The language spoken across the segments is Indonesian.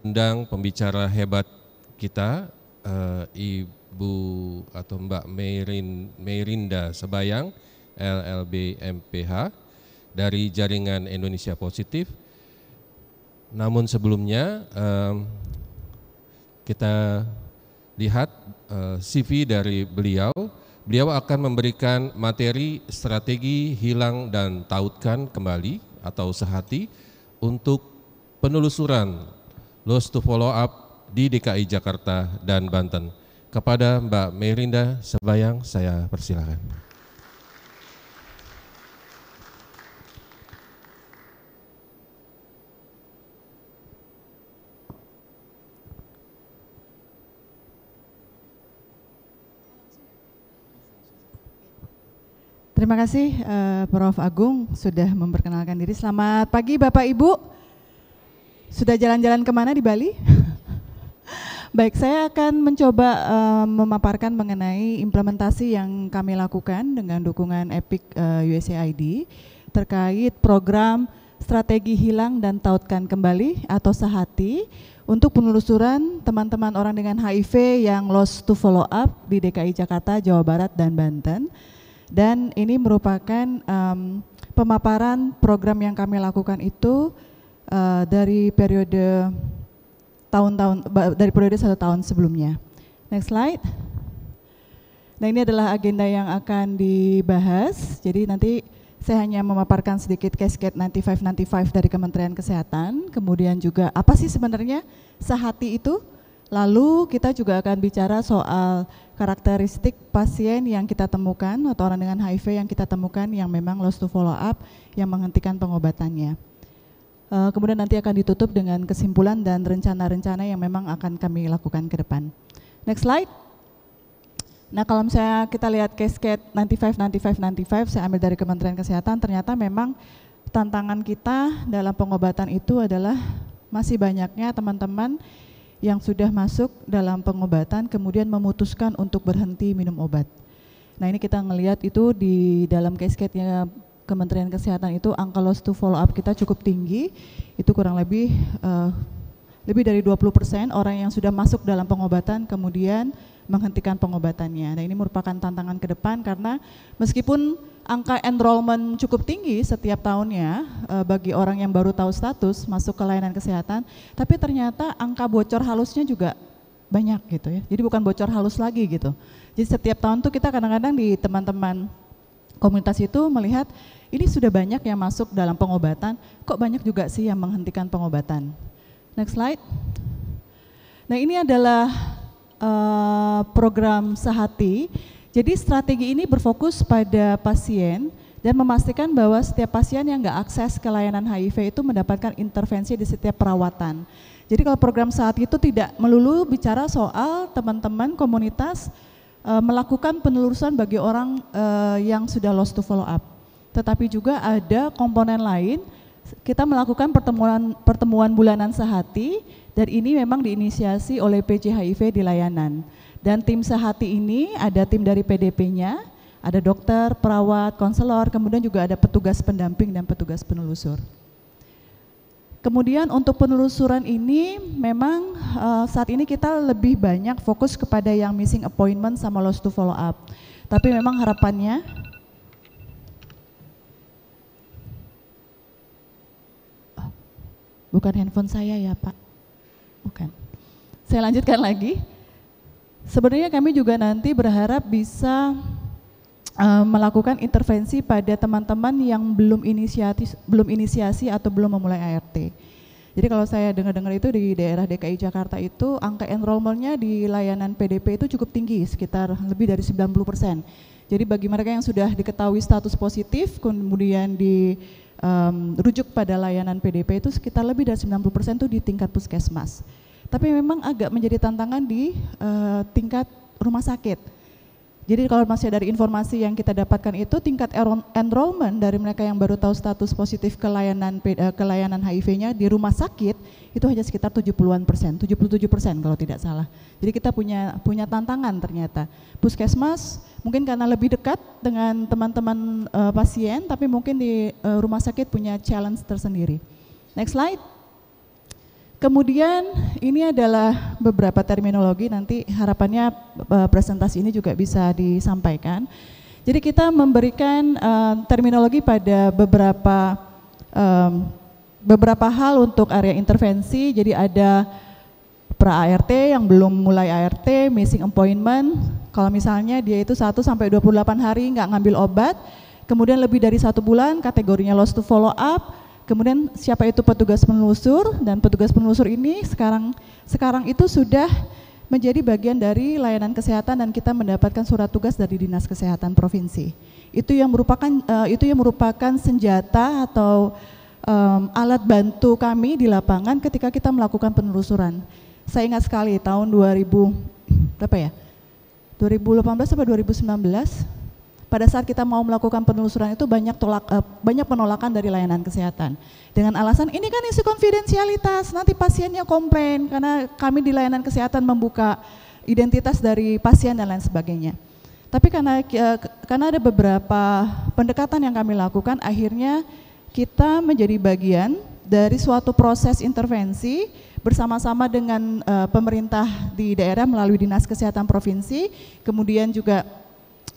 undang pembicara hebat kita, Ibu atau Mbak Meirinda Sebayang, LLB MPH, dari Jaringan Indonesia Positif. Namun sebelumnya kita lihat CV dari beliau. Beliau akan memberikan materi strategi hilang dan tautkan kembali atau sehati untuk penelusuran lost to follow up di DKI Jakarta dan Banten. Kepada Mbak Meirinda Sebayang, saya persilakan. Terima kasih Prof. Agung sudah memperkenalkan diri. Selamat pagi Bapak Ibu. Sudah jalan-jalan kemana di Bali? Baik, saya akan mencoba memaparkan mengenai implementasi yang kami lakukan dengan dukungan EPIC USAID terkait program strategi hilang dan tautkan kembali atau sehati untuk penelusuran teman-teman orang dengan HIV yang lost to follow up di DKI Jakarta, Jawa Barat, dan Banten. Dan ini merupakan pemaparan program yang kami lakukan itu dari periode periode 1 tahun sebelumnya. Next slide. Nah, ini adalah agenda yang akan dibahas. Jadi nanti saya hanya memaparkan sedikit cascade 95 dari Kementerian Kesehatan. Kemudian juga apa sih sebenarnya sehati itu? Lalu kita juga akan bicara soal karakteristik pasien yang kita temukan atau orang dengan HIV yang kita temukan yang memang lost to follow up, yang menghentikan pengobatannya. Kemudian nanti akan ditutup dengan kesimpulan dan rencana-rencana yang memang akan kami lakukan ke depan. Next slide. Nah, kalau misalnya kita lihat cascade 95, saya ambil dari Kementerian Kesehatan, ternyata memang tantangan kita dalam pengobatan itu adalah masih banyaknya teman-teman yang sudah masuk dalam pengobatan kemudian memutuskan untuk berhenti minum obat. Nah, ini kita ngelihat itu di dalam cascade-nya Kementerian Kesehatan itu angka lost to follow up kita cukup tinggi, itu kurang lebih dari 20% orang yang sudah masuk dalam pengobatan kemudian menghentikan pengobatannya. Nah, ini merupakan tantangan ke depan karena meskipun angka enrollment cukup tinggi setiap tahunnya bagi orang yang baru tahu status masuk ke layanan kesehatan, tapi ternyata angka bocor halusnya juga banyak gitu ya. Jadi bukan bocor halus lagi gitu. Jadi setiap tahun tuh kita kadang-kadang di teman-teman komunitas itu melihat ini sudah banyak yang masuk dalam pengobatan, kok banyak juga sih yang menghentikan pengobatan. Next slide. Nah, ini adalah program Sehati. Jadi strategi ini berfokus pada pasien dan memastikan bahwa setiap pasien yang nggak akses ke layanan HIV itu mendapatkan intervensi di setiap perawatan. Jadi kalau program Sehati itu tidak melulu bicara soal teman-teman komunitas melakukan penelusuran bagi orang yang sudah lost to follow up. Tetapi juga ada komponen lain, kita melakukan pertemuan bulanan Sehati dan ini memang diinisiasi oleh PJ HIV di layanan. Dan tim Sehati ini ada tim dari PDP-nya, ada dokter, perawat, konselor, kemudian juga ada petugas pendamping dan petugas penelusur. Kemudian untuk penelusuran ini memang saat ini kita lebih banyak fokus kepada yang missing appointment sama lost to follow up. Tapi memang harapannya bukan handphone saya ya Pak, bukan. Saya lanjutkan lagi. Sebenarnya kami juga nanti berharap bisa melakukan intervensi pada teman-teman yang belum inisiasi atau belum memulai ART. Jadi kalau saya dengar-dengar itu di daerah DKI Jakarta itu angka enrollment-nya di layanan PDP itu cukup tinggi, sekitar lebih dari 90%. Jadi bagi mereka yang sudah diketahui status positif kemudian dirujuk pada layanan PDP itu sekitar lebih dari 90% itu di tingkat puskesmas. Tapi memang agak menjadi tantangan di tingkat rumah sakit. Jadi kalau masih dari informasi yang kita dapatkan itu tingkat enrollment dari mereka yang baru tahu status positif ke layanan HIV-nya di rumah sakit itu hanya sekitar 70-an%, 77% kalau tidak salah. Jadi kita punya tantangan ternyata. Puskesmas mungkin karena lebih dekat dengan teman-teman pasien, tapi mungkin di rumah sakit punya challenge tersendiri. Next slide. Kemudian ini adalah beberapa terminologi, nanti harapannya presentasi ini juga bisa disampaikan. Jadi kita memberikan terminologi pada beberapa hal untuk area intervensi. Jadi ada pra-ART yang belum mulai ART, missing appointment, kalau misalnya dia itu 1 sampai 28 hari nggak ngambil obat, kemudian lebih dari 1 bulan kategorinya lost to follow up, kemudian siapa itu petugas penelusur, dan petugas penelusur ini sekarang itu sudah menjadi bagian dari layanan kesehatan dan kita mendapatkan surat tugas dari Dinas Kesehatan Provinsi. Itu yang merupakan senjata atau alat bantu kami di lapangan ketika kita melakukan penelusuran. Saya ingat sekali tahun 2018 sampai 2019, pada saat kita mau melakukan penelusuran itu banyak penolakan dari layanan kesehatan dengan alasan ini kan isu konfidensialitas, nanti pasiennya komplain karena kami di layanan kesehatan membuka identitas dari pasien dan lain sebagainya. Tapi karena ada beberapa pendekatan yang kami lakukan, akhirnya kita menjadi bagian dari suatu proses intervensi bersama-sama dengan pemerintah di daerah melalui Dinas Kesehatan Provinsi, kemudian juga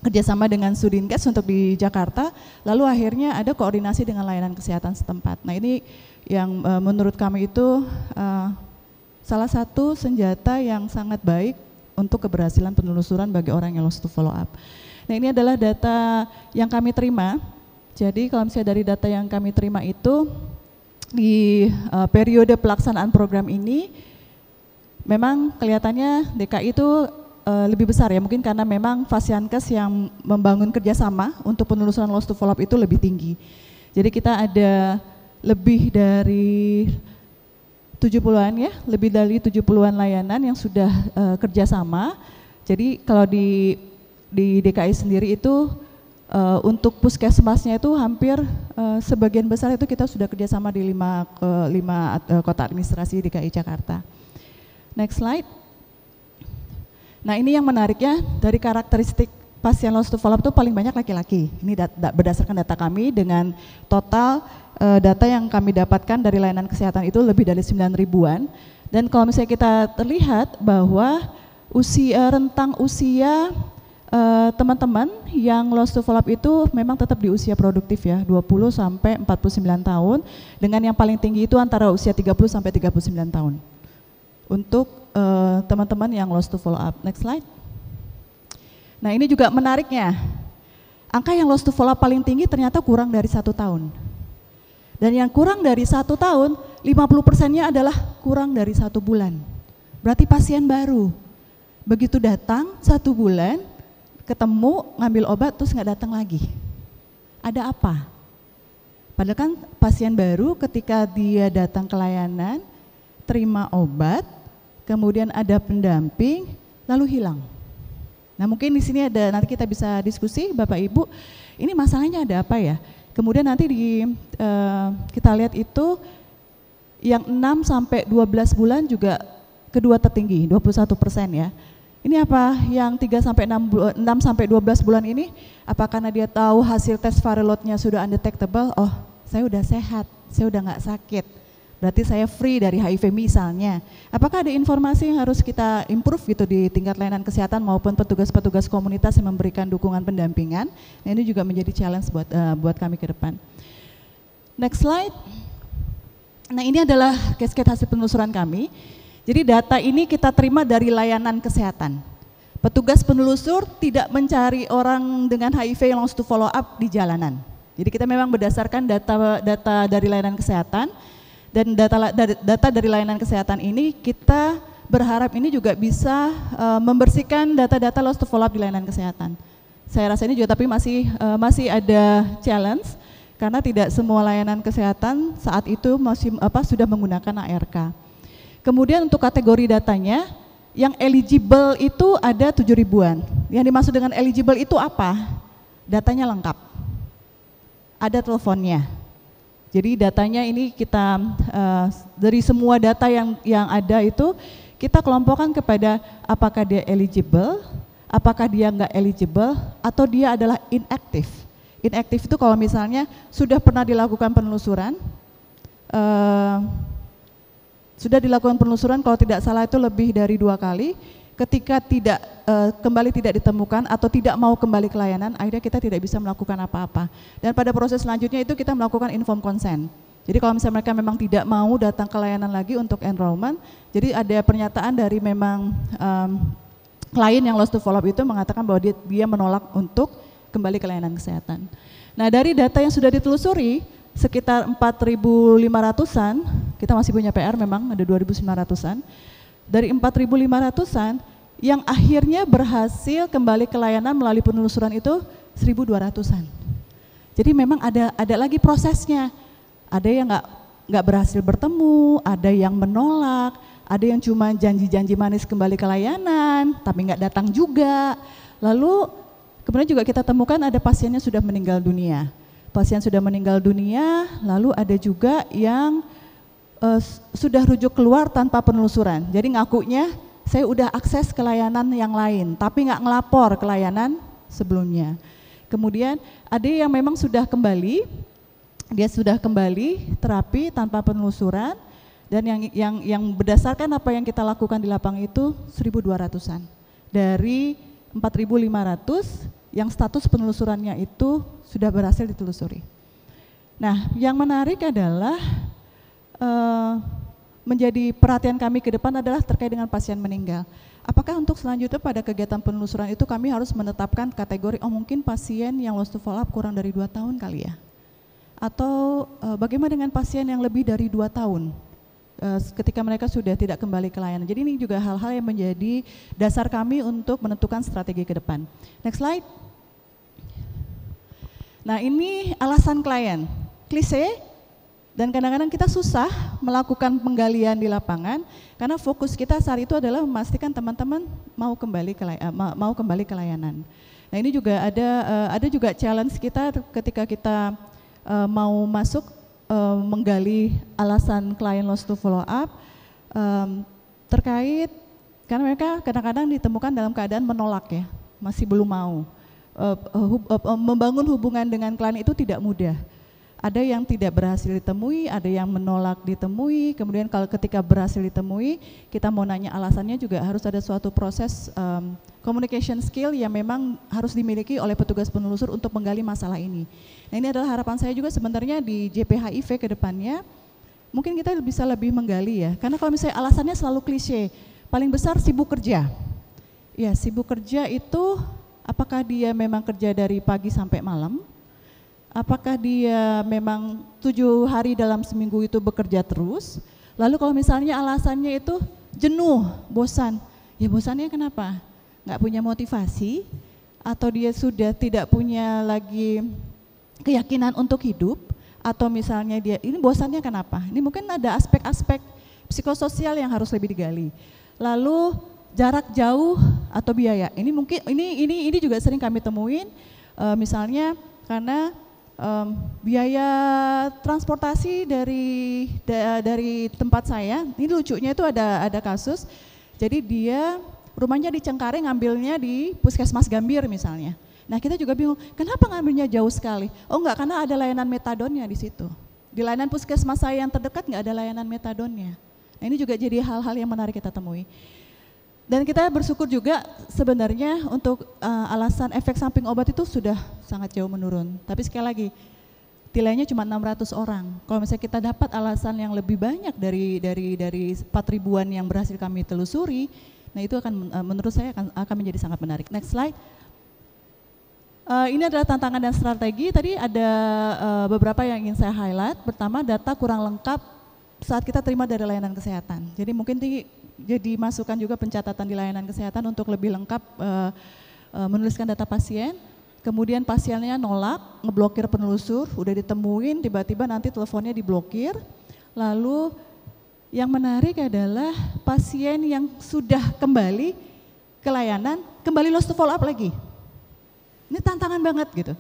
kerjasama dengan Sudinkes untuk di Jakarta, lalu akhirnya ada koordinasi dengan layanan kesehatan setempat. Nah ini yang menurut kami itu salah satu senjata yang sangat baik untuk keberhasilan penelusuran bagi orang yang lost to follow up. Nah ini adalah data yang kami terima. Jadi kalau misalnya dari data yang kami terima itu di periode pelaksanaan program ini memang kelihatannya DKI itu lebih besar ya, mungkin karena memang Fasiankes yang membangun kerjasama untuk penelusuran lost to follow up itu lebih tinggi. Jadi kita ada lebih dari 70-an ya, lebih dari 70-an layanan yang sudah kerjasama. Jadi kalau di DKI sendiri itu untuk puskesmasnya itu hampir sebagian besar itu kita sudah kerjasama di 5 kota administrasi DKI Jakarta. Next slide. Nah ini yang menariknya dari karakteristik pasien lost to follow up itu paling banyak laki-laki. Ini berdasarkan data kami dengan total data yang kami dapatkan dari layanan kesehatan itu lebih dari 9.000-an. Dan kalau misalnya kita terlihat bahwa rentang usia teman-teman yang lost to follow up itu memang tetap di usia produktif ya, 20 sampai 49 tahun, dengan yang paling tinggi itu antara usia 30 sampai 39 tahun. Untuk teman-teman yang lost to follow up. Next slide. Nah ini juga menariknya, angka yang lost to follow up paling tinggi ternyata kurang dari 1 tahun. Dan yang kurang dari 1 tahun, 50%-nya adalah kurang dari 1 bulan. Berarti pasien baru. Begitu datang 1 bulan, ketemu, ngambil obat, terus nggak datang lagi. Ada apa? Padahal kan pasien baru ketika dia datang ke layanan, terima obat, kemudian ada pendamping, lalu hilang. Nah mungkin di sini ada, nanti kita bisa diskusi Bapak Ibu, ini masalahnya ada apa ya? Kemudian nanti kita lihat itu yang 6 sampai 12 bulan juga kedua tertinggi, 21% ya. Ini apa yang 3 sampai 6 sampai 12 bulan ini? Apa karena dia tahu hasil tes viral load-nya sudah undetectable? Oh, saya udah sehat, saya udah nggak sakit. Berarti saya free dari HIV misalnya. Apakah ada informasi yang harus kita improve gitu di tingkat layanan kesehatan maupun petugas-petugas komunitas yang memberikan dukungan pendampingan? Nah, ini juga menjadi challenge buat kami ke depan. Next slide. Nah ini adalah cascade hasil penelusuran kami. Jadi data ini kita terima dari layanan kesehatan. Petugas penelusur tidak mencari orang dengan HIV yang lost to follow up di jalanan. Jadi kita memang berdasarkan data dari layanan kesehatan. Dan data dari layanan kesehatan ini kita berharap ini juga bisa membersihkan data-data lost to follow up di layanan kesehatan. Saya rasa ini juga tapi masih ada challenge karena tidak semua layanan kesehatan saat itu sudah menggunakan ARK. Kemudian untuk kategori datanya yang eligible itu ada 7.000-an. Yang dimaksud dengan eligible itu apa? Datanya lengkap. Ada teleponnya. Jadi datanya ini kita dari semua data yang ada itu kita kelompokkan kepada apakah dia eligible, apakah dia nggak eligible, atau dia adalah inactive. Inactive itu kalau misalnya sudah pernah dilakukan penelusuran, Sudah dilakukan penelusuran kalau tidak salah itu lebih dari 2 kali. Ketika kembali tidak ditemukan atau tidak mau kembali ke layanan, akhirnya kita tidak bisa melakukan apa-apa. Dan pada proses selanjutnya itu kita melakukan informed consent. Jadi kalau misalnya mereka memang tidak mau datang ke layanan lagi untuk enrollment, jadi ada pernyataan dari memang klien yang lost to follow up itu mengatakan bahwa dia menolak untuk kembali ke layanan kesehatan. Nah, dari data yang sudah ditelusuri, sekitar 4.500-an, kita masih punya PR memang, ada 2.900-an. Dari 4.500-an, yang akhirnya berhasil kembali ke layanan melalui penelusuran itu 1.200-an. Jadi memang ada lagi prosesnya. Ada yang nggak berhasil bertemu, ada yang menolak, ada yang cuma janji-janji manis kembali ke layanan, tapi nggak datang juga. Lalu kemudian juga kita temukan ada pasiennya sudah meninggal dunia. Pasien sudah meninggal dunia, lalu ada juga yang sudah rujuk keluar tanpa penelusuran. Jadi ngakunya saya udah akses ke layanan yang lain, tapi nggak ngelapor ke layanan sebelumnya. Kemudian ada yang memang sudah kembali, dia sudah kembali terapi tanpa penelusuran, dan yang berdasarkan apa yang kita lakukan di lapangan itu 1.200-an. Dari 4.500 yang status penelusurannya itu sudah berhasil ditelusuri. Nah, yang menarik adalah menjadi perhatian kami ke depan adalah terkait dengan pasien meninggal. Apakah untuk selanjutnya pada kegiatan penelusuran itu kami harus menetapkan kategori, mungkin pasien yang lost to follow up kurang dari 2 tahun kali ya? Atau bagaimana dengan pasien yang lebih dari 2 tahun ketika mereka sudah tidak kembali ke layanan? Jadi ini juga hal-hal yang menjadi dasar kami untuk menentukan strategi ke depan. Next slide. Nah, ini alasan klien, klise. Dan kadang-kadang kita susah melakukan penggalian di lapangan karena fokus kita saat itu adalah memastikan teman-teman mau kembali ke layanan. Nah, ini juga ada juga challenge kita ketika kita mau masuk menggali alasan klien lost to follow up terkait karena mereka kadang-kadang ditemukan dalam keadaan menolak ya, masih belum mau. Membangun hubungan dengan klien itu tidak mudah. Ada yang tidak berhasil ditemui, ada yang menolak ditemui, kemudian kalau ketika berhasil ditemui, kita mau nanya alasannya juga harus ada suatu proses communication skill yang memang harus dimiliki oleh petugas penelusur untuk menggali masalah ini. Nah, ini adalah harapan saya juga sebenarnya di JPHIV ke depannya, mungkin kita bisa lebih menggali ya, karena kalau misalnya alasannya selalu klise, paling besar sibuk kerja. Ya, sibuk kerja itu apakah dia memang kerja dari pagi sampai malam? Apakah dia memang 7 hari dalam seminggu itu bekerja terus? Lalu kalau misalnya alasannya itu jenuh, bosan, ya bosannya kenapa? Nggak punya motivasi, atau dia sudah tidak punya lagi keyakinan untuk hidup, atau misalnya dia ini bosannya kenapa? Ini mungkin ada aspek-aspek psikososial yang harus lebih digali. Lalu jarak jauh atau biaya, ini mungkin ini juga sering kami temuin, misalnya karena biaya transportasi dari tempat saya, ini lucunya itu ada kasus, jadi dia rumahnya di Cengkareng, ngambilnya di Puskesmas Gambir misalnya. Nah, kita juga bingung, kenapa ngambilnya jauh sekali? Oh enggak, karena ada layanan metadonnya di situ. Di layanan Puskesmas saya yang terdekat enggak ada layanan metadonnya. Nah, ini juga jadi hal-hal yang menarik kita temui. Dan kita bersyukur juga sebenarnya untuk alasan efek samping obat itu sudah sangat jauh menurun. Tapi sekali lagi, nilainya cuma 600 orang. Kalau misalnya kita dapat alasan yang lebih banyak dari 4.000-an yang berhasil kami telusuri, nah itu akan menurut saya akan menjadi sangat menarik. Next slide. Ini adalah tantangan dan strategi. Tadi ada beberapa yang ingin saya highlight. Pertama, data kurang lengkap saat kita terima dari layanan kesehatan. Jadi mungkin jadi masukan juga pencatatan di layanan kesehatan untuk lebih lengkap menuliskan data pasien. Kemudian pasiennya nolak, ngeblokir penelusur, udah ditemuin, tiba-tiba nanti teleponnya diblokir. Lalu yang menarik adalah pasien yang sudah kembali ke layanan, kembali lost to follow up lagi. Ini tantangan banget gitu.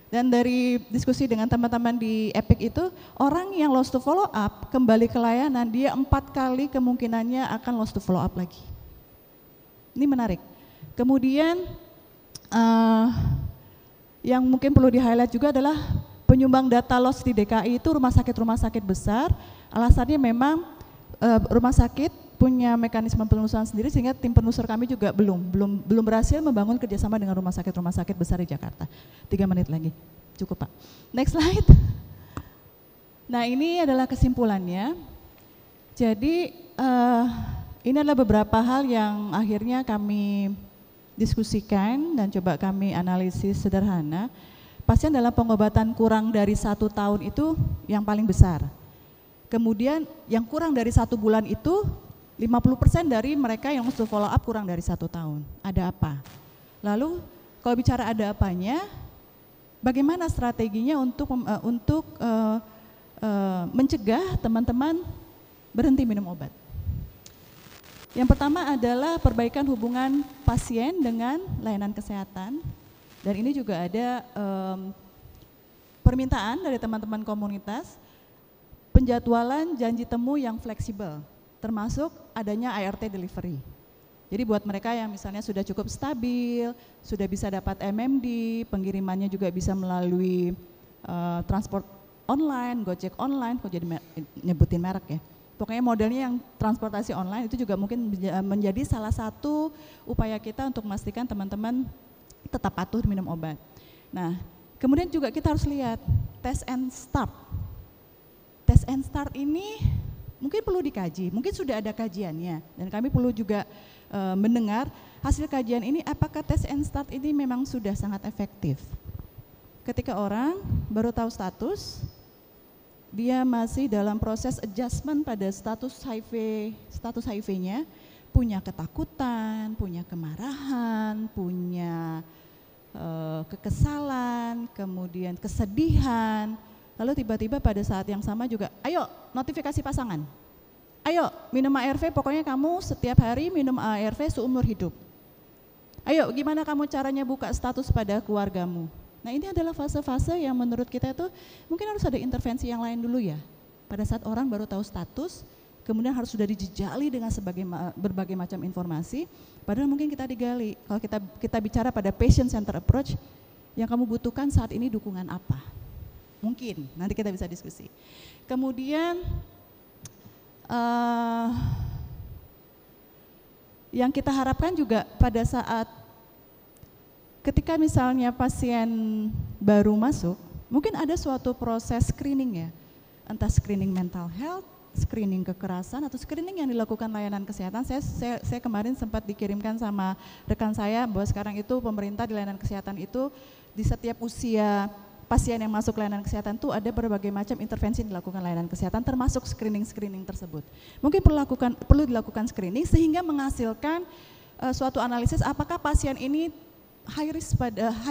Dan dari diskusi dengan teman-teman di EPIC itu, orang yang lost to follow up kembali ke layanan, dia 4 kali kemungkinannya akan lost to follow up lagi. Ini menarik. Kemudian yang mungkin perlu di-highlight juga adalah penyumbang data loss di DKI itu rumah sakit besar, alasannya memang rumah sakit punya mekanisme penelusuran sendiri, sehingga tim penelusur kami juga belum berhasil membangun kerjasama dengan rumah sakit besar di Jakarta. 3 menit lagi, cukup Pak. Next slide. Nah ini adalah kesimpulannya. Jadi ini adalah beberapa hal yang akhirnya kami diskusikan dan coba kami analisis sederhana. Pasien dalam pengobatan kurang dari 1 tahun itu yang paling besar. Kemudian yang kurang dari 1 bulan itu 50% dari mereka yang mesti follow up kurang dari 1 tahun. Ada apa? Lalu kalau bicara ada apanya, bagaimana strateginya untuk mencegah teman-teman berhenti minum obat? Yang pertama adalah perbaikan hubungan pasien dengan layanan kesehatan, dan ini juga ada permintaan dari teman-teman komunitas, penjadwalan janji temu yang fleksibel, termasuk adanya ART delivery. Jadi buat mereka yang misalnya sudah cukup stabil, sudah bisa dapat MMD, pengirimannya juga bisa melalui transport online, Gojek online, kok jadi nyebutin merek ya. Pokoknya modelnya yang transportasi online itu juga mungkin menjadi salah satu upaya kita untuk memastikan teman-teman tetap patuh minum obat. Nah, kemudian juga kita harus lihat test and start. Test and start ini mungkin perlu dikaji, mungkin sudah ada kajiannya, dan kami perlu juga mendengar hasil kajian ini apakah test and start ini memang sudah sangat efektif. Ketika orang baru tahu status, dia masih dalam proses adjustment pada status HIV-nya, punya ketakutan, punya kemarahan, punya kekesalan, kemudian kesedihan. Lalu tiba-tiba pada saat yang sama juga, ayo notifikasi pasangan, ayo minum ARV, pokoknya kamu setiap hari minum ARV seumur hidup. Ayo gimana kamu caranya buka status pada keluargamu. Nah ini adalah fase-fase yang menurut kita itu mungkin harus ada intervensi yang lain dulu ya. Pada saat orang baru tahu status, kemudian harus sudah dijejali dengan berbagai macam informasi, padahal mungkin kita digali. Kalau kita bicara pada patient center approach, yang kamu butuhkan saat ini dukungan apa? Mungkin, nanti kita bisa diskusi. Kemudian yang kita harapkan juga pada saat ketika misalnya pasien baru masuk, mungkin ada suatu proses screening ya, entah screening mental health, screening kekerasan, atau screening yang dilakukan layanan kesehatan. Saya kemarin sempat dikirimkan sama rekan saya bahwa sekarang itu pemerintah di layanan kesehatan itu di setiap usia pasien yang masuk layanan kesehatan itu ada berbagai macam intervensi yang dilakukan layanan kesehatan, termasuk screening tersebut. Mungkin perlu dilakukan screening sehingga menghasilkan suatu analisis apakah pasien ini high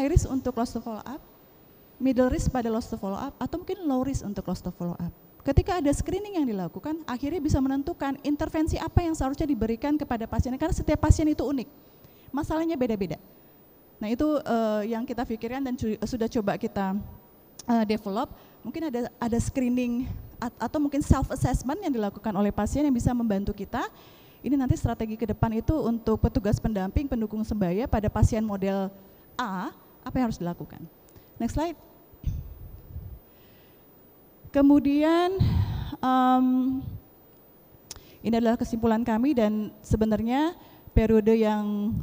risk untuk loss to follow up, middle risk pada loss to follow up, atau mungkin low risk untuk loss to follow up. Ketika ada screening yang dilakukan, akhirnya bisa menentukan intervensi apa yang seharusnya diberikan kepada pasien, karena setiap pasien itu unik, masalahnya beda-beda. Nah itu yang kita pikirkan dan sudah coba kita develop. Mungkin ada screening atau mungkin self assessment yang dilakukan oleh pasien yang bisa membantu kita. Ini nanti strategi ke depan itu untuk petugas pendamping pendukung sebaya pada pasien model A, apa yang harus dilakukan. Next slide. Kemudian ini adalah kesimpulan kami, dan sebenarnya periode yang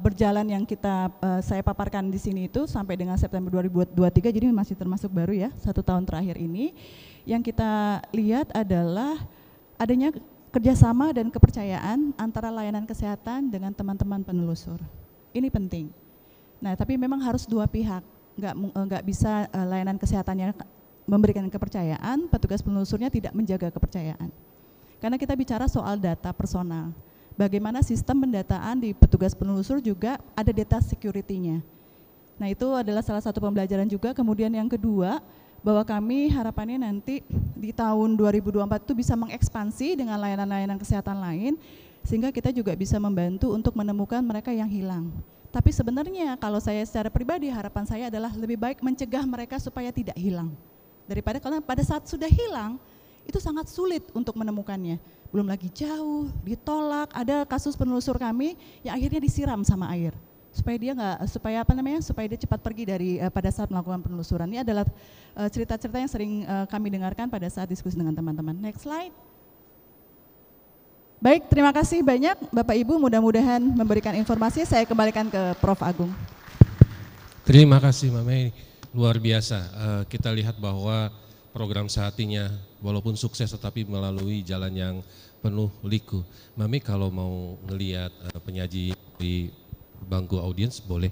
berjalan yang saya paparkan di sini itu sampai dengan September 2023, jadi masih termasuk baru ya, 1 tahun terakhir ini. Yang kita lihat adalah adanya kerjasama dan kepercayaan antara layanan kesehatan dengan teman-teman penelusur. Ini penting. Nah, tapi memang harus dua pihak, nggak bisa layanan kesehatannya memberikan kepercayaan, petugas penelusurnya tidak menjaga kepercayaan. Karena kita bicara soal data personal. Bagaimana sistem pendataan di petugas penelusur juga ada data security-nya. Nah itu adalah salah satu pembelajaran juga. Kemudian yang kedua, bahwa kami harapannya nanti di tahun 2024 itu bisa mengekspansi dengan layanan-layanan kesehatan lain, sehingga kita juga bisa membantu untuk menemukan mereka yang hilang. Tapi sebenarnya kalau saya secara pribadi, harapan saya adalah lebih baik mencegah mereka supaya tidak hilang. Daripada kalau pada saat sudah hilang, itu sangat sulit untuk menemukannya. Belum lagi jauh, ditolak. Ada kasus penelusur kami yang akhirnya disiram sama air supaya dia supaya dia cepat pergi dari pada saat melakukan penelusuran. Ini adalah cerita-cerita yang sering kami dengarkan pada saat diskusi dengan teman-teman. Next slide. Baik, terima kasih banyak Bapak Ibu, mudah-mudahan memberikan informasi. Saya kembalikan ke Prof. Agung. Terima kasih Mbak Mei, luar biasa. Kita lihat bahwa program Sehatinya walaupun sukses tetapi melalui jalan yang penuh liku. Mbak Mei kalau mau ngelihat penyaji di bangku audiens boleh,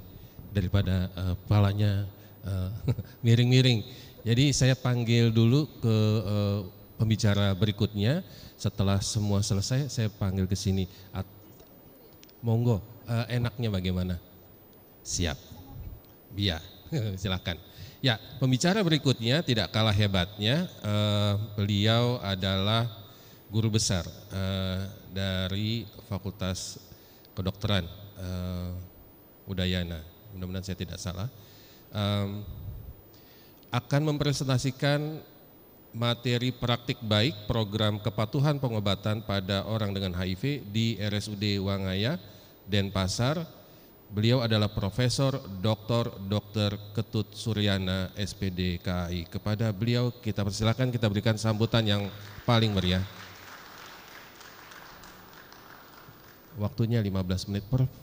daripada kepalanya miring-miring. Jadi saya panggil dulu ke pembicara berikutnya. Setelah semua selesai, saya panggil ke sini. Monggo, enaknya bagaimana? Siap. Iya, silakan. Ya, pembicara berikutnya tidak kalah hebatnya. Beliau adalah guru besar dari Fakultas Kedokteran Udayana. Mudah-mudahan saya tidak salah. Akan mempresentasikan materi praktik baik program kepatuhan pengobatan pada orang dengan HIV di RSUD Wangaya, Denpasar. Beliau adalah Profesor Dr. Ketut Suryana, SPD KAI. Kepada beliau kita persilakan, kita berikan sambutan yang paling meriah. Waktunya 15 menit, Prof.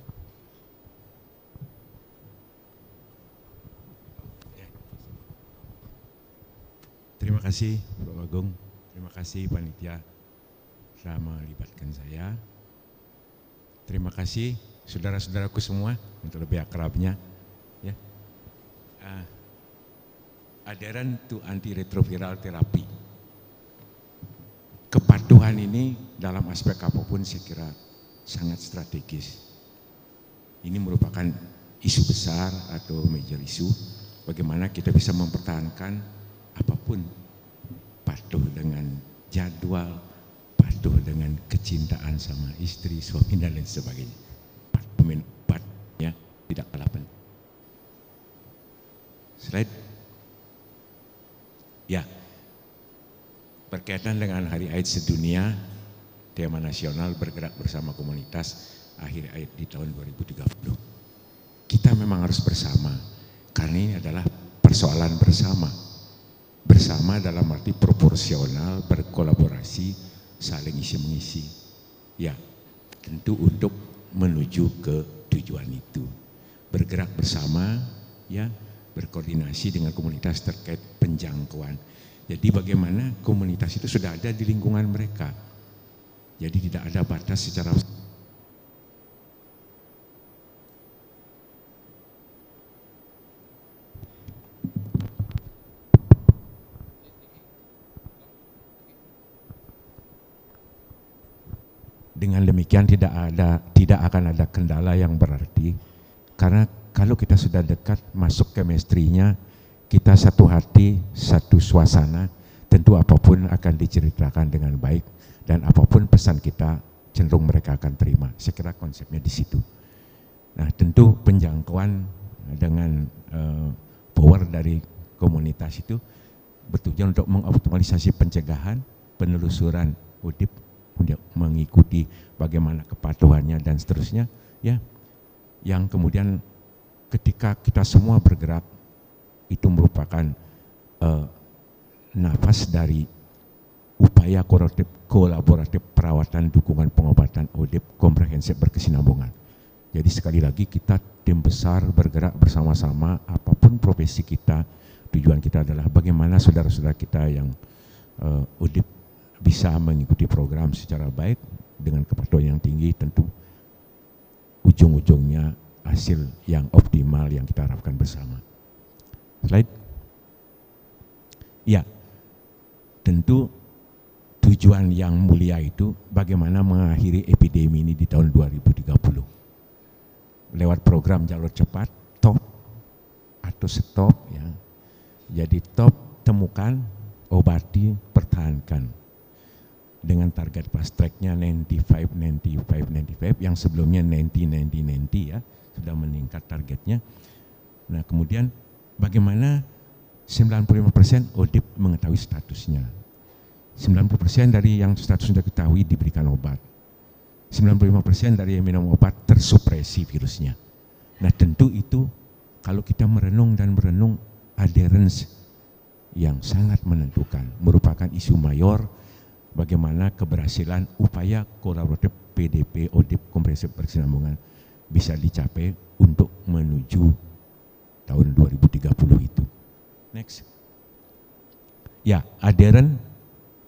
Terima kasih Prof. Agung, terima kasih panitia telah melibatkan saya. Terima kasih saudara-saudaraku semua untuk lebih akrabnya. Ya. Adherent to antiretroviral therapy. Kepatuhan ini dalam aspek apapun saya kira sangat strategis. Ini merupakan isu besar atau major isu, bagaimana kita bisa mempertahankan apapun, patuh dengan jadwal, patuh dengan kecintaan sama istri, suami dan lain sebagainya. Patnya tidak kalah penting. Slide. Ya, berkaitan dengan Hari AIDS Sedunia, tema nasional bergerak bersama komunitas akhir AIDS di tahun 2030. Kita memang harus bersama, karena ini adalah persoalan bersama. Bersama dalam arti proporsional, berkolaborasi, saling isi-mengisi. Ya, tentu untuk menuju ke tujuan itu. Bergerak bersama, ya, berkoordinasi dengan komunitas terkait penjangkauan. Jadi bagaimana komunitas itu sudah ada di lingkungan mereka. Jadi tidak ada batas secara dengan demikian tidak akan ada kendala yang berarti, karena kalau kita sudah dekat masuk chemistry-nya, kita satu hati, satu suasana, tentu apapun akan diceritakan dengan baik dan apapun pesan kita cenderung mereka akan terima. Saya kira konsepnya di situ. Nah, tentu penjangkauan dengan power dari komunitas itu bertujuan untuk mengoptimalisasi pencegahan, penelusuran UDIP, mengikuti bagaimana kepatuhannya dan seterusnya, ya, yang kemudian ketika kita semua bergerak itu merupakan nafas dari upaya kolaboratif perawatan dukungan pengobatan ODIP komprehensif berkesinambungan. Jadi sekali lagi kita tim besar bergerak bersama-sama, apapun profesi kita, tujuan kita adalah bagaimana saudara-saudara kita yang ODIP bisa mengikuti program secara baik dengan kepatuhan yang tinggi, tentu ujung-ujungnya hasil yang optimal yang kita harapkan bersama. Slide. Ya, tentu tujuan yang mulia itu bagaimana mengakhiri epidemi ini di tahun 2030. Lewat program jalur cepat, top atau stop, ya. Jadi top, temukan, obati, pertahankan. Dengan target fast track-nya 95 yang sebelumnya 90 ya, sudah meningkat targetnya. Nah, kemudian bagaimana 95% ODIP mengetahui statusnya. 90% dari yang status sudah diketahui diberikan obat. 95% dari yang minum obat tersupresi virusnya. Nah, tentu itu kalau kita merenung adherence yang sangat menentukan, merupakan isu mayor bagaimana keberhasilan upaya kolaboratif PDP ODIP komprehensif berkesinambungan bisa dicapai untuk menuju tahun 2030 itu. Next. Ya, adherent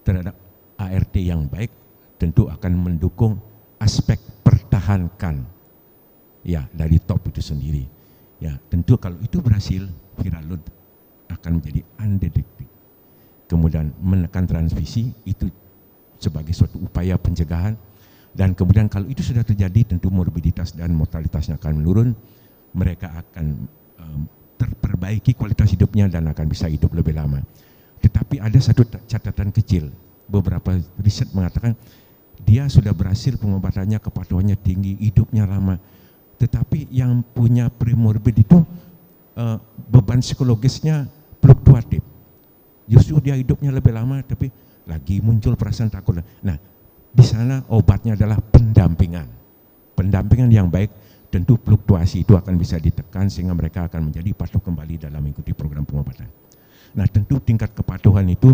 terhadap ART yang baik tentu akan mendukung aspek pertahankan ya dari top itu sendiri. Ya, tentu kalau itu berhasil, viral load akan menjadi undetected. Kemudian menekan transmisi itu sebagai suatu upaya pencegahan, dan kemudian kalau itu sudah terjadi tentu morbiditas dan mortalitasnya akan menurun, mereka akan terperbaiki kualitas hidupnya dan akan bisa hidup lebih lama. Tetapi ada satu catatan kecil, beberapa riset mengatakan dia sudah berhasil pengobatannya, kepatuhannya tinggi, hidupnya lama, tetapi yang punya premorbid itu beban psikologisnya fluktuatif. Justru dia hidupnya lebih lama tapi lagi muncul perasaan takut. Nah, di sana obatnya adalah pendampingan. Pendampingan yang baik, tentu fluktuasi itu akan bisa ditekan sehingga mereka akan menjadi patuh kembali dalam mengikuti program pengobatan. Nah, tentu tingkat kepatuhan itu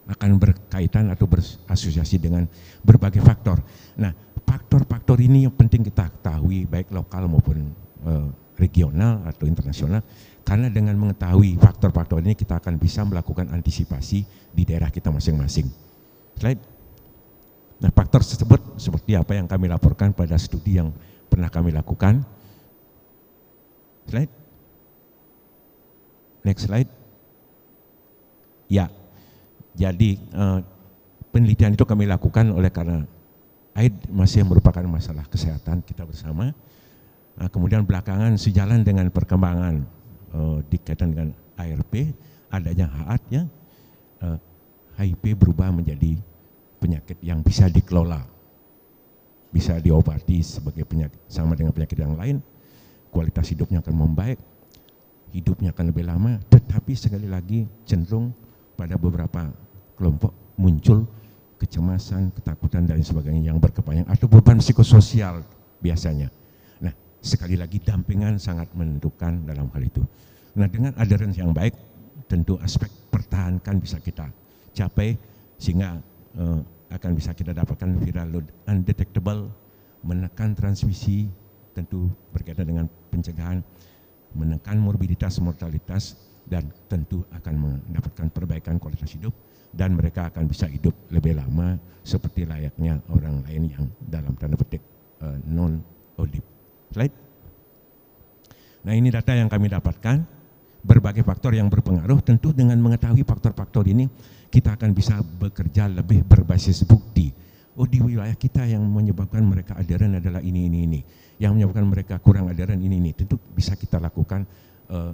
akan berkaitan atau berasosiasi dengan berbagai faktor. Nah, faktor-faktor ini yang penting kita ketahui baik lokal maupun regional atau internasional, karena dengan mengetahui faktor-faktor ini kita akan bisa melakukan antisipasi di daerah kita masing-masing. Slide. Nah, faktor tersebut seperti apa yang kami laporkan pada studi yang pernah kami lakukan. Slide. Next slide. Ya, jadi penelitian itu kami lakukan oleh karena AIDS masih merupakan masalah kesehatan kita bersama. Kemudian belakangan sejalan dengan perkembangan dikaitan dengan ARP, adanya HAAT ya, HIV berubah menjadi penyakit yang bisa dikelola, bisa diobati sebagai penyakit sama dengan penyakit yang lain, kualitas hidupnya akan membaik, hidupnya akan lebih lama, tetapi sekali lagi cenderung pada beberapa kelompok muncul kecemasan, ketakutan dan sebagainya yang berkepanjangan atau beban psikososial biasanya. Nah, sekali lagi dampingan sangat menentukan dalam hal itu. Nah, dengan adherence yang baik, tentu aspek pertahankan bisa kita capai sehingga akan bisa kita dapatkan viral load undetectable, menekan transmisi, tentu berkaitan dengan pencegahan, menekan morbiditas, mortalitas, dan tentu akan mendapatkan perbaikan kualitas hidup, dan mereka akan bisa hidup lebih lama seperti layaknya orang lain yang dalam tanda petik non-ODIP. Slide. Nah, ini data yang kami dapatkan, berbagai faktor yang berpengaruh. Tentu dengan mengetahui faktor-faktor ini kita akan bisa bekerja lebih berbasis bukti. Oh, di wilayah kita yang menyebabkan mereka adheran adalah ini. Yang menyebabkan mereka kurang adheran ini. Tentu bisa kita lakukan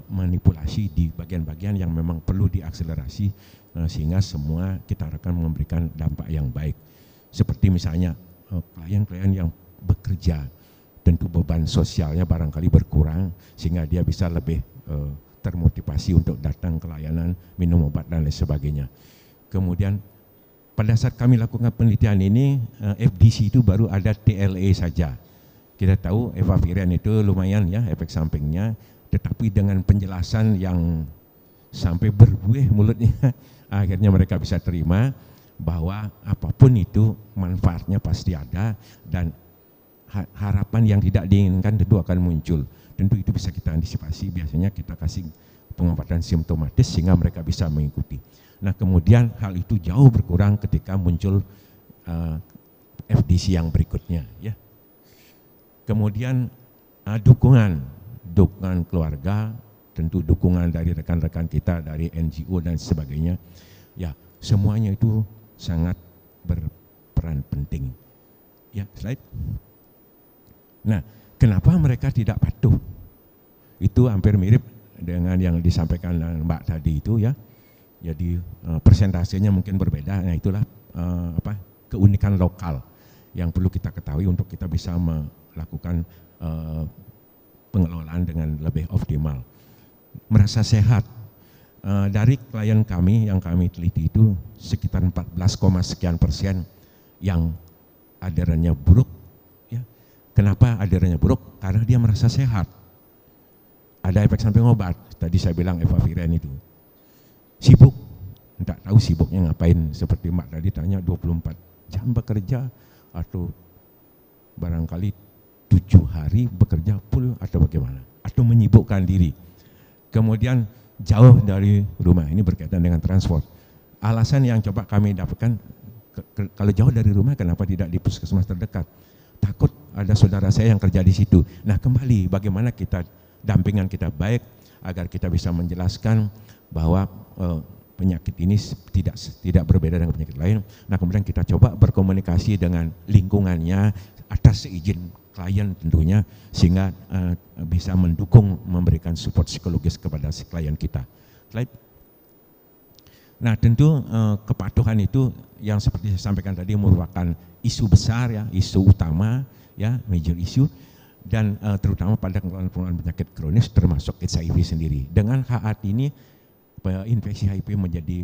manipulasi di bagian-bagian yang memang perlu diakselerasi sehingga semua kita harapkan memberikan dampak yang baik. Seperti misalnya klien-klien yang bekerja, tentu beban sosialnya barangkali berkurang sehingga dia bisa lebih termotivasi untuk datang ke layanan, minum obat dan lain sebagainya. Kemudian pada saat kami lakukan penelitian ini, FDC itu baru ada TLA saja. Kita tahu efavirenz itu lumayan ya efek sampingnya, tetapi dengan penjelasan yang sampai berbuih mulutnya, akhirnya mereka bisa terima bahwa apapun itu manfaatnya pasti ada dan harapan yang tidak diinginkan tentu akan muncul. Tentu itu bisa kita antisipasi, biasanya kita kasih pengobatan simptomatis sehingga mereka bisa mengikuti. Nah, kemudian hal itu jauh berkurang ketika muncul FDC yang berikutnya ya. Kemudian dukungan keluarga, tentu dukungan dari rekan-rekan kita dari NGO dan sebagainya. Ya, semuanya itu sangat berperan penting. Ya, slide. Nah, kenapa mereka tidak patuh? Itu hampir mirip dengan yang disampaikan Mbak tadi itu ya. Jadi persentasenya mungkin berbeda. Nah, itulah keunikan lokal yang perlu kita ketahui untuk kita bisa melakukan pengelolaan dengan lebih optimal. Merasa sehat. Dari klien kami yang kami teliti itu sekitar 14, sekian persen yang adherannya buruk. Ya. Kenapa adherannya buruk? Karena dia merasa sehat. Ada efek samping obat. Tadi saya bilang efavirenz itu. Sibuk. tidak tahu sibuknya ngapain, seperti Mbak tadi tanya 24 jam bekerja atau barangkali 7 hari bekerja full atau bagaimana, atau menyibukkan diri. Kemudian jauh dari rumah, ini berkaitan dengan transport. Alasan yang coba kami dapatkan, kalau jauh dari rumah kenapa tidak di puskesmas terdekat? Takut ada saudara saya yang kerja di situ. Nah kembali bagaimana kita dampingan kita baik agar kita bisa menjelaskan bahwa penyakit ini tidak berbeda dengan penyakit lain. Nah kemudian kita coba berkomunikasi dengan lingkungannya atas seizin klien tentunya, sehingga bisa mendukung, memberikan support psikologis kepada si klien kita. Nah tentu kepatuhan itu yang seperti saya sampaikan tadi merupakan isu besar ya, isu utama ya, major issue, dan terutama pada pengelolaan penyakit kronis termasuk HIV sendiri. Dengan HAT ini infeksi HIV menjadi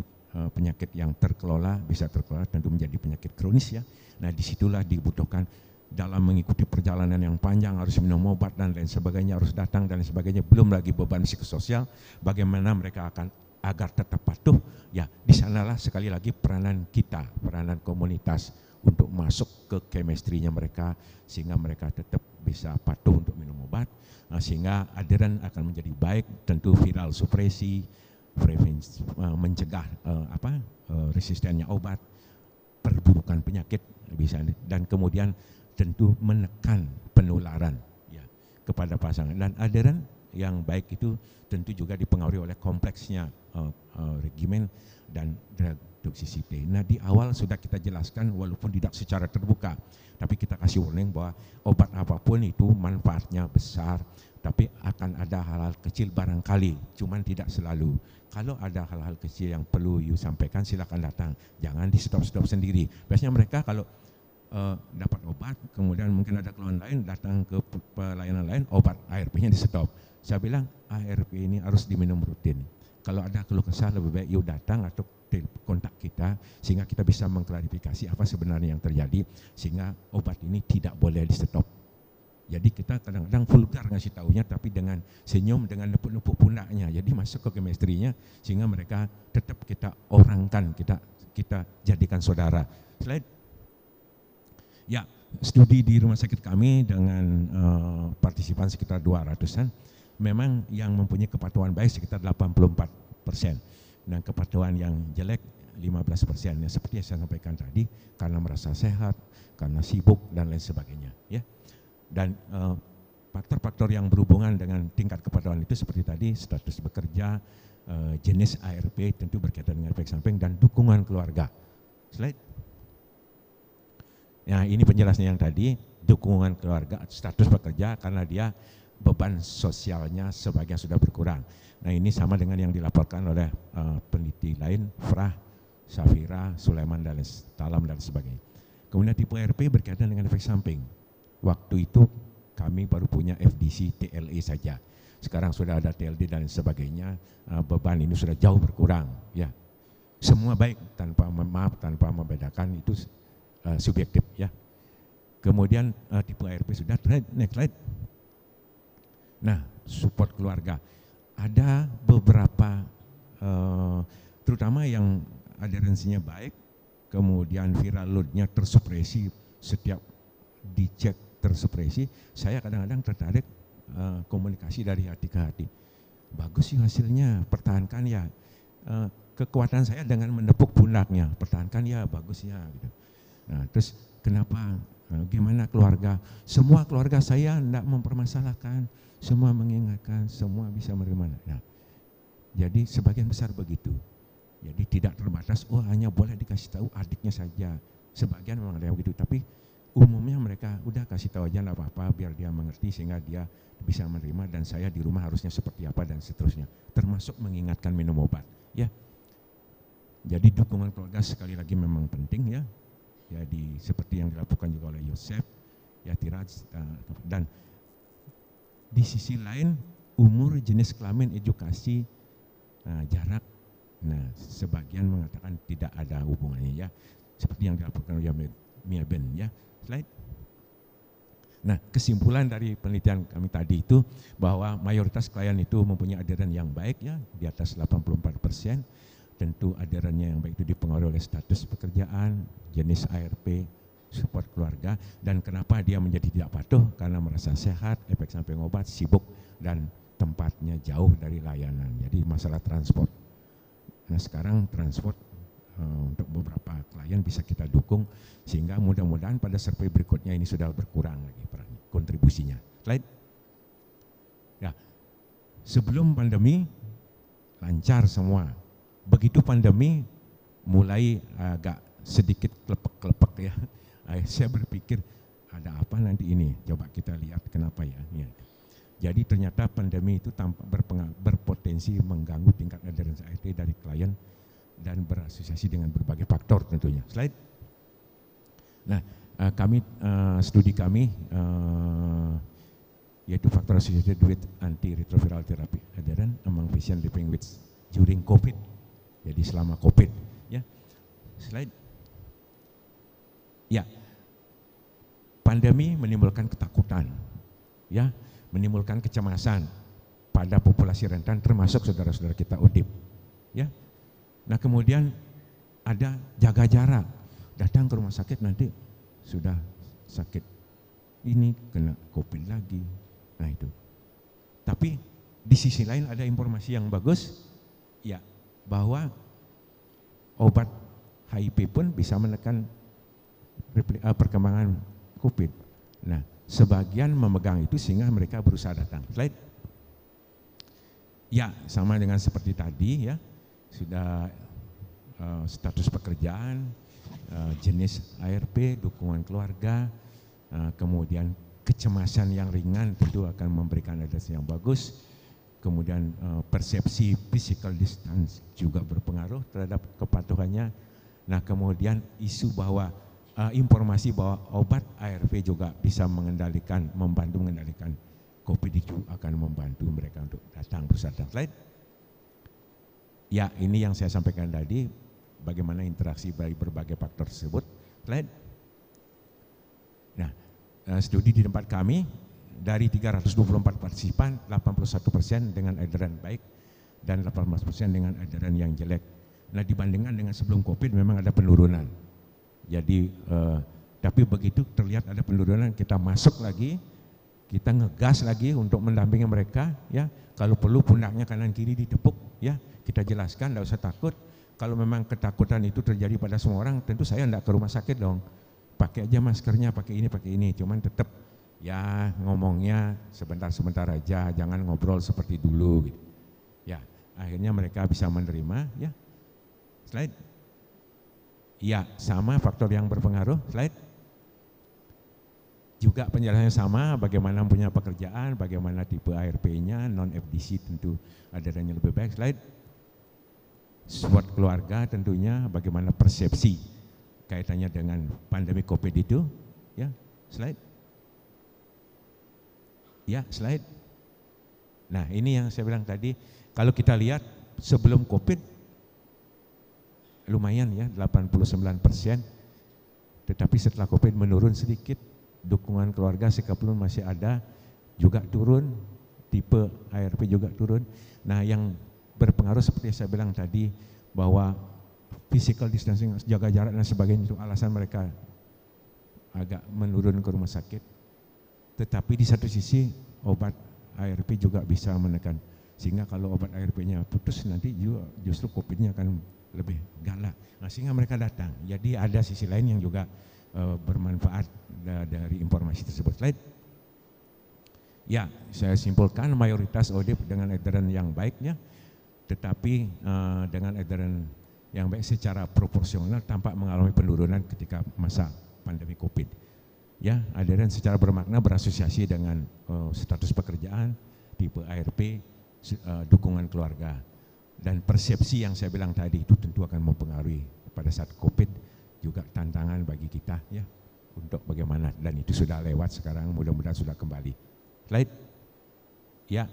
penyakit yang terkelola, bisa terkelola, tentu menjadi penyakit kronis ya. Nah disitulah dibutuhkan dalam mengikuti perjalanan yang panjang, harus minum obat dan lain sebagainya, harus datang dan lain sebagainya, belum lagi beban psikososial, bagaimana mereka akan agar tetap patuh, ya di sanalah sekali lagi peranan kita, peranan komunitas untuk masuk ke chemistry-nya mereka, sehingga mereka tetap bisa patuh untuk minum obat, sehingga adheran akan menjadi baik, tentu viral supresi, mencegah resistennya obat, perburukan penyakit bisa, dan kemudian tentu menekan penularan ya kepada pasangan. Dan adheran yang baik itu tentu juga dipengaruhi oleh kompleksnya regimen dan drug toxicity. Nah di awal sudah kita jelaskan walaupun tidak secara terbuka, tapi kita kasih warning bahwa obat apapun itu manfaatnya besar, tapi akan ada hal-hal kecil barangkali, cuman tidak selalu. Kalau ada hal-hal kecil yang perlu you sampaikan, silakan datang, jangan di stop sendiri. Biasanya mereka kalau dapat obat, kemudian mungkin ada keluhan lain, datang ke pelayanan lain, obat ARP-nya di stop. Saya bilang ARP ini harus diminum rutin. Kalau ada keluh kesah lebih baik you datang atau kontak kita, sehingga kita bisa mengklarifikasi apa sebenarnya yang terjadi, sehingga obat ini tidak boleh di stop. Jadi kita kadang-kadang vulgar ngasih taunya, tapi dengan senyum, dengan nepuk-nepuk pundaknya, jadi masuk ke chemistry-nya, sehingga mereka tetap kita orangkan, kita jadikan saudara. Slide. Ya, studi di rumah sakit kami dengan partisipan sekitar 200-an, memang yang mempunyai kepatuhan baik sekitar 84%, dan kepatuhan yang jelek 15%. Ya, seperti yang saya sampaikan tadi, karena merasa sehat, karena sibuk dan lain sebagainya. Ya, dan faktor-faktor yang berhubungan dengan tingkat kepatuhan itu seperti tadi, status bekerja, jenis ARP tentu berkaitan dengan efek samping, dan dukungan keluarga. Slide. Ya, ini penjelasannya yang tadi, dukungan keluarga, status bekerja karena dia beban sosialnya sebagian sudah berkurang. Nah ini sama dengan yang dilaporkan oleh peneliti lain, Frah, Safira, Sulaiman, dan Talam dan sebagainya. Kemudian tipe RP berkaitan dengan efek samping. Waktu itu kami baru punya FDC, TLE saja. Sekarang sudah ada TLD dan sebagainya, beban ini sudah jauh berkurang. Ya, semua baik, tanpa membedakan, itu subjektif ya. Kemudian tipe ARP sudah, next slide. Nah, support keluarga. Ada beberapa terutama yang adherensinya baik, kemudian viral loadnya tersupresi, setiap dicek tersupresi, saya kadang-kadang tertarik komunikasi dari hati ke hati. Bagus sih hasilnya, pertahankan ya. Kekuatan saya dengan menepuk pundaknya, pertahankan ya, bagus ya gitu. Nah, terus kenapa, gimana keluarga? Semua keluarga saya tidak mempermasalahkan, semua mengingatkan, semua bisa menerima. Nah, jadi sebagian besar begitu. Jadi tidak terbatas, oh hanya boleh dikasih tahu adiknya saja. Sebagian memang ada yang begitu, tapi umumnya mereka udah kasih tahu aja, enggak apa-apa, biar dia mengerti sehingga dia bisa menerima, dan saya di rumah harusnya seperti apa dan seterusnya. Termasuk mengingatkan minum obat. Ya, jadi dukungan keluarga sekali lagi memang penting ya. Jadi seperti yang dilakukan juga oleh Yosef, ya Tiraj, dan di sisi lain umur, jenis kelamin, edukasi, jarak. Nah, sebagian mengatakan tidak ada hubungannya ya, seperti yang dilakukan oleh Mia Ben ya. Slide. Nah, kesimpulan dari penelitian kami tadi itu bahwa mayoritas klien itu mempunyai adheran yang baik ya, di atas 84%, tentu adherannya yang baik itu dipengaruhi oleh status pekerjaan, jenis ARP, support keluarga, dan kenapa dia menjadi tidak patuh karena merasa sehat, efek samping obat, sibuk, dan tempatnya jauh dari layanan. Jadi masalah transport. Nah sekarang transport untuk beberapa klien bisa kita dukung sehingga mudah-mudahan pada survei berikutnya ini sudah berkurang lagi kontribusinya. Slide. Ya, sebelum pandemi lancar semua. Begitu pandemi mulai agak sedikit klepek-klepek ya. Saya berpikir ada apa nanti ini? Coba kita lihat kenapa ya. Jadi ternyata pandemi itu tampak berpotensi mengganggu tingkat adherence ARP dari klien dan berasosiasi dengan berbagai faktor tentunya. Slide. Nah, studi kami yaitu faktor associated with antiretroviral therapy adherence among patient living with during COVID. Jadi selama COVID, ya. Slide. Ya. Pandemi menimbulkan ketakutan, ya, menimbulkan kecemasan pada populasi rentan termasuk saudara-saudara kita ODIP, ya. Nah, kemudian ada jaga jarak. Datang ke rumah sakit nanti sudah sakit ini kena COVID lagi. Nah, itu. Tapi di sisi lain ada informasi yang bagus, ya, bahwa obat HIV pun bisa menekan perkembangan COVID. Nah, sebagian memegang itu sehingga mereka berusaha datang. Slide. Ya, sama dengan seperti tadi ya, sudah status pekerjaan, jenis ARP, dukungan keluarga, kemudian kecemasan yang ringan tentu akan memberikan adherence yang bagus. Kemudian persepsi physical distance juga berpengaruh terhadap kepatuhannya. Nah, kemudian isu bahwa informasi bahwa obat ARV juga bisa membantu mengendalikan COVID itu akan membantu mereka untuk datang berusaha. Slide. Ya, ini yang saya sampaikan tadi, bagaimana interaksi dari berbagai faktor tersebut. Slide. Nah, studi di tempat kami, dari 324 partisipan, 81% dengan adherence baik dan 18% dengan adherence yang jelek. Nah, dibandingkan dengan sebelum COVID memang ada penurunan. Jadi, tapi begitu terlihat ada penurunan, kita masuk lagi, kita ngegas lagi untuk mendampingi mereka. Ya, kalau perlu pundaknya kanan kiri ditepuk, ya, kita jelaskan, tidak usah takut. Kalau memang ketakutan itu terjadi pada semua orang, tentu saya tidak ke rumah sakit dong. Pakai aja maskernya, pakai ini, cuman tetap ya ngomongnya sebentar-sebentar aja, jangan ngobrol seperti dulu gitu. Ya, akhirnya mereka bisa menerima, ya. Slide. Ya, sama faktor yang berpengaruh. Slide. Juga penjelasannya sama, bagaimana punya pekerjaan, bagaimana tipe ARP-nya, non-FDC tentu adanya lebih baik. Slide. Support keluarga tentunya, bagaimana persepsi kaitannya dengan pandemi COVID itu, ya. Slide. Ya, slide. Nah, ini yang saya bilang tadi, kalau kita lihat sebelum COVID lumayan ya, 89%, tetapi setelah COVID menurun sedikit, dukungan keluarga sikap pun masih ada, juga turun, tipe ARP juga turun. Nah, yang berpengaruh seperti saya bilang tadi, bahwa physical distancing, jaga jarak dan sebagainya itu alasan mereka agak menurun ke rumah sakit. Tetapi di satu sisi obat ARP juga bisa menekan, sehingga kalau obat ARP-nya putus nanti justru COVID-nya akan lebih galak. Nah, sehingga mereka datang. Jadi ada sisi lain yang juga bermanfaat dari informasi tersebut. Slide. Ya, saya simpulkan mayoritas ODIP dengan adherence yang baiknya, tetapi dengan adherence yang baik secara proporsional tampak mengalami penurunan ketika masa pandemi COVID. Ya, adherence secara bermakna berasosiasi dengan status pekerjaan, tipe ARP, dukungan keluarga, dan persepsi yang saya bilang tadi itu tentu akan mempengaruhi pada saat COVID, juga tantangan bagi kita ya untuk bagaimana, dan itu sudah lewat sekarang, mudah-mudahan sudah kembali. Slide. Ya,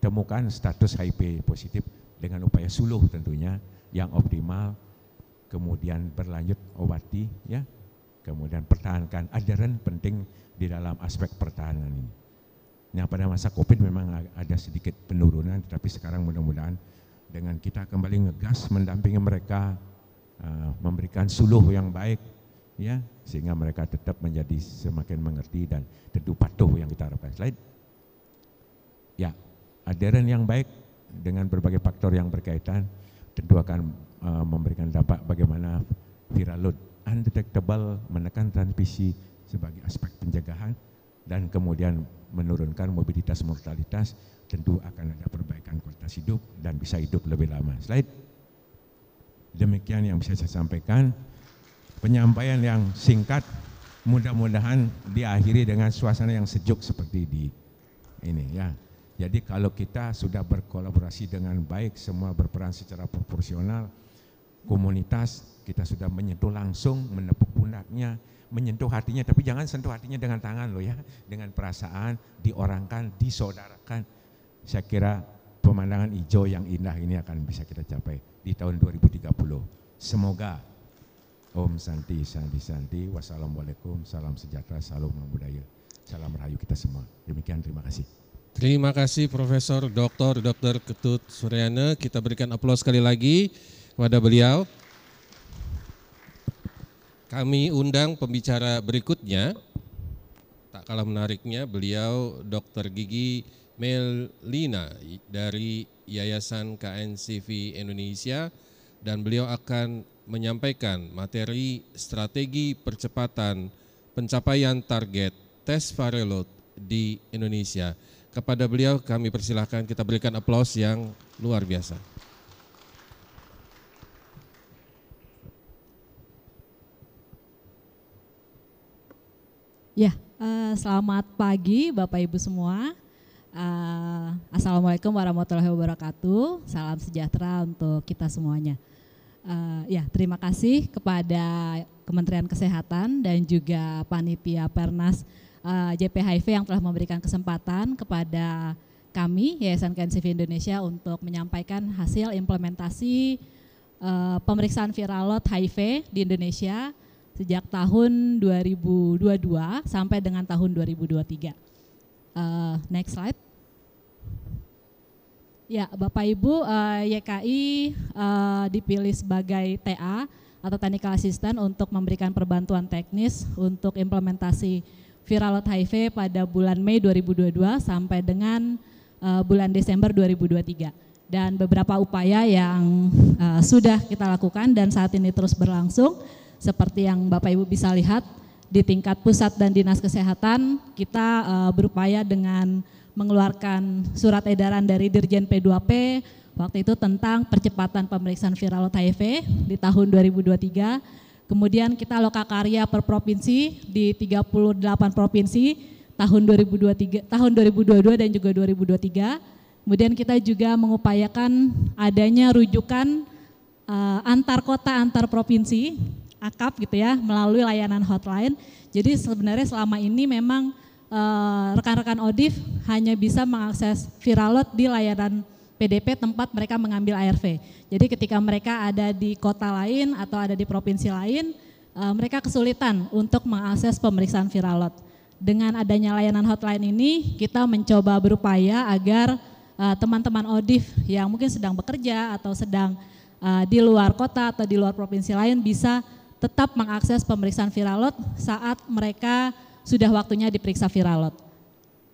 temukan status HIV positif dengan upaya suluh tentunya yang optimal, kemudian berlanjut obati ya. Kemudian pertahankan adherence penting di dalam aspek pertahanan ini. Nah, pada masa COVID memang ada sedikit penurunan, tetapi sekarang mudah-mudahan dengan kita kembali ngegas mendampingi mereka, memberikan suluh yang baik, ya, sehingga mereka tetap menjadi semakin mengerti dan tentu patuh yang kita harapkan. Slide. Ya, adheran yang baik dengan berbagai faktor yang berkaitan tentu akan memberikan dampak bagaimana viral load undetectable, menekan transmisi sebagai aspek pencegahan, dan kemudian menurunkan mobilitas mortalitas, tentu akan ada perbaikan kualitas hidup dan bisa hidup lebih lama. Slide. Demikian yang bisa saya sampaikan. Penyampaian yang singkat, mudah-mudahan diakhiri dengan suasana yang sejuk seperti ini ya. Jadi kalau kita sudah berkolaborasi dengan baik, semua berperan secara proporsional, komunitas kita sudah menyentuh langsung, menepuk pundaknya, menyentuh hatinya, tapi jangan sentuh hatinya dengan tangan loh ya, dengan perasaan, diorangkan, disaudarakan. Saya kira pemandangan hijau yang indah ini akan bisa kita capai di tahun 2030. Semoga. Om Santi, Santi, Santi. Wassalamualaikum, salam sejahtera, salam budaya, salam rahayu kita semua. Demikian, terima kasih. Terima kasih Profesor Dr. Ketut Suryana. Kita berikan aplaus sekali lagi kepada beliau. Kami undang pembicara berikutnya. Tak kalah menariknya, beliau Dr. Gigi Melina dari Yayasan KNCV Indonesia, dan beliau akan menyampaikan materi strategi percepatan pencapaian target tes viral load di Indonesia. Kepada beliau kami persilahkan, kita berikan aplaus yang luar biasa. Ya, selamat pagi Bapak Ibu semua. Assalamualaikum warahmatullahi wabarakatuh. Salam sejahtera untuk kita semuanya. Ya, terima kasih kepada Kementerian Kesehatan dan juga panitia Pernas JPHIV yang telah memberikan kesempatan kepada kami Yayasan KNCV Indonesia untuk menyampaikan hasil implementasi pemeriksaan viral load HIV di Indonesia sejak tahun 2022 sampai dengan tahun 2023. Next slide. Ya, Bapak Ibu, YKI dipilih sebagai TA atau Technical Assistant untuk memberikan perbantuan teknis untuk implementasi viral load HIV pada bulan Mei 2022 sampai dengan bulan Desember 2023. Dan beberapa upaya yang sudah kita lakukan dan saat ini terus berlangsung, seperti yang Bapak Ibu bisa lihat di tingkat pusat dan dinas kesehatan, kita berupaya dengan mengeluarkan surat edaran dari Dirjen P2P waktu itu tentang percepatan pemeriksaan viral load HIV di tahun 2023. Kemudian kita lokakarya per provinsi di 38 provinsi tahun 2022 dan juga 2023. Kemudian kita juga mengupayakan adanya rujukan antar kota, antar provinsi, AKAP gitu ya, melalui layanan hotline. Jadi sebenarnya selama ini memang rekan-rekan ODIF hanya bisa mengakses viral load di layanan PDP tempat mereka mengambil ARV. Jadi ketika mereka ada di kota lain atau ada di provinsi lain, mereka kesulitan untuk mengakses pemeriksaan viral load. Dengan adanya layanan hotline ini, kita mencoba berupaya agar teman-teman ODIF yang mungkin sedang bekerja atau sedang di luar kota atau di luar provinsi lain bisa tetap mengakses pemeriksaan viral load saat mereka sudah waktunya diperiksa viral load.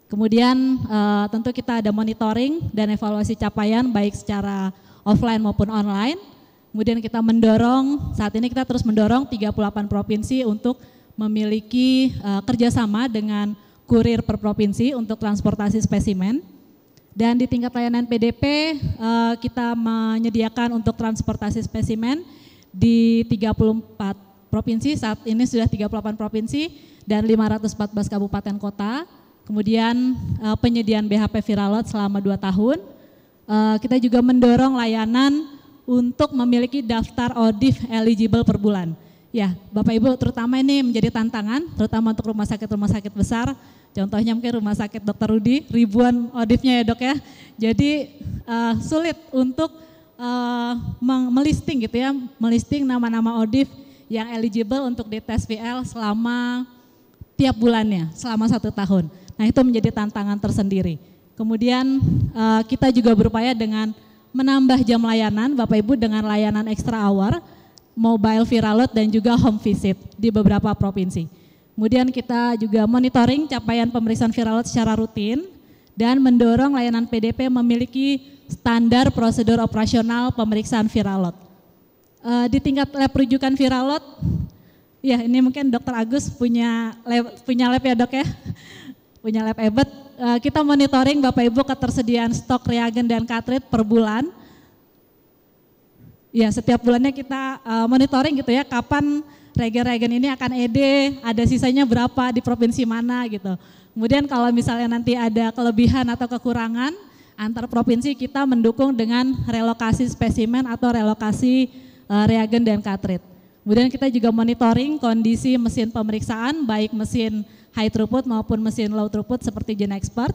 Kemudian tentu kita ada monitoring dan evaluasi capaian baik secara offline maupun online. Kemudian kita mendorong, saat ini kita terus mendorong 38 provinsi untuk memiliki kerjasama dengan kurir per provinsi untuk transportasi spesimen. Dan di tingkat layanan PDP kita menyediakan untuk transportasi spesimen di 34 provinsi, saat ini sudah 38 provinsi dan 514 kabupaten kota. Kemudian penyediaan BHP viral load selama 2 tahun. Kita juga mendorong layanan untuk memiliki daftar ODIF eligible per bulan. Ya, Bapak Ibu, terutama ini menjadi tantangan, terutama untuk rumah sakit besar. Contohnya mungkin Rumah Sakit Dr. Rudi, ribuan ODIF-nya ya Dok ya. Jadi sulit untuk melisting gitu ya, melisting nama-nama ODIF yang eligible untuk dites VL selama tiap bulannya, selama 1 tahun. Nah itu menjadi tantangan tersendiri. Kemudian kita juga berupaya dengan menambah jam layanan Bapak Ibu dengan layanan extra hour, mobile viral load dan juga home visit di beberapa provinsi. Kemudian kita juga monitoring capaian pemeriksaan viral load secara rutin dan mendorong layanan PDP memiliki standar prosedur operasional pemeriksaan viral load. Di tingkat lab rujukan viral load, ya ini mungkin Dr. Agus punya lab ya dok ya, punya lab EBET. Kita monitoring Bapak Ibu ketersediaan stok reagen dan cartridge per bulan. Ya setiap bulannya kita monitoring gitu ya, kapan reagen-reagen ini akan ED, ada sisanya berapa di provinsi mana gitu. Kemudian kalau misalnya nanti ada kelebihan atau kekurangan, antar provinsi kita mendukung dengan relokasi spesimen atau relokasi reagen dan cartridge. Kemudian kita juga monitoring kondisi mesin pemeriksaan, baik mesin high throughput maupun mesin low throughput seperti GenExpert.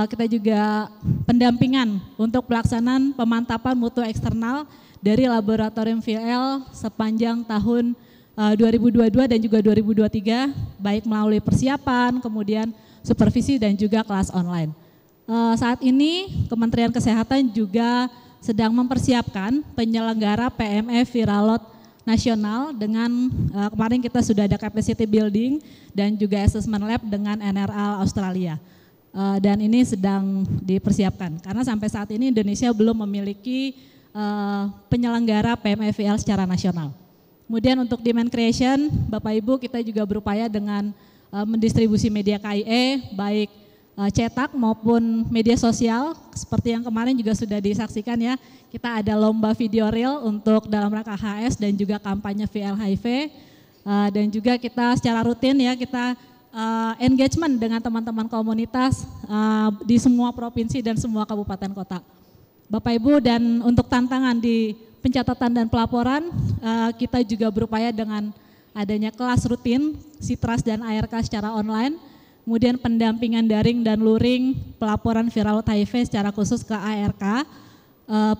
Kita juga pendampingan untuk pelaksanaan pemantapan mutu eksternal dari laboratorium VL sepanjang tahun 2022 dan juga 2023, baik melalui persiapan, kemudian supervisi dan juga kelas online. Saat ini Kementerian Kesehatan juga sedang mempersiapkan penyelenggara PME Viral Load Nasional dengan kemarin kita sudah ada capacity building dan juga assessment lab dengan NRA Australia. Dan ini sedang dipersiapkan karena sampai saat ini Indonesia belum memiliki penyelenggara PME VL secara nasional. Kemudian untuk demand creation, Bapak Ibu kita juga berupaya dengan mendistribusi media KIE, baik cetak maupun media sosial, seperti yang kemarin juga sudah disaksikan ya, kita ada lomba video reel untuk dalam rangka HS dan juga kampanye VL HIV, dan juga kita secara rutin ya, kita engagement dengan teman-teman komunitas di semua provinsi dan semua kabupaten kota. Bapak Ibu, dan untuk tantangan di pencatatan dan pelaporan, kita juga berupaya dengan adanya kelas rutin, Sitras dan ARK secara online, kemudian pendampingan daring dan luring pelaporan viral load HIV secara khusus ke ARK,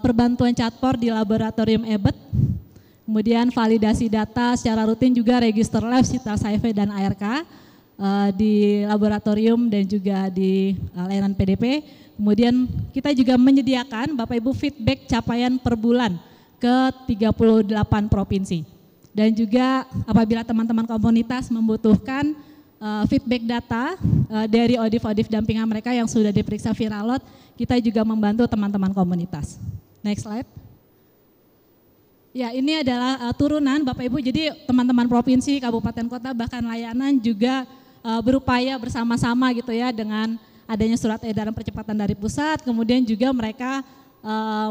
perbantuan chatbot di laboratorium EBET, kemudian validasi data secara rutin juga register lab Sitras HIV dan ARK di laboratorium dan juga di layanan PDP. Kemudian kita juga menyediakan Bapak Ibu feedback capaian per bulan ke 38 provinsi. Dan juga apabila teman-teman komunitas membutuhkan feedback data dari ODIF dampingan mereka yang sudah diperiksa viral load, kita juga membantu teman-teman komunitas. Next slide. Ya, ini adalah turunan Bapak Ibu, jadi teman-teman provinsi, kabupaten kota bahkan layanan juga berupaya bersama-sama gitu ya dengan adanya surat edaran percepatan dari pusat, kemudian juga mereka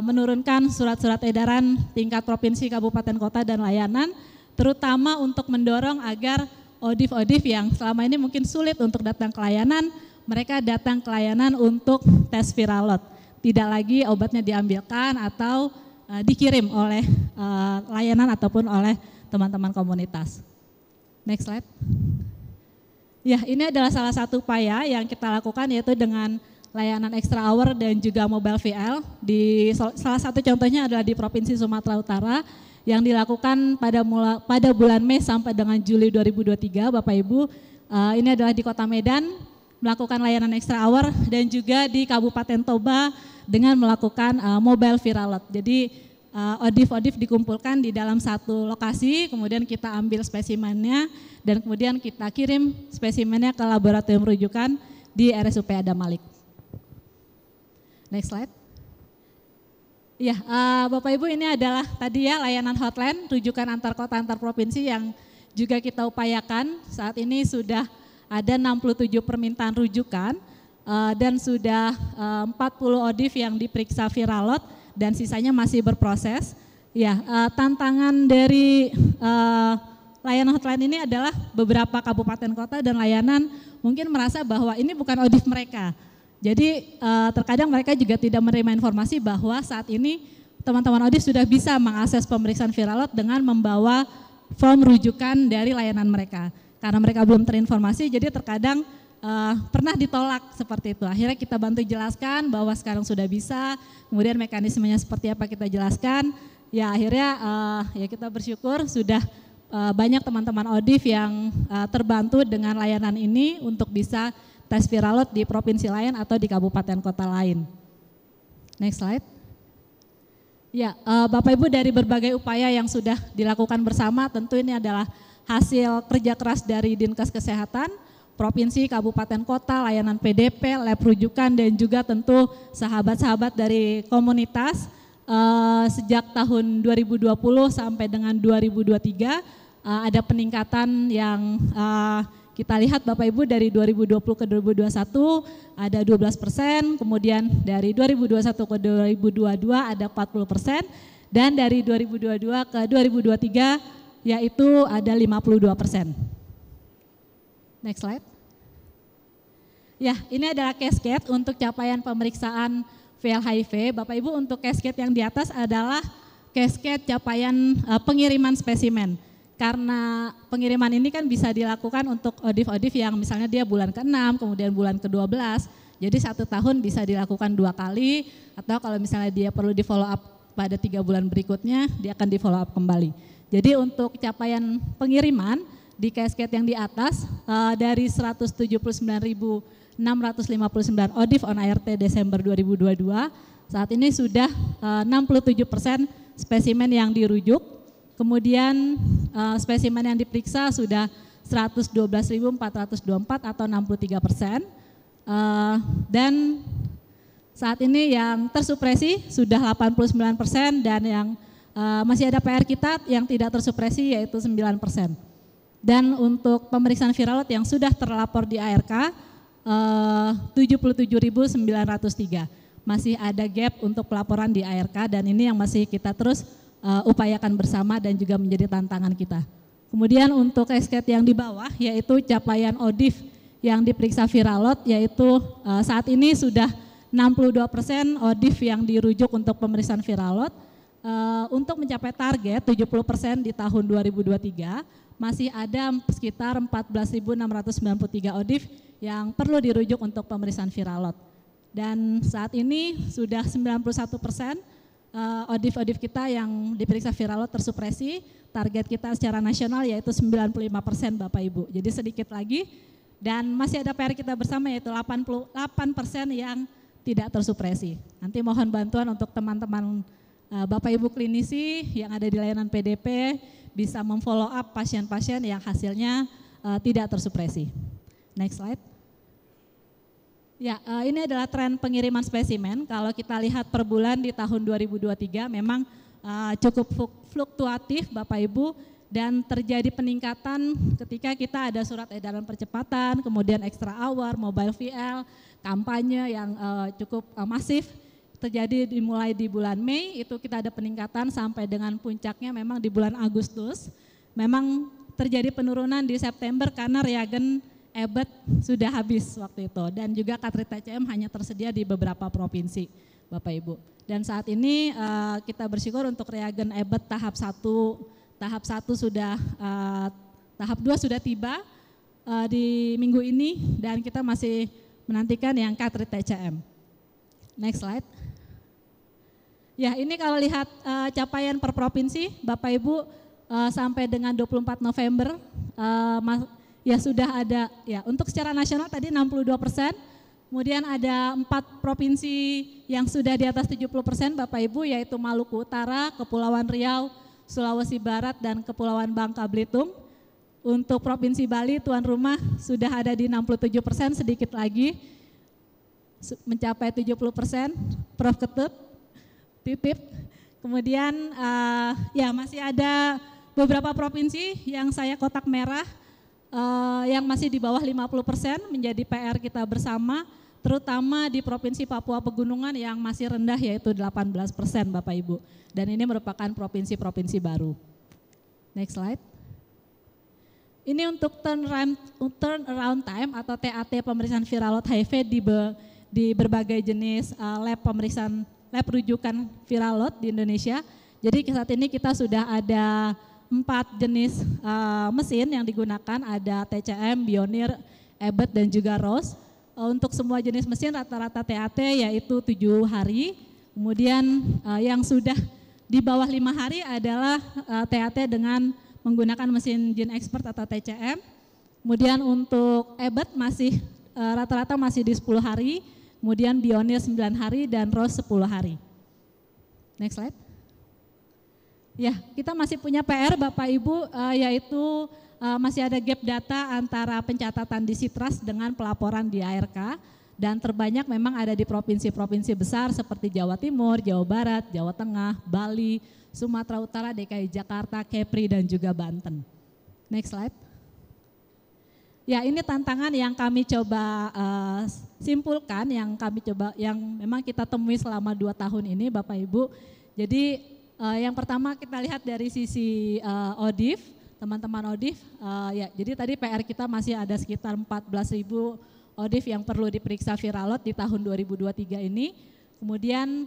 menurunkan surat-surat edaran tingkat provinsi, kabupaten, kota, dan layanan, terutama untuk mendorong agar ODIF yang selama ini mungkin sulit untuk datang ke layanan, mereka datang ke layanan untuk tes viral load. Tidak lagi obatnya diambilkan atau dikirim oleh layanan ataupun oleh teman-teman komunitas. Next slide. Ya, ini adalah salah satu upaya yang kita lakukan, yaitu dengan layanan extra hour dan juga mobile VL. Di salah satu contohnya adalah di Provinsi Sumatera Utara yang dilakukan pada bulan Mei sampai dengan Juli 2023, Bapak Ibu. Ini adalah di Kota Medan melakukan layanan extra hour dan juga di Kabupaten Toba dengan melakukan mobile viral load. Jadi ODIF dikumpulkan di dalam satu lokasi, kemudian kita ambil spesimennya dan kemudian kita kirim spesimennya ke laboratorium rujukan di RSUP Adam Malik. Next slide. Ya, Bapak Ibu, ini adalah tadi ya layanan hotline rujukan antar kota antar provinsi yang juga kita upayakan. Saat ini sudah ada 67 permintaan rujukan dan sudah 40 ODIF yang diperiksa viral load dan sisanya masih berproses. Ya, tantangan dari layanan hotline ini adalah beberapa kabupaten kota dan layanan mungkin merasa bahwa ini bukan ODIF mereka. Jadi terkadang mereka juga tidak menerima informasi bahwa saat ini teman-teman ODIF sudah bisa mengakses pemeriksaan viral load dengan membawa form rujukan dari layanan mereka. Karena mereka belum terinformasi, jadi terkadang pernah ditolak seperti itu. Akhirnya kita bantu jelaskan bahwa sekarang sudah bisa, kemudian mekanismenya seperti apa kita jelaskan. Ya akhirnya ya kita bersyukur sudah banyak teman-teman ODIF yang terbantu dengan layanan ini untuk bisa tes viral load di provinsi lain atau di kabupaten kota lain. Next slide. Ya, Bapak Ibu, dari berbagai upaya yang sudah dilakukan bersama, tentu ini adalah hasil kerja keras dari Dinkes Kesehatan, Provinsi, Kabupaten Kota, layanan PDP, lab rujukan, dan juga tentu sahabat-sahabat dari komunitas. Sejak tahun 2020 sampai dengan 2023 ada peningkatan yang kita lihat Bapak Ibu, dari 2020 ke 2021 ada 12%, kemudian dari 2021 ke 2022 ada 40%, dan dari 2022 ke 2023 yaitu ada 52%. Next slide. Ya, ini adalah cascade untuk capaian pemeriksaan VL HIV. Bapak Ibu, untuk cascade yang di atas adalah cascade capaian pengiriman spesimen. Karena pengiriman ini kan bisa dilakukan untuk ODIF yang misalnya dia bulan ke-6, kemudian bulan ke-12, jadi 1 tahun bisa dilakukan 2 kali, atau kalau misalnya dia perlu di follow up pada 3 bulan berikutnya, dia akan di follow up kembali. Jadi untuk capaian pengiriman di cascade yang di atas, dari 179.659 ODIF on ART Desember 2022, saat ini sudah 67% spesimen yang dirujuk. Kemudian spesimen yang diperiksa sudah 112.424 atau 63%. Dan saat ini yang tersupresi sudah 89%, dan yang masih ada PR kita yang tidak tersupresi yaitu 9%. Dan untuk pemeriksaan viral load yang sudah terlapor di ARK 77.903. Masih ada gap untuk pelaporan di ARK, dan ini yang masih kita terus upayakan bersama dan juga menjadi tantangan kita. Kemudian untuk cascade yang di bawah yaitu capaian ODIF yang diperiksa viral load, yaitu saat ini sudah 62% ODIF yang dirujuk untuk pemeriksaan viral load. Untuk mencapai target 70% di tahun 2023 masih ada sekitar 14.693 ODIF yang perlu dirujuk untuk pemeriksaan viral load. Dan saat ini sudah 91% ODIF kita yang diperiksa viral load tersupresi. Target kita secara nasional yaitu 95% Bapak Ibu. Jadi sedikit lagi, dan masih ada PR kita bersama yaitu 88% yang tidak tersupresi. Nanti mohon bantuan untuk teman-teman Bapak Ibu klinisi yang ada di layanan PDP bisa memfollow up pasien-pasien yang hasilnya tidak tersupresi. Next slide. Ya, ini adalah tren pengiriman spesimen. Kalau kita lihat per bulan di tahun 2023 memang cukup fluktuatif Bapak Ibu, dan terjadi peningkatan ketika kita ada surat edaran percepatan, kemudian extra hour, mobile VL, kampanye yang cukup masif terjadi dimulai di bulan Mei. Itu kita ada peningkatan sampai dengan puncaknya memang di bulan Agustus. Memang terjadi penurunan di September karena reagen EBET sudah habis waktu itu, dan juga katrit TCM hanya tersedia di beberapa provinsi Bapak Ibu. Dan saat ini kita bersyukur untuk reagen EBET tahap 1 sudah, tahap 2 sudah tiba di minggu ini, dan kita masih menantikan yang katrit TCM. Next slide. Ya, ini kalau lihat capaian per provinsi Bapak Ibu sampai dengan 24 November ya sudah ada, ya untuk secara nasional tadi 62%, kemudian ada 4 provinsi yang sudah di atas 70% Bapak Ibu, yaitu Maluku Utara, Kepulauan Riau, Sulawesi Barat, dan Kepulauan Bangka Belitung. Untuk Provinsi Bali tuan rumah sudah ada di 67%, sedikit lagi mencapai 70%, Prof Ketut, titip. Kemudian ya masih ada beberapa provinsi yang saya kotak merah, yang masih di bawah 50% menjadi PR kita bersama, terutama di Provinsi Papua Pegunungan yang masih rendah yaitu 18% Bapak Ibu. Dan ini merupakan provinsi-provinsi baru. Next slide. Ini untuk turnaround time atau TAT pemeriksaan viral load HIV di berbagai jenis lab rujukan viral load di Indonesia. Jadi saat ini kita sudah ada 4 jenis mesin yang digunakan, ada TCM, Bionir, EBET, dan juga ROS. Untuk semua jenis mesin rata-rata TAT yaitu 7 hari. Kemudian yang sudah di bawah 5 hari adalah TAT dengan menggunakan mesin Gene Expert atau TCM. Kemudian untuk EBET masih rata-rata masih di 10 hari. Kemudian Bionir 9 hari dan ROS 10 hari. Next slide. Ya, kita masih punya PR Bapak Ibu, yaitu masih ada gap data antara pencatatan di Sitras dengan pelaporan di ARK, dan terbanyak memang ada di provinsi-provinsi besar seperti Jawa Timur, Jawa Barat, Jawa Tengah, Bali, Sumatera Utara, DKI Jakarta, Kepri, dan juga Banten. Next slide. Ya, ini tantangan yang kami coba simpulkan, yang memang kita temui selama 2 tahun ini Bapak Ibu. Jadi yang pertama kita lihat dari sisi ODIF, teman-teman ODIF, ya jadi tadi PR kita masih ada sekitar 14.000 ODIF yang perlu diperiksa Viralot di tahun 2023 ini. Kemudian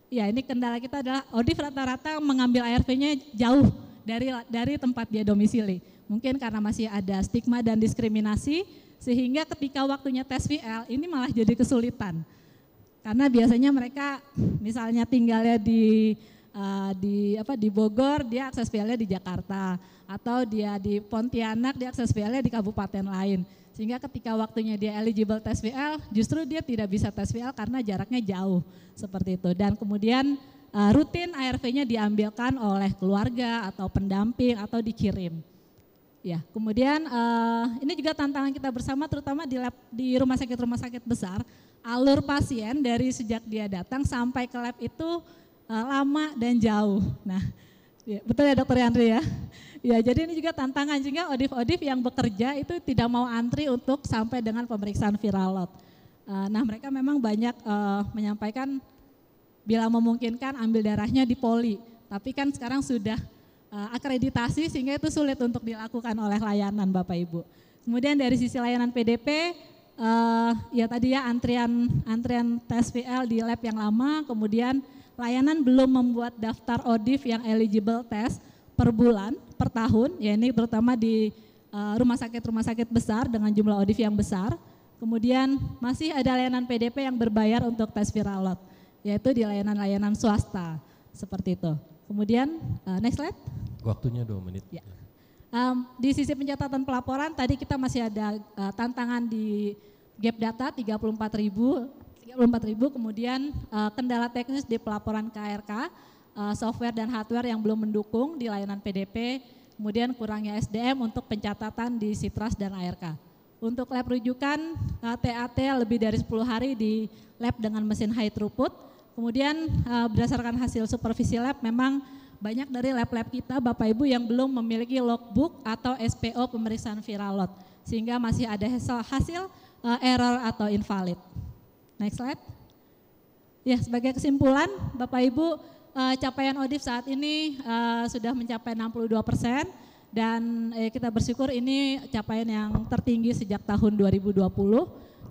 ya ini kendala kita adalah ODIF rata-rata mengambil ARV-nya jauh dari tempat dia domisili. Mungkin karena masih ada stigma dan diskriminasi, sehingga ketika waktunya tes VL ini malah jadi kesulitan. Karena biasanya mereka misalnya tinggalnya di Bogor, dia akses VL-nya di Jakarta, atau dia di Pontianak, dia akses VL-nya di kabupaten lain. Sehingga ketika waktunya dia eligible tes VL, justru dia tidak bisa tes VL karena jaraknya jauh, seperti itu. Dan kemudian rutin ARV-nya diambilkan oleh keluarga atau pendamping atau dikirim. Ya, kemudian ini juga tantangan kita bersama, terutama di rumah sakit besar. Alur pasien dari sejak dia datang sampai ke lab itu lama dan jauh. Nah, ya, betul ya Dokter Yandri ya? Ya, jadi ini juga tantangan, sehingga ODIF yang bekerja itu tidak mau antri untuk sampai dengan pemeriksaan Viralot. Nah, mereka memang banyak menyampaikan bila memungkinkan ambil darahnya di poli, tapi kan sekarang sudah akreditasi sehingga itu sulit untuk dilakukan oleh layanan Bapak Ibu. Kemudian dari sisi layanan PDP, ya tadi ya antrian tes VL di lab yang lama, kemudian layanan belum membuat daftar ODIF yang eligible tes per bulan, per tahun, ya ini terutama di rumah sakit besar dengan jumlah ODIF yang besar. Kemudian masih ada layanan PDP yang berbayar untuk tes Viralot, yaitu di layanan-layanan swasta, seperti itu. Kemudian next slide. Waktunya 2 menit. Ya. Di sisi pencatatan pelaporan tadi kita masih ada tantangan di gap data 34.000, kemudian kendala teknis di pelaporan KRK, software dan hardware yang belum mendukung di layanan PDP, kemudian kurangnya SDM untuk pencatatan di Sitras dan ARK. Untuk lab rujukan TAT lebih dari 10 hari di lab dengan mesin high throughput, kemudian berdasarkan hasil supervisi lab memang banyak dari lab-lab kita Bapak Ibu yang belum memiliki logbook atau SPO pemeriksaan Viralot, sehingga masih ada hasil error atau invalid. Next slide. Ya, sebagai kesimpulan Bapak Ibu, capaian ODIF saat ini sudah mencapai 62%, dan kita bersyukur ini capaian yang tertinggi sejak tahun 2020,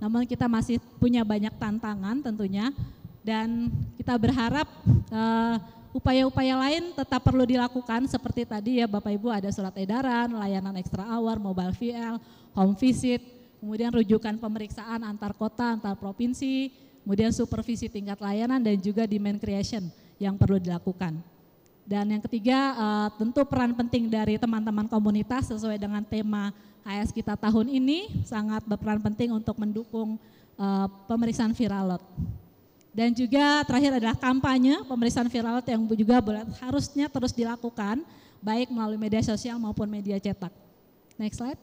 namun kita masih punya banyak tantangan tentunya, dan kita berharap upaya-upaya lain tetap perlu dilakukan seperti tadi ya Bapak Ibu, ada surat edaran, layanan extra hour, mobile VL, home visit, kemudian rujukan pemeriksaan antar kota, antar provinsi, kemudian supervisi tingkat layanan dan juga demand creation yang perlu dilakukan. Dan yang ketiga tentu peran penting dari teman-teman komunitas sesuai dengan tema HS kita tahun ini sangat berperan penting untuk mendukung pemeriksaan Viralot. Dan juga terakhir adalah kampanye pemeriksaan Viralot yang juga harusnya terus dilakukan baik melalui media sosial maupun media cetak. Next slide.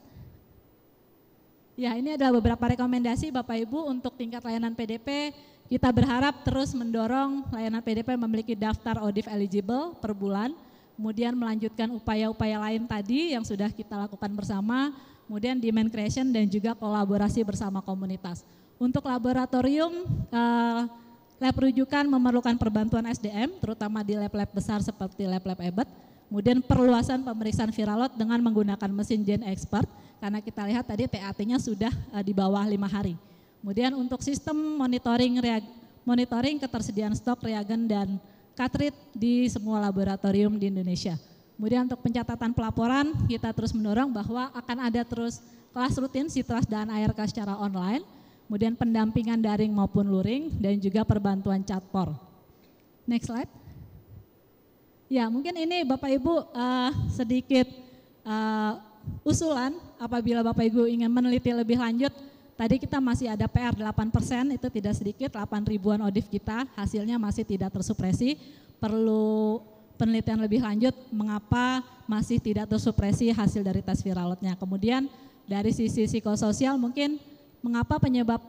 Ya, ini adalah beberapa rekomendasi Bapak Ibu untuk tingkat layanan PDP. Kita berharap terus mendorong layanan PDP memiliki daftar ODIF eligible per bulan, kemudian melanjutkan upaya-upaya lain tadi yang sudah kita lakukan bersama, kemudian demand creation dan juga kolaborasi bersama komunitas. Untuk laboratorium, lab rujukan memerlukan perbantuan SDM, terutama di lab-lab besar seperti lab-lab EBET, kemudian perluasan pemeriksaan Viralot dengan menggunakan mesin Gen Expert, karena kita lihat tadi TAT-nya sudah di bawah 5 hari. Kemudian untuk sistem monitoring ketersediaan stok reagen dan cartridge di semua laboratorium di Indonesia. Kemudian untuk pencatatan pelaporan, kita terus mendorong bahwa akan ada terus kelas rutin Sitras dan ARK secara online, kemudian pendampingan daring maupun luring, dan juga perbantuan chatpor. Next slide. Ya, mungkin ini Bapak Ibu sedikit usulan apabila Bapak Ibu ingin meneliti lebih lanjut. Tadi kita masih ada PR 8%, itu tidak sedikit, 8 ribuan ODIF kita hasilnya masih tidak tersupresi, perlu penelitian lebih lanjut mengapa masih tidak tersupresi hasil dari tes viral load-nya. Kemudian dari sisi psikososial mungkin mengapa penyebab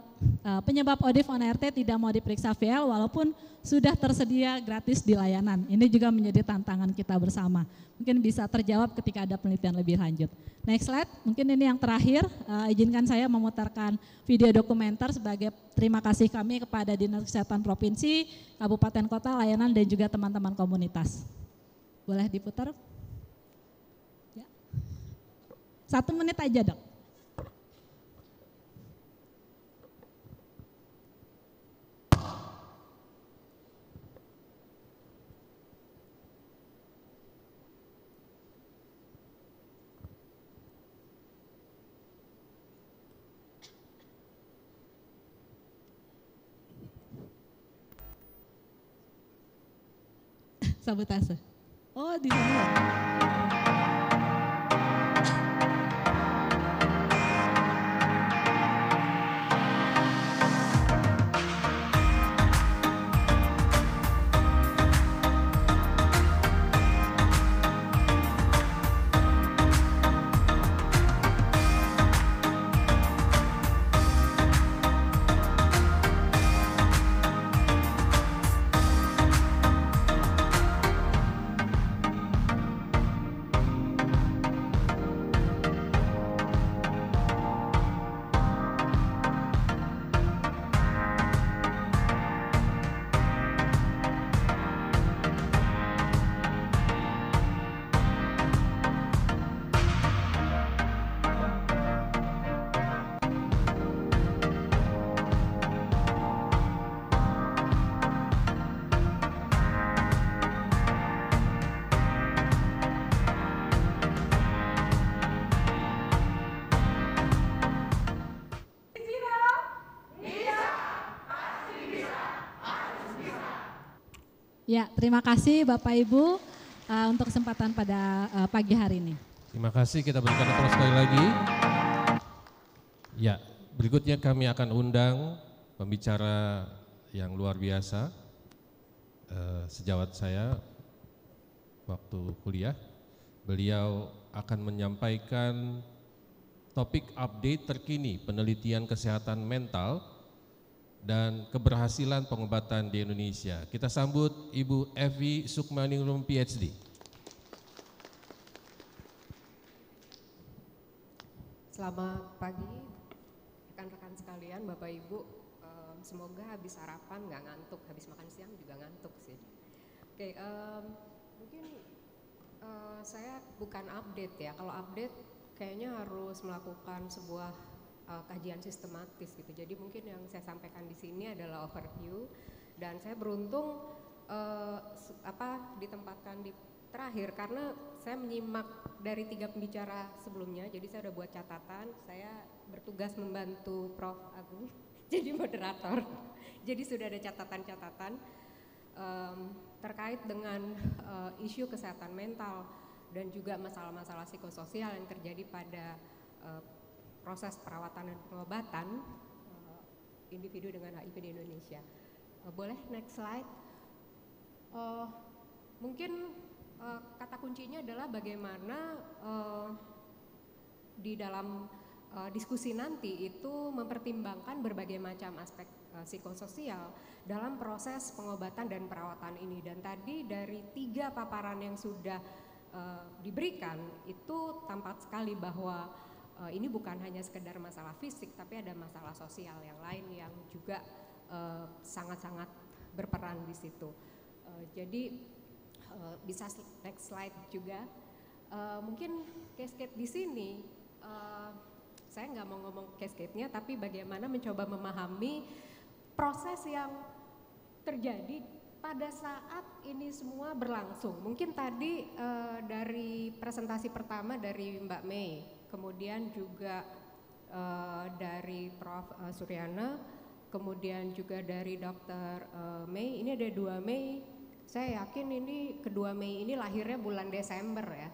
ODIF on RT tidak mau diperiksa VL walaupun sudah tersedia gratis di layanan. Ini juga menjadi tantangan kita bersama. Mungkin bisa terjawab ketika ada penelitian lebih lanjut. Next slide, mungkin ini yang terakhir, izinkan saya memutarkan video dokumenter sebagai terima kasih kami kepada Dinas Kesehatan Provinsi, Kabupaten Kota, layanan dan juga teman-teman komunitas. Boleh diputar? Ya. 1 menit aja, Dok. Sabotase. Oh, di sana. Ya, terima kasih Bapak Ibu untuk kesempatan pada pagi hari ini. Terima kasih, kita berikan aplaus sekali lagi. Ya, berikutnya kami akan undang pembicara yang luar biasa, sejawat saya waktu kuliah. Beliau akan menyampaikan topik update terkini penelitian kesehatan mental dan keberhasilan pengobatan di Indonesia. Kita sambut Ibu Evi Sukmaningrum PhD. Selamat pagi rekan-rekan sekalian, Bapak Ibu. Semoga habis sarapan nggak ngantuk, habis makan siang juga ngantuk sih. Oke, mungkin saya bukan update ya. Kalau update kayaknya harus melakukan sebuah kajian sistematis gitu. Jadi mungkin yang saya sampaikan di sini adalah overview, dan saya beruntung ditempatkan di terakhir karena saya menyimak dari 3 pembicara sebelumnya. Jadi saya udah buat catatan. Saya bertugas membantu Prof. Agung jadi moderator. Jadi sudah ada catatan-catatan terkait dengan isu kesehatan mental dan juga masalah-masalah psikososial yang terjadi pada proses perawatan dan pengobatan individu dengan HIV di Indonesia. Boleh next slide. Mungkin kata kuncinya adalah bagaimana di dalam diskusi nanti itu mempertimbangkan berbagai macam aspek psikososial dalam proses pengobatan dan perawatan ini. Dan tadi dari 3 paparan yang sudah diberikan itu tampak sekali bahwa ini bukan hanya sekedar masalah fisik, tapi ada masalah sosial yang lain yang juga sangat-sangat berperan di situ. Jadi bisa next slide juga. Mungkin cascade di sini, saya nggak mau ngomong cascade-nya, tapi bagaimana mencoba memahami proses yang terjadi pada saat ini semua berlangsung. Mungkin tadi dari presentasi pertama dari Mbak Mei, kemudian juga dari Prof. Suryana, kemudian juga dari Dr. Mei. Ini ada 2 Mei, saya yakin ini kedua Mei ini lahirnya bulan Desember ya.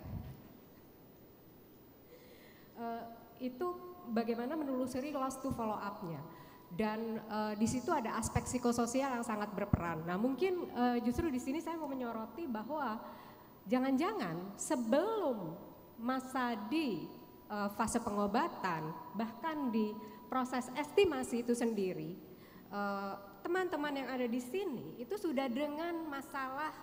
Itu bagaimana menelusuri loss to follow up-nya. Dan di situ ada aspek psikososial yang sangat berperan. Nah mungkin justru di sini saya mau menyoroti bahwa jangan-jangan sebelum masa di fase pengobatan, bahkan di proses estimasi itu sendiri, teman-teman yang ada di sini itu sudah dengan masalah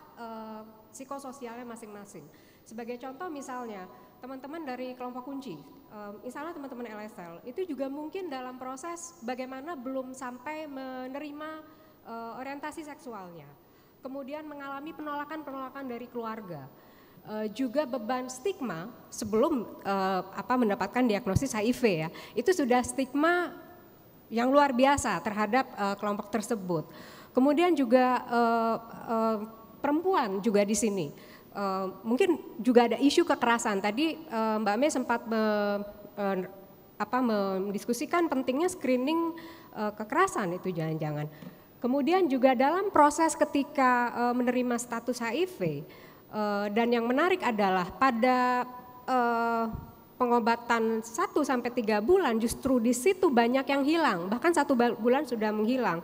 psikososialnya masing-masing. Sebagai contoh misalnya teman-teman dari kelompok kunci, misalnya teman-teman LSL itu juga mungkin dalam proses bagaimana belum sampai menerima orientasi seksualnya, kemudian mengalami penolakan-penolakan dari keluarga, juga beban stigma sebelum mendapatkan diagnosis HIV ya, itu sudah stigma yang luar biasa terhadap kelompok tersebut. Kemudian juga perempuan juga di sini. Mungkin juga ada isu kekerasan. Tadi Mbak Mei sempat mendiskusikan pentingnya screening kekerasan itu jangan-jangan. Kemudian juga dalam proses ketika menerima status HIV, dan yang menarik adalah pada pengobatan 1-3 bulan justru di situ banyak yang hilang, bahkan 1 bulan sudah menghilang.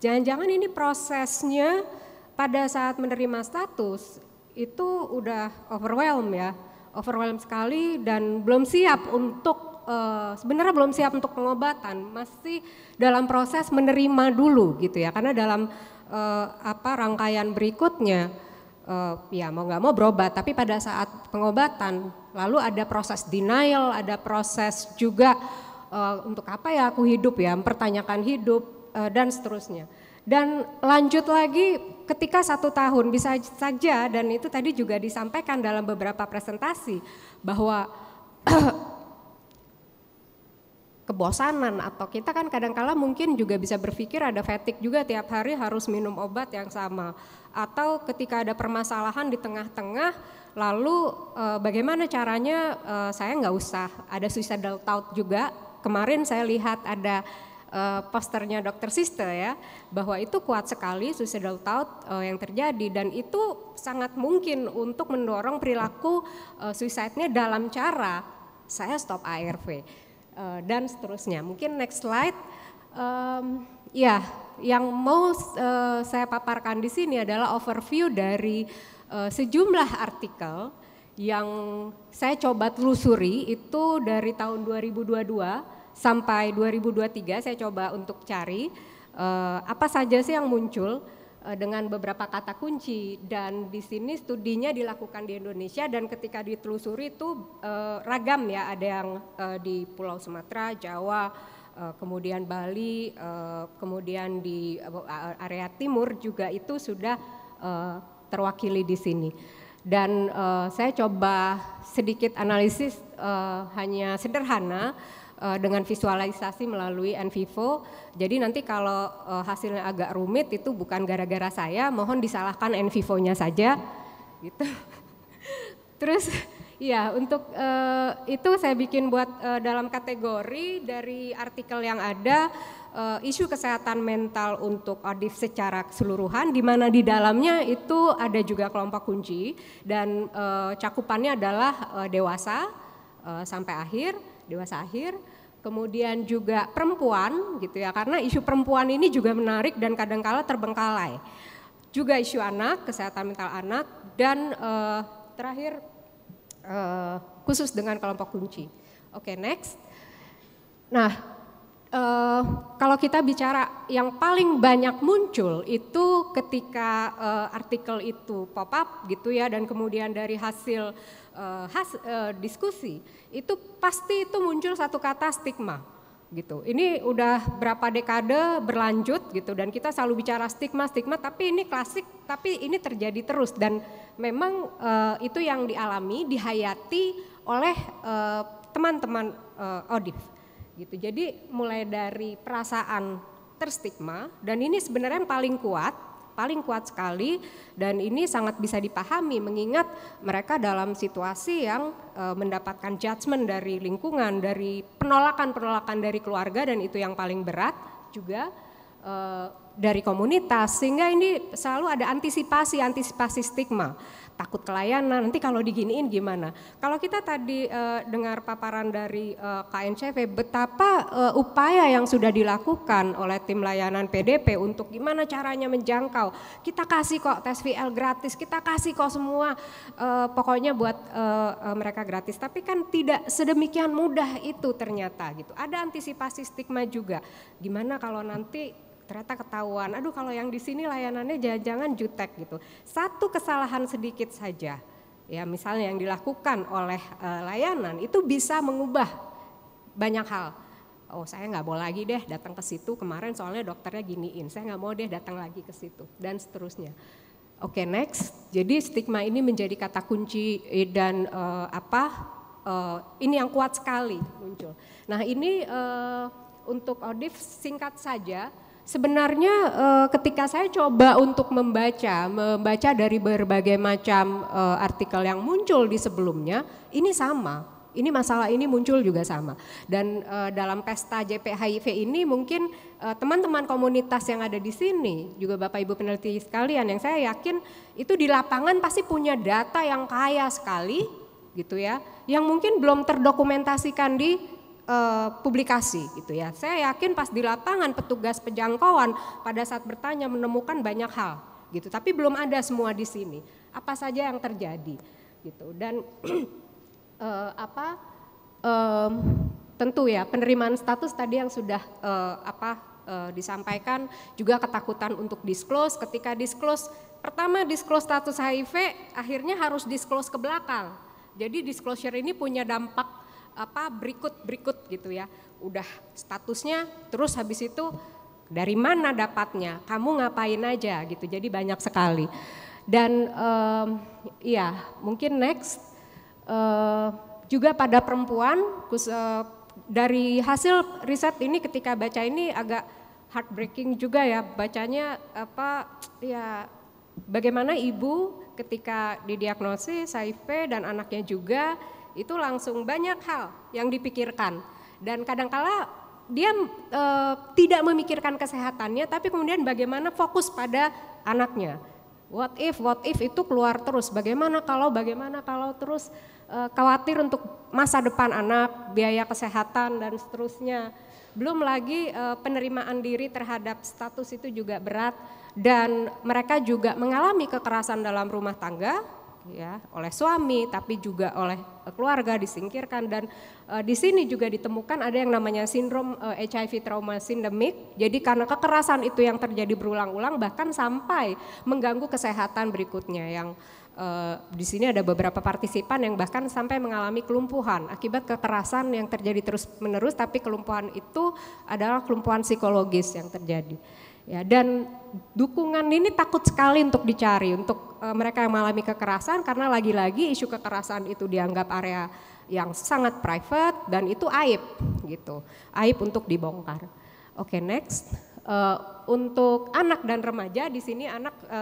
Jangan-jangan ini prosesnya pada saat menerima status itu udah overwhelm sekali dan belum siap untuk sebenarnya belum siap untuk pengobatan, masih dalam proses menerima dulu gitu ya, karena dalam rangkaian berikutnya ya mau nggak mau berobat, tapi pada saat pengobatan lalu ada proses denial, ada proses juga untuk apa ya aku hidup ya, mempertanyakan hidup dan seterusnya. Dan lanjut lagi ketika 1 tahun bisa saja, dan itu tadi juga disampaikan dalam beberapa presentasi bahwa kebosanan atau kita kan kadang-kala mungkin juga bisa berpikir ada fatigue juga tiap hari harus minum obat yang sama, atau ketika ada permasalahan di tengah-tengah lalu bagaimana caranya saya nggak usah ada suicidal thought juga. Kemarin saya lihat ada posternya Dr. Siste ya, bahwa itu kuat sekali suicidal thought yang terjadi, dan itu sangat mungkin untuk mendorong perilaku suicide-nya dalam cara saya stop ARV dan seterusnya. Mungkin next slide. Ya, yang mau saya paparkan di sini adalah overview dari sejumlah artikel yang saya coba telusuri itu dari tahun 2022 sampai 2023. Saya coba untuk cari apa saja sih yang muncul dengan beberapa kata kunci, dan di sini studinya dilakukan di Indonesia dan ketika ditelusuri itu ragam ya, ada yang di Pulau Sumatera, Jawa, kemudian Bali, kemudian di area timur juga itu sudah terwakili di sini. Dan saya coba sedikit analisis hanya sederhana dengan visualisasi melalui NVivo. Jadi nanti kalau hasilnya agak rumit itu bukan gara-gara saya, mohon disalahkan NVivo-nya saja gitu. Terus ya untuk itu saya bikin buat dalam kategori dari artikel yang ada isu kesehatan mental untuk ODIF secara keseluruhan, di mana di dalamnya itu ada juga kelompok kunci dan cakupannya adalah dewasa sampai akhir, dewasa akhir, kemudian juga perempuan gitu ya, karena isu perempuan ini juga menarik dan kadangkala terbengkalai. Juga isu anak, kesehatan mental anak, dan terakhir khusus dengan kelompok kunci. Oke, next. Nah, kalau kita bicara yang paling banyak muncul itu ketika artikel itu pop up gitu ya, dan kemudian dari hasil diskusi itu pasti itu muncul satu kata stigma gitu. Ini udah berapa dekade berlanjut gitu, dan kita selalu bicara stigma, tapi ini klasik, tapi ini terjadi terus, dan memang itu yang dialami, dihayati oleh teman-teman ODIF gitu. Jadi mulai dari perasaan terstigma, dan ini sebenarnya yang paling kuat sekali, dan ini sangat bisa dipahami mengingat mereka dalam situasi yang mendapatkan judgement dari lingkungan, dari penolakan dari keluarga, dan itu yang paling berat juga. dari komunitas, sehingga ini selalu ada antisipasi stigma. Takut ke layanan, nanti kalau diginiin gimana. Kalau kita tadi dengar paparan dari KNCV, betapa upaya yang sudah dilakukan oleh tim layanan PDP untuk gimana caranya menjangkau. Kita kasih kok tes VL gratis, kita kasih kok semua, pokoknya buat mereka gratis. Tapi kan tidak sedemikian mudah itu ternyata gitu. Ada antisipasi stigma juga. Gimana kalau nanti ternyata ketahuan, aduh kalau yang di sini layanannya jangan-jangan jutek gitu. Satu kesalahan sedikit saja, ya misalnya yang dilakukan oleh layanan itu bisa mengubah banyak hal. Oh saya nggak mau lagi deh datang ke situ, kemarin soalnya dokternya giniin, saya nggak mau deh datang lagi ke situ dan seterusnya. Oke, next. Jadi stigma ini menjadi kata kunci dan ini yang kuat sekali muncul. Nah ini untuk Odif singkat saja. Sebenarnya ketika saya coba untuk membaca dari berbagai macam artikel yang muncul di sebelumnya, ini sama. Ini masalah ini muncul juga sama. Dan dalam pesta JP/HIV ini mungkin teman-teman komunitas yang ada di sini, juga Bapak Ibu peneliti sekalian, yang saya yakin itu di lapangan pasti punya data yang kaya sekali, gitu ya, yang mungkin belum terdokumentasikan di publikasi gitu ya. Saya yakin pas di lapangan petugas penjangkauan pada saat bertanya menemukan banyak hal gitu, tapi belum ada semua di sini. Apa saja yang terjadi gitu. Dan tentu ya penerimaan status tadi yang sudah disampaikan, juga ketakutan untuk disclose. Ketika disclose, pertama disclose status HIV, akhirnya harus disclose ke belakang. Jadi disclosure ini punya dampak berikut gitu ya, udah statusnya, terus habis itu dari mana dapatnya, kamu ngapain aja gitu, jadi banyak sekali. Dan mungkin next juga pada perempuan, dari hasil riset ini ketika baca ini agak heartbreaking juga ya, bacanya bagaimana ibu ketika didiagnosis HIV dan anaknya juga, itu langsung banyak hal yang dipikirkan, dan kadangkala dia tidak memikirkan kesehatannya, tapi kemudian bagaimana fokus pada anaknya. What if itu keluar terus, bagaimana kalau terus khawatir untuk masa depan anak, biaya kesehatan dan seterusnya. Belum lagi penerimaan diri terhadap status itu juga berat, dan mereka juga mengalami kekerasan dalam rumah tangga, ya, oleh suami, tapi juga oleh keluarga, disingkirkan. Dan di sini juga ditemukan ada yang namanya sindrom HIV trauma syndemic. Jadi karena kekerasan itu yang terjadi berulang-ulang, bahkan sampai mengganggu kesehatan berikutnya. Yang di sini ada beberapa partisipan yang bahkan sampai mengalami kelumpuhan akibat kekerasan yang terjadi terus-menerus, tapi kelumpuhan itu adalah kelumpuhan psikologis yang terjadi. Ya, dan dukungan ini takut sekali untuk dicari untuk mereka yang mengalami kekerasan, karena lagi-lagi isu kekerasan itu dianggap area yang sangat private dan itu aib gitu, aib untuk dibongkar. Oke, next. Untuk anak dan remaja di sini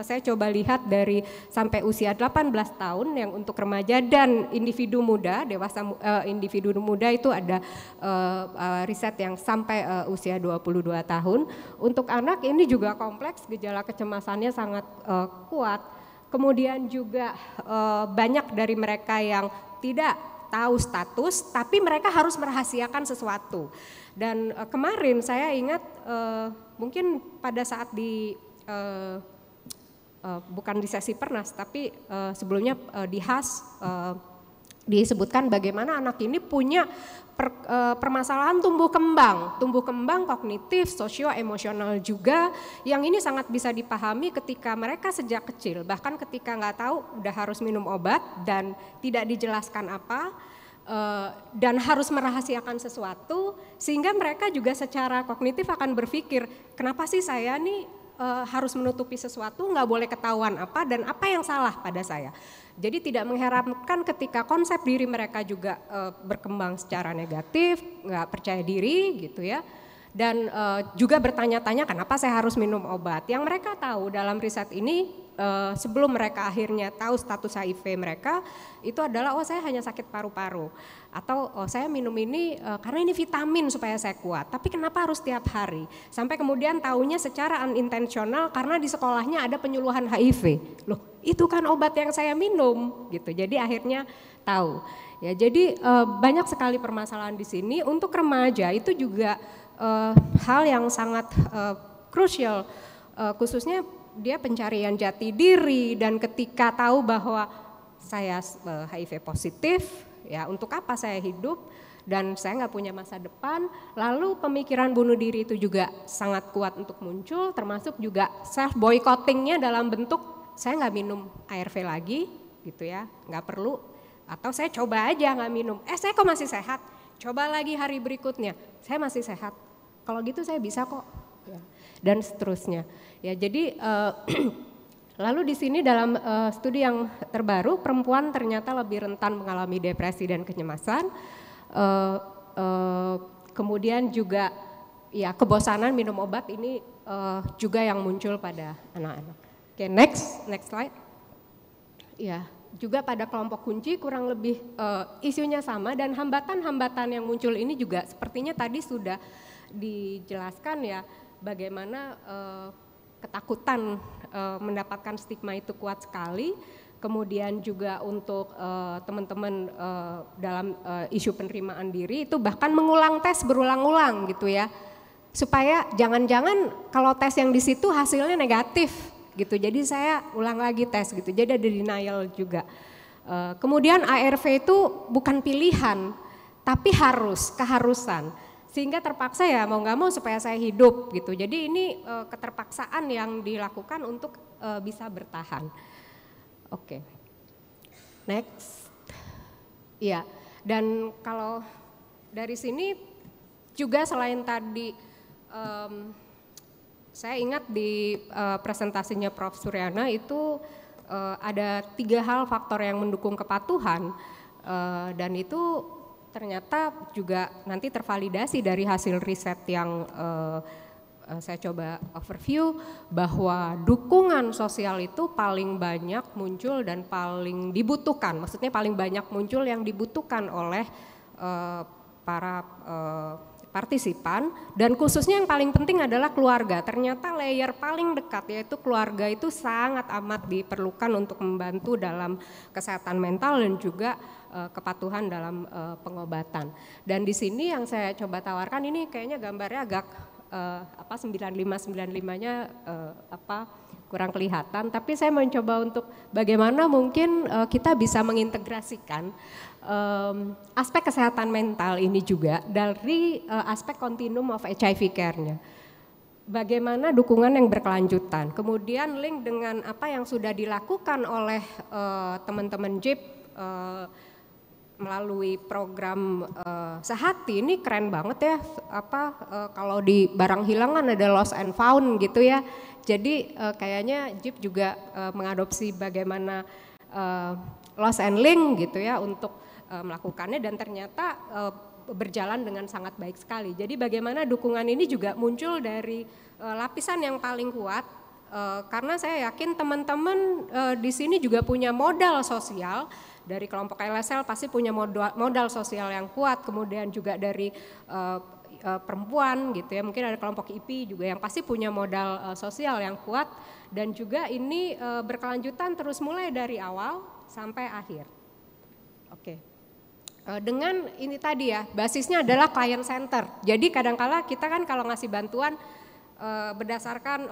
saya coba lihat dari sampai usia 18 tahun yang untuk remaja, dan individu muda, dewasa individu muda itu ada riset yang sampai usia 22 tahun. Untuk anak ini juga kompleks, gejala kecemasannya sangat kuat. Kemudian juga banyak dari mereka yang tidak tahu status, tapi mereka harus merahasiakan sesuatu. Dan kemarin saya ingat mungkin pada saat bukan di sesi Pernas, tapi sebelumnya di HAS disebutkan bagaimana anak ini punya permasalahan tumbuh kembang kognitif, sosio-emosional juga, yang ini sangat bisa dipahami ketika mereka sejak kecil, bahkan ketika nggak tahu udah harus minum obat dan tidak dijelaskan apa, dan harus merahasiakan sesuatu, sehingga mereka juga secara kognitif akan berpikir, kenapa sih saya nih harus menutupi sesuatu, nggak boleh ketahuan apa, dan apa yang salah pada saya. Jadi tidak mengherankan ketika konsep diri mereka juga berkembang secara negatif, nggak percaya diri gitu ya. dan juga bertanya-tanya kenapa saya harus minum obat. Yang mereka tahu dalam riset ini sebelum mereka akhirnya tahu status HIV mereka itu adalah saya hanya sakit paru-paru, atau saya minum ini karena ini vitamin supaya saya kuat. Tapi kenapa harus tiap hari? Sampai kemudian taunya secara unintentional karena di sekolahnya ada penyuluhan HIV. Loh, itu kan obat yang saya minum gitu. Jadi akhirnya tahu. Ya, jadi banyak sekali permasalahan di sini. Untuk remaja itu juga hal yang sangat krusial, khususnya dia pencarian jati diri, dan ketika tahu bahwa saya HIV positif, ya untuk apa saya hidup dan saya nggak punya masa depan, lalu pemikiran bunuh diri itu juga sangat kuat untuk muncul, termasuk juga self boycottingnya dalam bentuk saya nggak minum ARV lagi, gitu ya, nggak perlu, atau saya coba aja nggak minum, saya kok masih sehat, coba lagi hari berikutnya, saya masih sehat, kalau gitu saya bisa kok, ya, dan seterusnya. Ya, jadi lalu di sini dalam studi yang terbaru, perempuan ternyata lebih rentan mengalami depresi dan kecemasan. Kemudian juga ya kebosanan minum obat ini juga yang muncul pada anak-anak. Oke, next slide. Ya, juga pada kelompok kunci kurang lebih isunya sama, dan hambatan-hambatan yang muncul ini juga sepertinya tadi sudah dijelaskan ya, bagaimana ketakutan mendapatkan stigma itu kuat sekali. Kemudian juga untuk teman-teman dalam isu penerimaan diri itu bahkan mengulang tes berulang-ulang gitu ya, supaya jangan-jangan kalau tes yang di situ hasilnya negatif gitu, jadi saya ulang lagi tes gitu, jadi ada denial juga. Kemudian ARV itu bukan pilihan tapi keharusan, sehingga terpaksa ya mau nggak mau supaya saya hidup gitu. Jadi ini keterpaksaan yang dilakukan untuk bisa bertahan. Oke, next. Iya, dan kalau dari sini juga selain tadi saya ingat di presentasinya Prof. Suryana itu ada 3 hal faktor yang mendukung kepatuhan, dan itu ternyata juga nanti tervalidasi dari hasil riset yang saya coba overview, bahwa dukungan sosial itu paling banyak muncul dan paling dibutuhkan, maksudnya paling banyak muncul yang dibutuhkan oleh para partisipan, dan khususnya yang paling penting adalah keluarga. Ternyata layer paling dekat yaitu keluarga itu sangat amat diperlukan untuk membantu dalam kesehatan mental dan juga kepatuhan dalam pengobatan. Dan di sini yang saya coba tawarkan ini kayaknya gambarnya agak 95-95-nya kurang kelihatan, tapi saya mencoba untuk bagaimana mungkin kita bisa mengintegrasikan aspek kesehatan mental ini juga dari aspek continuum of HIV care-nya. Bagaimana dukungan yang berkelanjutan, kemudian link dengan apa yang sudah dilakukan oleh teman-teman JIP melalui program Sehati. Ini keren banget ya, kalau di barang hilang kan ada lost and found gitu ya. Jadi kayaknya JIP juga mengadopsi bagaimana lost and link gitu ya untuk melakukannya, dan ternyata berjalan dengan sangat baik sekali. Jadi bagaimana dukungan ini juga muncul dari lapisan yang paling kuat, karena saya yakin teman-teman di sini juga punya modal sosial. Dari kelompok LSL pasti punya modal sosial yang kuat, kemudian juga dari perempuan gitu ya, mungkin ada kelompok IP juga yang pasti punya modal sosial yang kuat, dan juga ini berkelanjutan terus mulai dari awal sampai akhir. Oke. Dengan ini tadi ya, basisnya adalah client center. Jadi kadang-kala kita kan kalau ngasih bantuan berdasarkan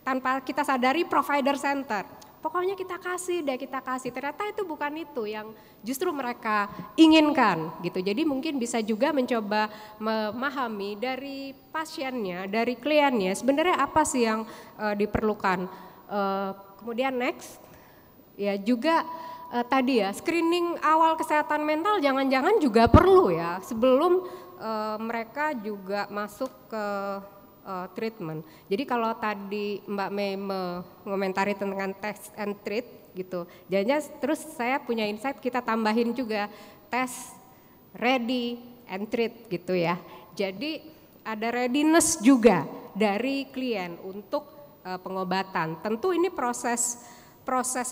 tanpa kita sadari provider center. Pokoknya kita kasih deh, kita kasih. Ternyata itu bukan itu yang justru mereka inginkan gitu. Jadi mungkin bisa juga mencoba memahami dari pasiennya, dari kliennya sebenarnya apa sih yang diperlukan. Kemudian next, ya juga tadi ya screening awal kesehatan mental jangan-jangan juga perlu ya sebelum mereka juga masuk ke treatment. Jadi kalau tadi Mbak Mei mengomentari tentang test and treat gitu, jadinya terus saya punya insight kita tambahin juga test, ready, and treat gitu ya. Jadi ada readiness juga dari klien untuk pengobatan. Tentu ini proses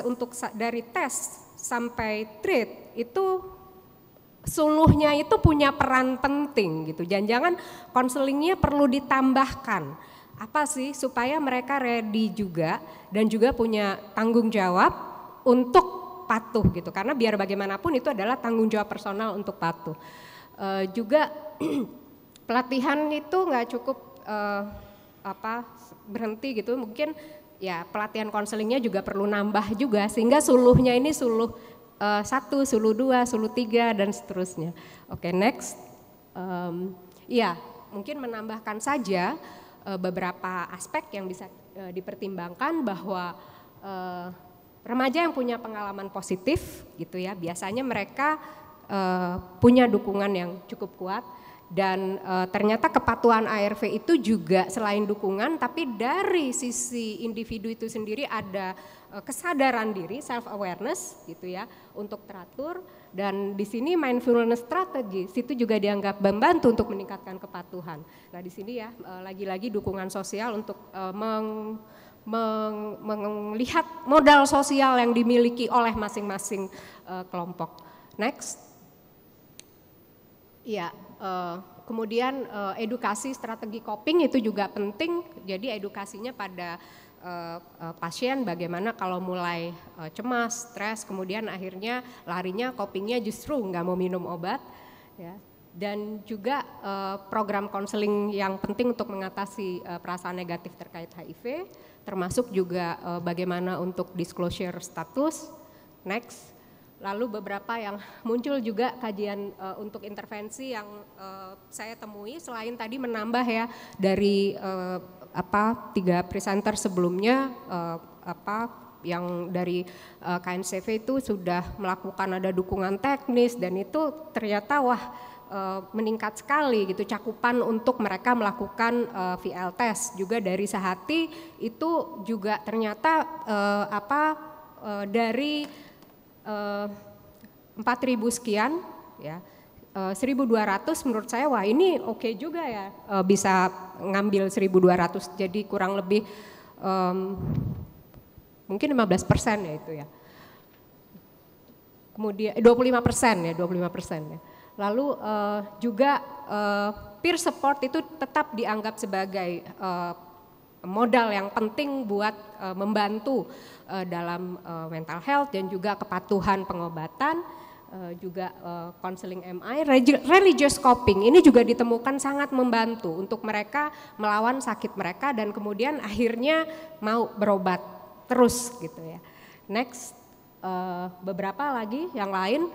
untuk dari tes sampai treat itu suluhnya itu punya peran penting gitu. Jangan-jangan konselingnya perlu ditambahkan. Apa sih supaya mereka ready juga dan juga punya tanggung jawab untuk patuh gitu. Karena biar bagaimanapun itu adalah tanggung jawab personal untuk patuh. Juga pelatihan itu nggak cukup berhenti gitu, mungkin ya pelatihan konselingnya juga perlu nambah juga sehingga suluhnya ini suluh 1, suluh 2, suluh 3 dan seterusnya. Oke, next. Ya mungkin menambahkan saja beberapa aspek yang bisa dipertimbangkan bahwa remaja yang punya pengalaman positif gitu ya, biasanya mereka punya dukungan yang cukup kuat. Dan ternyata kepatuhan ARV itu juga selain dukungan, tapi dari sisi individu itu sendiri ada kesadaran diri, self awareness gitu ya, untuk teratur. Dan di sini mindfulness strategi, situ juga dianggap membantu untuk meningkatkan kepatuhan. Nah di sini ya lagi-lagi dukungan sosial untuk melihat modal sosial yang dimiliki oleh masing-masing kelompok. Next. Ya. Kemudian edukasi strategi coping itu juga penting, jadi edukasinya pada pasien bagaimana kalau mulai cemas, stres, kemudian akhirnya larinya copingnya justru nggak mau minum obat, ya. Dan juga program konseling yang penting untuk mengatasi perasaan negatif terkait HIV, termasuk juga bagaimana untuk disclosure status. Next. Lalu beberapa yang muncul juga kajian untuk intervensi yang saya temui selain tadi menambah ya dari 3 presenter sebelumnya yang dari KNCV itu sudah melakukan ada dukungan teknis dan itu ternyata meningkat sekali gitu cakupan untuk mereka melakukan VL test juga dari Sehati itu juga ternyata dari 4.000 sekian ya 1.200 menurut saya wah ini oke juga ya bisa ngambil 1.200 jadi kurang lebih mungkin 15% ya itu ya. Kemudian 25% ya 25% ya. Lalu juga peer support itu tetap dianggap sebagai modal yang penting buat membantu dalam mental health dan juga kepatuhan pengobatan, juga counseling MI, religious coping ini juga ditemukan sangat membantu untuk mereka melawan sakit mereka dan kemudian akhirnya mau berobat terus gitu ya. Next, beberapa lagi yang lain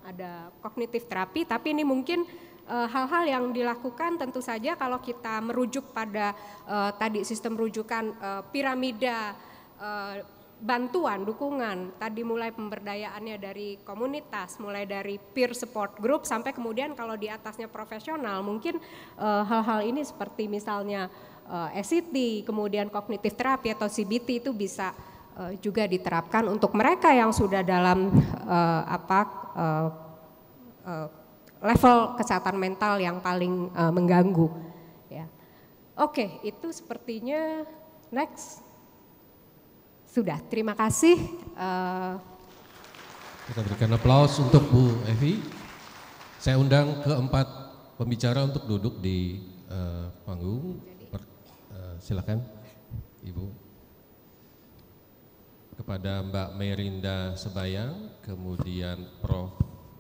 ada kognitif terapi tapi ini mungkin hal-hal yang dilakukan tentu saja kalau kita merujuk pada tadi sistem rujukan piramida bantuan, dukungan, tadi mulai pemberdayaannya dari komunitas, mulai dari peer support group sampai kemudian kalau di atasnya profesional mungkin hal-hal ini seperti misalnya SCT, kemudian kognitif terapi atau CBT itu bisa juga diterapkan untuk mereka yang sudah dalam level kesehatan mental yang paling mengganggu. Ya. Oke, itu sepertinya next. Sudah, terima kasih. Kita berikan aplaus untuk Bu Evi. Saya undang keempat pembicara untuk duduk di panggung. Silakan, Ibu. Kepada Mbak Merinda Sebayang, kemudian Prof.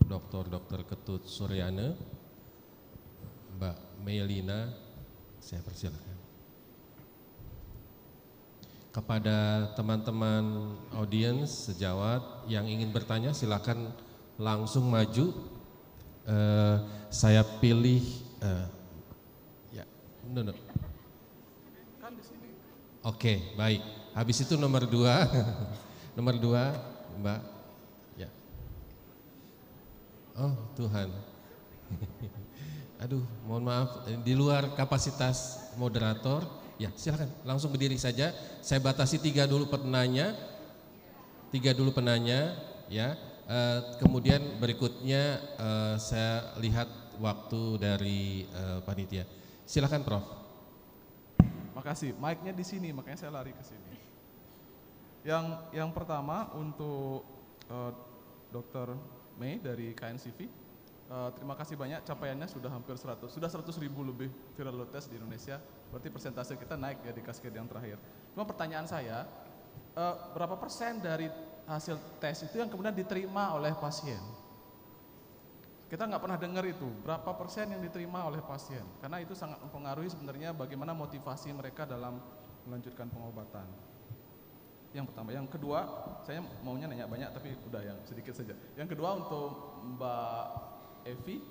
Dr. Ketut Suryana, Mbak Melina, saya persilakan. Kepada teman-teman audiens sejawat yang ingin bertanya silakan langsung maju. Saya pilih ya, no. Oke, baik. Habis itu nomor 2, nomor 2, Mbak. Ya. Oh Tuhan. Aduh, mohon maaf, di luar kapasitas moderator. Ya, silakan langsung berdiri saja. Saya batasi 3 dulu penanya. 3 dulu penanya, ya. Kemudian berikutnya saya lihat waktu dari panitia. Silakan Prof. Makasih, mic-nya di sini, makanya saya lari ke sini. Yang pertama untuk Dr. Mei dari KNCV, terima kasih banyak, capaiannya sudah hampir 100 ribu lebih viral load test di Indonesia, berarti persentase kita naik ya di cascade yang terakhir. Cuma pertanyaan saya, berapa persen dari hasil tes itu yang kemudian diterima oleh pasien? Kita nggak pernah dengar itu, berapa persen yang diterima oleh pasien, karena itu sangat mempengaruhi sebenarnya bagaimana motivasi mereka dalam melanjutkan pengobatan. Yang pertama. Yang kedua, saya maunya nanya banyak tapi udah yang sedikit saja. Yang kedua untuk Mbak Evi,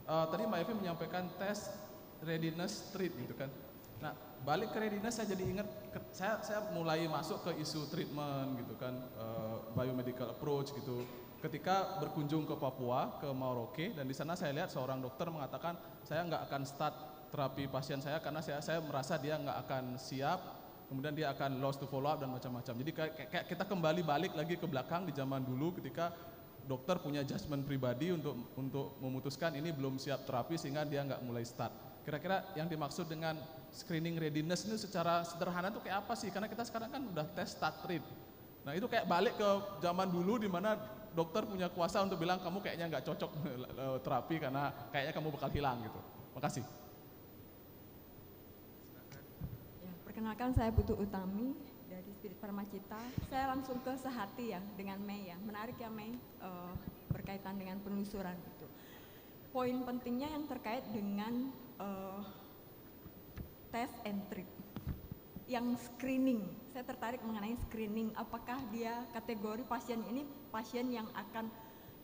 tadi Mbak Evi menyampaikan tes readiness treat gitu kan. Nah, balik ke readiness saya jadi ingat, saya mulai masuk ke isu treatment gitu kan, biomedical approach gitu. Ketika berkunjung ke Papua, ke Merauke, dan di sana saya lihat seorang dokter mengatakan saya nggak akan start terapi pasien saya karena saya merasa dia nggak akan siap, kemudian dia akan lost to follow up dan macam-macam. Jadi kayak kita kembali balik lagi ke belakang di zaman dulu ketika dokter punya judgement pribadi untuk memutuskan ini belum siap terapi sehingga dia nggak mulai start. Kira-kira yang dimaksud dengan screening readiness ini secara sederhana itu kayak apa sih? Karena kita sekarang kan udah tes start treat. Nah itu kayak balik ke zaman dulu di mana dokter punya kuasa untuk bilang kamu kayaknya nggak cocok terapi karena kayaknya kamu bakal hilang gitu. Makasih. Ya, perkenalkan saya Putu Utami dari Spirit Pharmacita. Saya langsung ke sehati ya dengan Mei ya. Menarik ya Mei berkaitan dengan penelusuran itu. Poin pentingnya yang terkait dengan test and treat. Yang screening, saya tertarik mengenai screening, apakah dia kategori pasien ini pasien yang akan,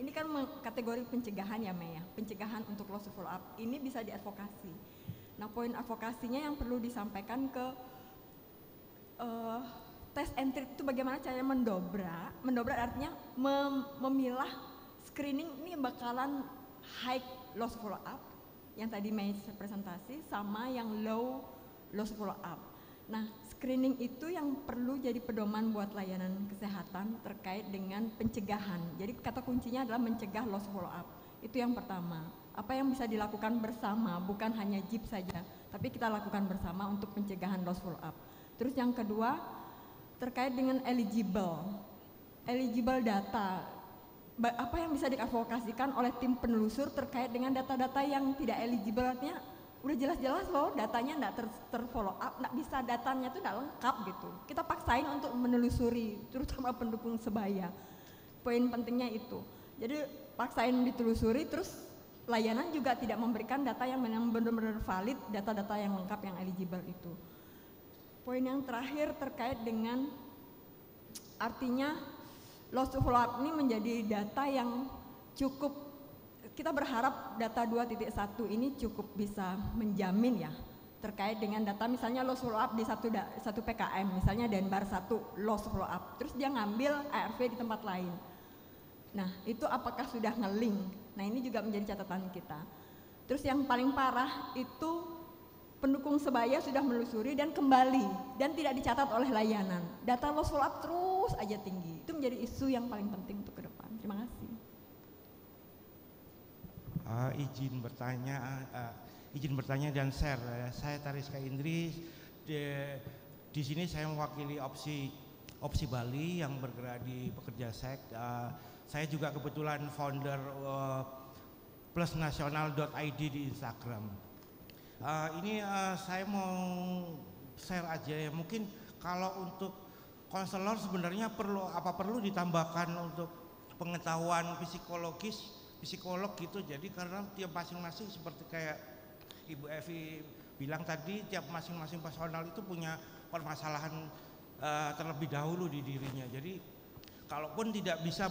ini kan kategori pencegahan ya Mei ya, pencegahan untuk loss of follow up, ini bisa diadvokasi. Nah poin advokasinya yang perlu disampaikan ke test and treat itu bagaimana caranya mendobrak artinya memilah screening ini bakalan high loss of follow up, yang tadi Mei presentasi, sama yang low loss of follow up. Nah, screening itu yang perlu jadi pedoman buat layanan kesehatan terkait dengan pencegahan. Jadi kata kuncinya adalah mencegah loss follow up. Itu yang pertama. Apa yang bisa dilakukan bersama, bukan hanya JIP saja, tapi kita lakukan bersama untuk pencegahan loss follow up. Terus yang kedua, terkait dengan eligible data. Apa yang bisa diadvokasikan oleh tim penelusur terkait dengan data-data yang tidak eligible, artinya udah jelas-jelas loh datanya enggak terfollow up, enggak bisa, datanya itu enggak lengkap gitu. Kita paksain untuk menelusuri, terutama pendukung sebaya. Poin pentingnya itu. Jadi paksain ditelusuri, terus layanan juga tidak memberikan data yang benar-benar valid, data-data yang lengkap yang eligible itu. Poin yang terakhir terkait dengan artinya loss to follow up ini menjadi data yang cukup. Kita berharap data 2.1 ini cukup bisa menjamin ya terkait dengan data misalnya loss follow up di satu PKM, misalnya Denbar 1 loss follow up, terus dia ngambil ARV di tempat lain. Nah itu apakah sudah nge-link? Nah ini juga menjadi catatan kita. Terus yang paling parah itu pendukung sebaya sudah menelusuri dan kembali dan tidak dicatat oleh layanan. Data loss follow up terus aja tinggi. Itu menjadi isu yang paling penting untuk ke depan. Terima kasih. Izin bertanya dan share. Saya Tariska Indri. Di sini saya mewakili opsi Bali yang bergerak di pekerja seks. Saya juga kebetulan founder plusnasional.id di Instagram. Saya mau share aja ya. Mungkin kalau untuk konselor sebenarnya perlu ditambahkan untuk pengetahuan psikolog gitu. Jadi karena tiap masing-masing seperti kayak Ibu Evi bilang tadi, tiap masing-masing personal itu punya permasalahan terlebih dahulu di dirinya. Jadi kalaupun tidak bisa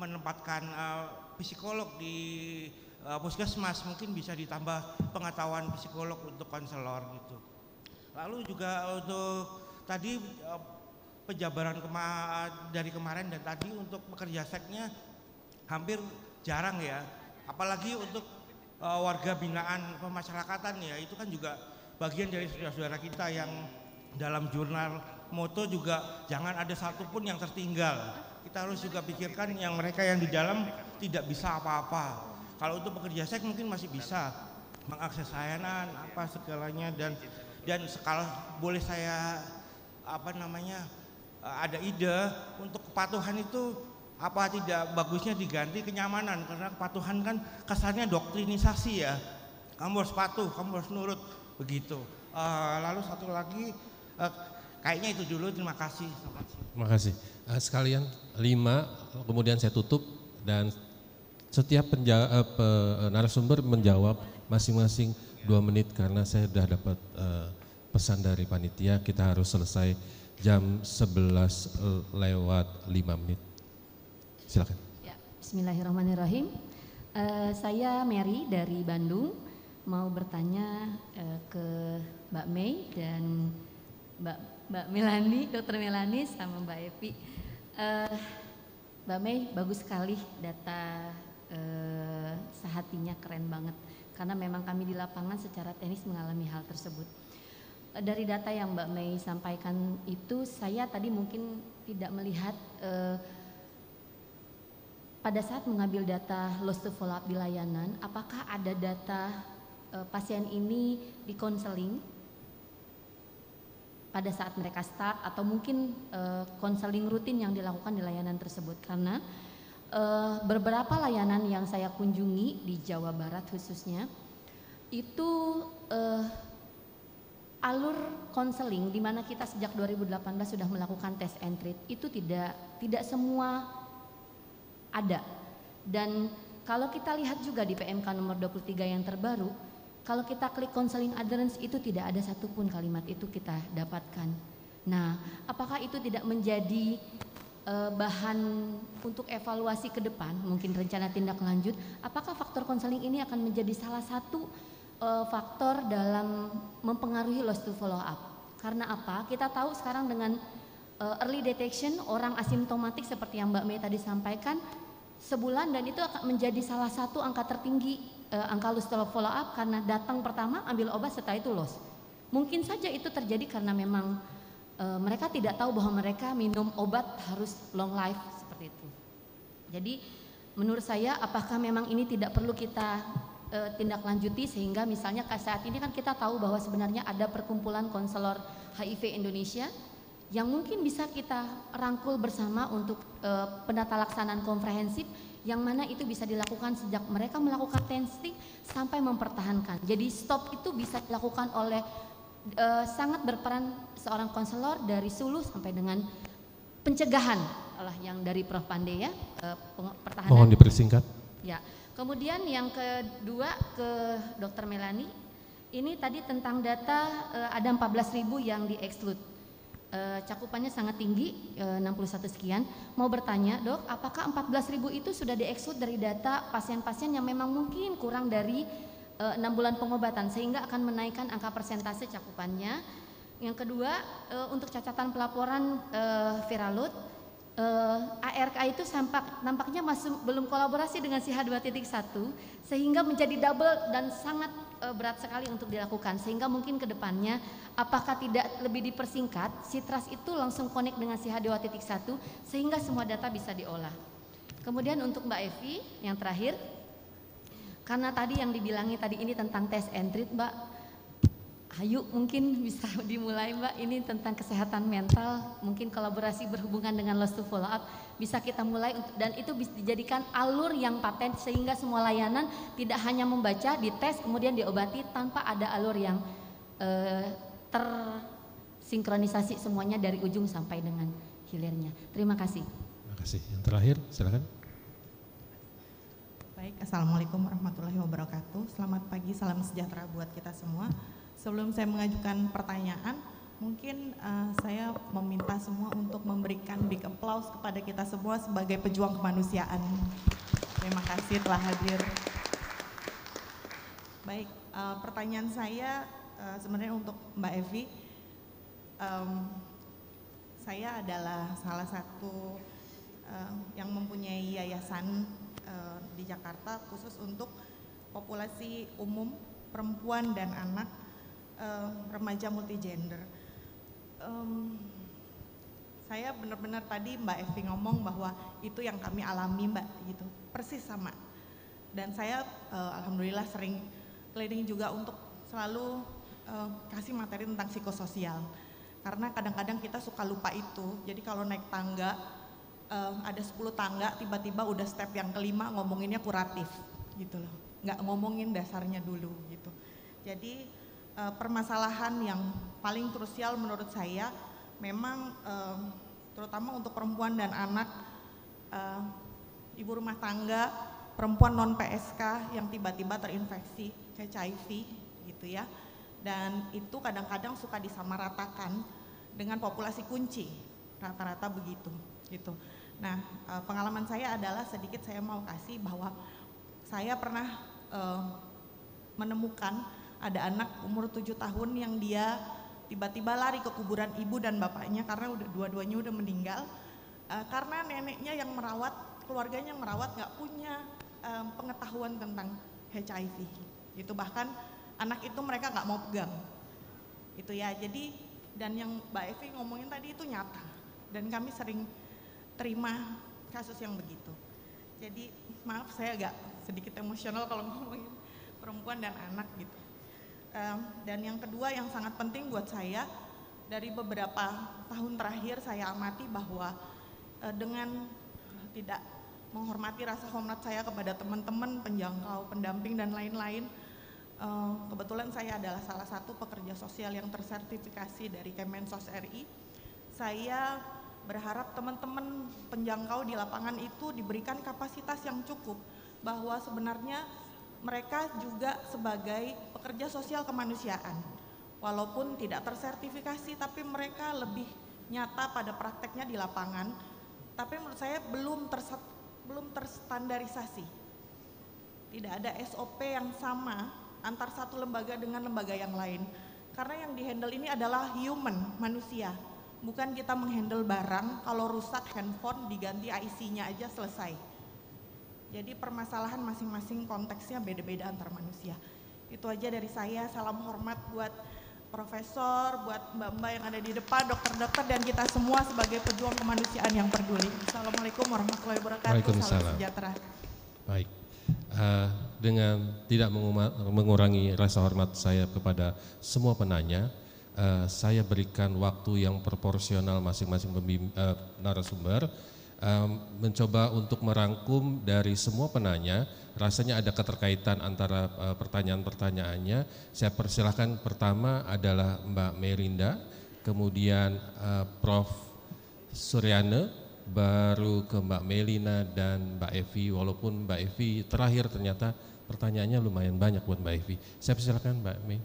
menempatkan psikolog di puskesmas, mungkin bisa ditambah pengetahuan psikolog untuk konselor gitu. Lalu juga untuk tadi penjabaran dari kemarin dan tadi untuk pekerja seksnya hampir jarang ya, apalagi untuk warga binaan pemasyarakatan ya, itu kan juga bagian dari saudara-saudara kita yang dalam jurnal moto juga jangan ada satupun yang tertinggal. Kita harus juga pikirkan yang mereka yang di dalam tidak bisa apa-apa. Kalau untuk pekerja seks mungkin masih bisa, mengakses layanan apa segalanya, dan sekali boleh saya ada ide untuk kepatuhan itu apa tidak bagusnya diganti kenyamanan, karena kepatuhan kan kesannya doktrinisasi ya, kamu harus patuh, kamu harus nurut begitu. Lalu satu lagi kayaknya itu dulu, terima kasih. Terima kasih. Sekalian 5, kemudian saya tutup dan setiap narasumber menjawab masing-masing 2 menit karena saya sudah dapat pesan dari panitia kita harus selesai jam 11 lewat 5 menit. Silakan. Ya, bismillahirrahmanirrahim. Saya Mary dari Bandung, mau bertanya ke Mbak May dan Mbak Melani, Dr. Melani sama Mbak Evi. Mbak May, bagus sekali data sehatinya, keren banget. Karena memang kami di lapangan secara teknis mengalami hal tersebut. Dari data yang Mbak May sampaikan itu, saya tadi mungkin tidak melihat pada saat mengambil data loss to follow up di layanan, apakah ada data pasien ini di konseling pada saat mereka start atau mungkin konseling rutin yang dilakukan di layanan tersebut. Karena beberapa layanan yang saya kunjungi di Jawa Barat khususnya itu alur konseling di mana kita sejak 2018 sudah melakukan test and treat itu tidak semua ada. Dan kalau kita lihat juga di PMK nomor 23 yang terbaru, kalau kita klik counseling adherence itu tidak ada satupun kalimat itu kita dapatkan. Nah, apakah itu tidak menjadi bahan untuk evaluasi ke depan, mungkin rencana tindak lanjut, apakah faktor konseling ini akan menjadi salah satu faktor dalam mempengaruhi loss to follow up? Karena apa? Kita tahu sekarang dengan early detection orang asimptomatik seperti yang Mbak May tadi sampaikan, sebulan dan itu akan menjadi salah satu angka tertinggi angka loss to follow up karena datang pertama ambil obat setelah itu loss. Mungkin saja itu terjadi karena memang mereka tidak tahu bahwa mereka minum obat harus long life seperti itu. Jadi menurut saya apakah memang ini tidak perlu kita tindak lanjuti sehingga misalnya saat ini kan kita tahu bahwa sebenarnya ada perkumpulan konselor HIV Indonesia yang mungkin bisa kita rangkul bersama untuk penata laksanaan komprehensif yang mana itu bisa dilakukan sejak mereka melakukan testing sampai mempertahankan. Jadi stop itu bisa dilakukan oleh sangat berperan seorang konselor dari sulu sampai dengan pencegahan lah yang dari Prof. Pande ya, pertahanan. Mohon dipersingkat. Ya. Kemudian yang kedua ke Dr. Melani, ini tadi tentang data ada 14.000 yang di-exclude. Cakupannya sangat tinggi, 61 sekian. Mau bertanya, Dok, apakah 14.000 itu sudah di-exclude dari data pasien-pasien yang memang mungkin kurang dari 6 bulan pengobatan sehingga akan menaikkan angka persentase cakupannya. Yang kedua, untuk catatan pelaporan viral load, ARK itu nampaknya masih belum kolaborasi dengan SIHA 2.1 sehingga menjadi double dan sangat berat sekali untuk dilakukan sehingga mungkin ke depannya apakah tidak lebih dipersingkat Sitras itu langsung connect dengan SIHA 2.1 sehingga semua data bisa diolah. Kemudian untuk Mbak Evi yang terakhir, karena tadi yang dibilangi tadi ini tentang test and treat Mbak, ayo mungkin bisa dimulai Mbak, ini tentang kesehatan mental, mungkin kolaborasi berhubungan dengan loss to follow up bisa kita mulai dan itu bisa dijadikan alur yang paten sehingga semua layanan tidak hanya membaca, dites kemudian diobati tanpa ada alur yang tersinkronisasi semuanya dari ujung sampai dengan hilirnya. Terima kasih. Terima kasih. Yang terakhir silakan. Baik, Assalamualaikum warahmatullahi wabarakatuh. Selamat pagi, salam sejahtera buat kita semua. Sebelum saya mengajukan pertanyaan, mungkin saya meminta semua untuk memberikan big applause kepada kita semua sebagai pejuang kemanusiaan. Terima kasih telah hadir. Baik, pertanyaan saya sebenarnya untuk Mbak Evi. Saya adalah salah satu yang mempunyai yayasan di Jakarta khusus untuk populasi umum, perempuan dan anak, remaja multigender. Saya benar-benar tadi Mbak Evi ngomong bahwa itu yang kami alami Mbak, gitu, persis sama. Dan saya alhamdulillah sering keliling juga untuk selalu kasih materi tentang psikososial. Karena kadang-kadang kita suka lupa itu. Jadi kalau naik tangga, ada 10 tangga, tiba-tiba udah step yang kelima ngomonginnya kuratif gitu loh. Nggak ngomongin dasarnya dulu gitu. Jadi permasalahan yang paling krusial menurut saya memang terutama untuk perempuan dan anak, ibu rumah tangga, perempuan non PSK yang tiba-tiba terinfeksi HIV gitu ya. Dan itu kadang-kadang suka disamaratakan dengan populasi kunci, rata-rata begitu gitu. Nah, pengalaman saya adalah sedikit saya mau kasih bahwa saya pernah menemukan ada anak umur 7 tahun yang dia tiba-tiba lari ke kuburan ibu dan bapaknya karena dua-duanya udah meninggal, karena neneknya yang merawat, keluarganya yang merawat nggak punya pengetahuan tentang HIV gitu. Bahkan anak itu mereka nggak mau pegang itu ya. Jadi dan yang Mbak Evi ngomongin tadi itu nyata dan kami sering terima kasus yang begitu. Jadi maaf saya agak sedikit emosional kalau ngomongin perempuan dan anak gitu. Dan yang kedua yang sangat penting buat saya, dari beberapa tahun terakhir saya amati bahwa dengan tidak menghormati rasa hormat saya kepada teman-teman, penjangkau, pendamping dan lain-lain, kebetulan saya adalah salah satu pekerja sosial yang tersertifikasi dari Kemensos RI. Saya berharap teman-teman penjangkau di lapangan itu diberikan kapasitas yang cukup, bahwa sebenarnya mereka juga sebagai pekerja sosial kemanusiaan, walaupun tidak tersertifikasi, tapi mereka lebih nyata pada prakteknya di lapangan. Tapi menurut saya belum terstandarisasi. Tidak ada SOP yang sama antar satu lembaga dengan lembaga yang lain. Karena yang dihandle ini adalah human, manusia. Bukan kita menghandle barang, kalau rusak handphone diganti IC-nya aja selesai. Jadi permasalahan masing-masing konteksnya beda-beda antar manusia. Itu aja dari saya, salam hormat buat profesor, buat mbak-mbak yang ada di depan, dokter-dokter, dan kita semua sebagai pejuang kemanusiaan yang peduli. Assalamualaikum warahmatullahi wabarakatuh, salam sejahtera. Baik, dengan tidak mengurangi rasa hormat saya kepada semua penanya, saya berikan waktu yang proporsional masing-masing narasumber, mencoba untuk merangkum dari semua penanya. Rasanya ada keterkaitan antara pertanyaan-pertanyaannya. Saya persilahkan, pertama adalah Mbak Merinda, kemudian Prof. Suryana, baru ke Mbak Melina dan Mbak Evi. Walaupun Mbak Evi terakhir ternyata pertanyaannya lumayan banyak buat Mbak Evi. Saya persilahkan Mbak Mei.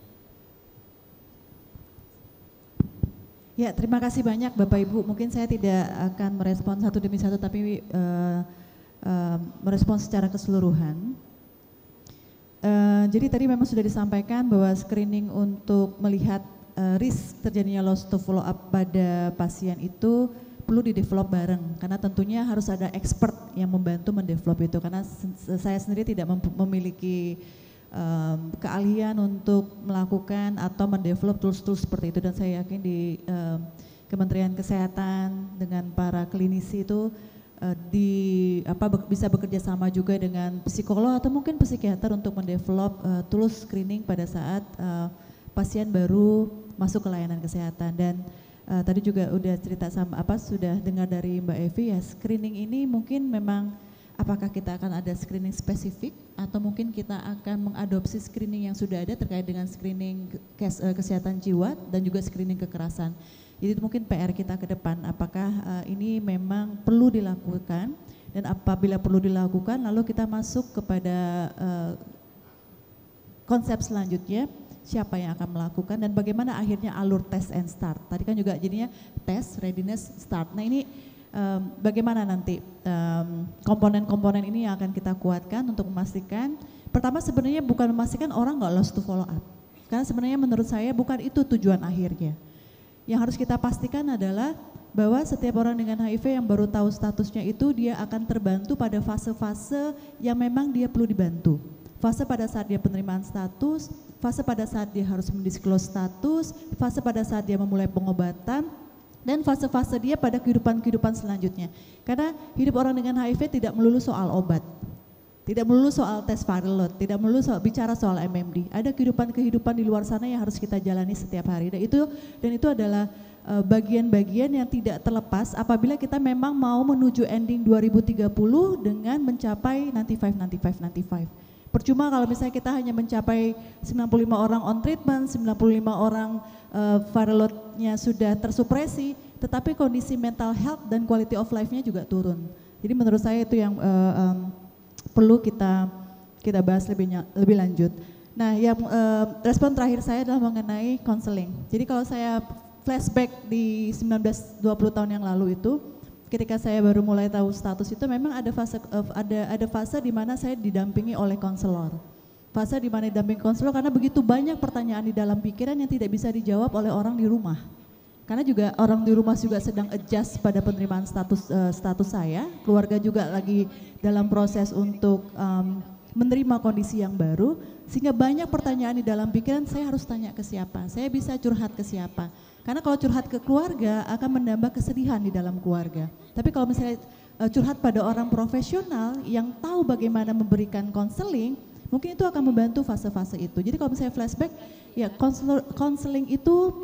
Ya, terima kasih banyak Bapak Ibu. Mungkin saya tidak akan merespon satu demi satu, tapi merespon secara keseluruhan. Jadi tadi memang sudah disampaikan bahwa screening untuk melihat risk terjadinya loss to follow up pada pasien itu perlu di-develop bareng, karena tentunya harus ada expert yang membantu mendevelop itu, karena saya sendiri tidak memiliki keahlian untuk melakukan atau mendevelop tools-tools seperti itu, dan saya yakin di Kementerian Kesehatan dengan para klinisi itu bisa bekerja sama juga dengan psikolog atau mungkin psikiater untuk mendevelop tools screening pada saat pasien baru masuk ke layanan kesehatan. Dan tadi juga udah cerita sama sudah dengar dari Mbak Evi ya, screening ini mungkin memang apakah kita akan ada screening spesifik atau mungkin kita akan mengadopsi screening yang sudah ada terkait dengan screening kesehatan jiwa dan juga screening kekerasan. Jadi itu mungkin PR kita ke depan, apakah ini memang perlu dilakukan, dan apabila perlu dilakukan lalu kita masuk kepada konsep selanjutnya, siapa yang akan melakukan dan bagaimana akhirnya alur test and start. Tadi kan juga jadinya test, readiness, start. Nah ini bagaimana nanti komponen-komponen ini yang akan kita kuatkan untuk memastikan, pertama sebenarnya bukan memastikan orang nggak lost to follow up, karena sebenarnya menurut saya bukan itu tujuan akhirnya. Yang harus kita pastikan adalah bahwa setiap orang dengan HIV yang baru tahu statusnya itu dia akan terbantu pada fase-fase yang memang dia perlu dibantu. Fase pada saat dia penerimaan status, fase pada saat dia harus mendisclose status, fase pada saat dia memulai pengobatan, dan fase-fase dia pada kehidupan-kehidupan selanjutnya. Karena hidup orang dengan HIV tidak melulu soal obat. Tidak melulu soal tes viral load, tidak melulu bicara soal MMD. Ada kehidupan di luar sana yang harus kita jalani setiap hari. Dan itu adalah bagian-bagian yang tidak terlepas apabila kita memang mau menuju ending 2030 dengan mencapai 95. Percuma kalau misalnya kita hanya mencapai 95 orang on treatment, 95 orang viral load-nya sudah tersupresi, tetapi kondisi mental health dan quality of life-nya juga turun. Jadi menurut saya itu yang perlu kita bahas lebih lanjut. Nah, yang respon terakhir saya adalah mengenai counseling. Jadi kalau saya flashback di 19-20 tahun yang lalu itu, ketika saya baru mulai tahu status itu, memang ada fase di mana saya didampingi oleh konselor. Fase di mana didampingi konselor karena begitu banyak pertanyaan di dalam pikiran yang tidak bisa dijawab oleh orang di rumah. Karena juga orang di rumah juga sedang adjust pada penerimaan status saya, keluarga juga lagi dalam proses untuk menerima kondisi yang baru, sehingga banyak pertanyaan di dalam pikiran, saya harus tanya ke siapa, saya bisa curhat ke siapa. Karena kalau curhat ke keluarga akan menambah kesedihan di dalam keluarga. Tapi kalau misalnya curhat pada orang profesional yang tahu bagaimana memberikan konseling, mungkin itu akan membantu fase-fase itu. Jadi kalau misalnya flashback, ya konseling itu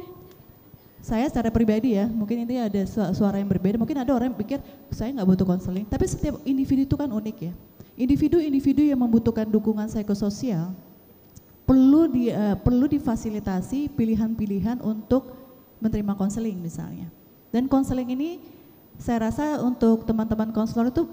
saya secara pribadi ya, mungkin ini ada suara yang berbeda, mungkin ada orang yang pikir saya nggak butuh konseling, tapi setiap individu itu kan unik ya. Individu-individu yang membutuhkan dukungan psikososial perlu difasilitasi pilihan-pilihan untuk menerima konseling misalnya. Dan konseling ini saya rasa untuk teman-teman konselor itu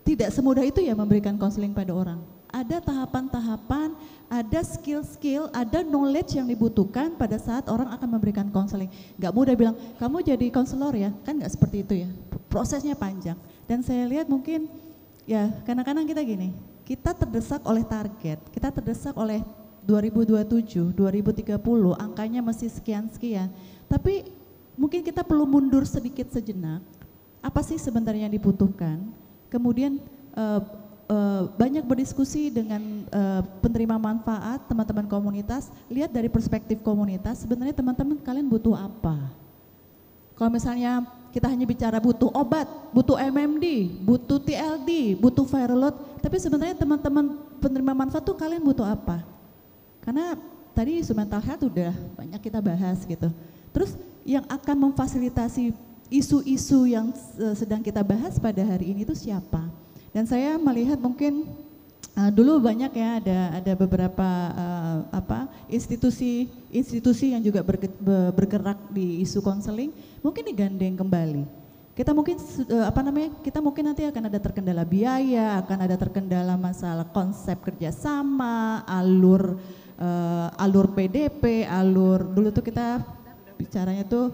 tidak semudah itu ya memberikan konseling pada orang. Ada tahapan-tahapan, ada skill-skill, ada knowledge yang dibutuhkan pada saat orang akan memberikan konseling. Gak mudah bilang, kamu jadi konselor ya, kan gak seperti itu ya. Prosesnya panjang. Dan saya lihat mungkin ya kadang-kadang kita gini, kita terdesak oleh target, kita terdesak oleh 2027, 2030, angkanya masih sekian-sekian. Tapi mungkin kita perlu mundur sedikit sejenak, apa sih sebenarnya yang dibutuhkan, kemudian banyak berdiskusi dengan penerima manfaat, teman-teman komunitas, lihat dari perspektif komunitas, sebenarnya teman-teman kalian butuh apa. Kalau misalnya kita hanya bicara butuh obat, butuh MMD, butuh TLD, butuh viral load, tapi sebenarnya teman-teman penerima manfaat tuh kalian butuh apa? Karena tadi isu mental health udah banyak kita bahas gitu. Terus yang akan memfasilitasi isu-isu yang sedang kita bahas pada hari ini itu siapa? Dan saya melihat mungkin dulu banyak ya ada beberapa institusi yang juga bergerak di isu konseling, mungkin digandeng kembali. Kita mungkin kita mungkin nanti akan ada terkendala biaya, akan ada terkendala masalah konsep kerjasama, alur PDP, dulu tuh kita bicaranya tuh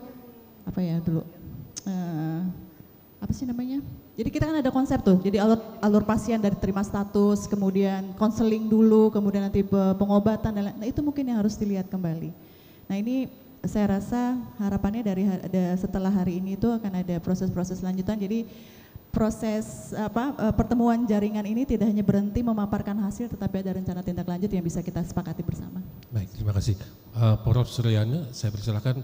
apa ya dulu apa sih namanya? Jadi kita kan ada konsep tuh, jadi alur pasien dari terima status, kemudian konseling dulu, kemudian nanti pengobatan, nah itu mungkin yang harus dilihat kembali. Nah ini saya rasa harapannya setelah hari ini itu akan ada proses-proses lanjutan, jadi proses pertemuan jaringan ini tidak hanya berhenti memaparkan hasil, tetapi ada rencana tindak lanjut yang bisa kita sepakati bersama. Baik, terima kasih. Prof. Suryana, saya persilakan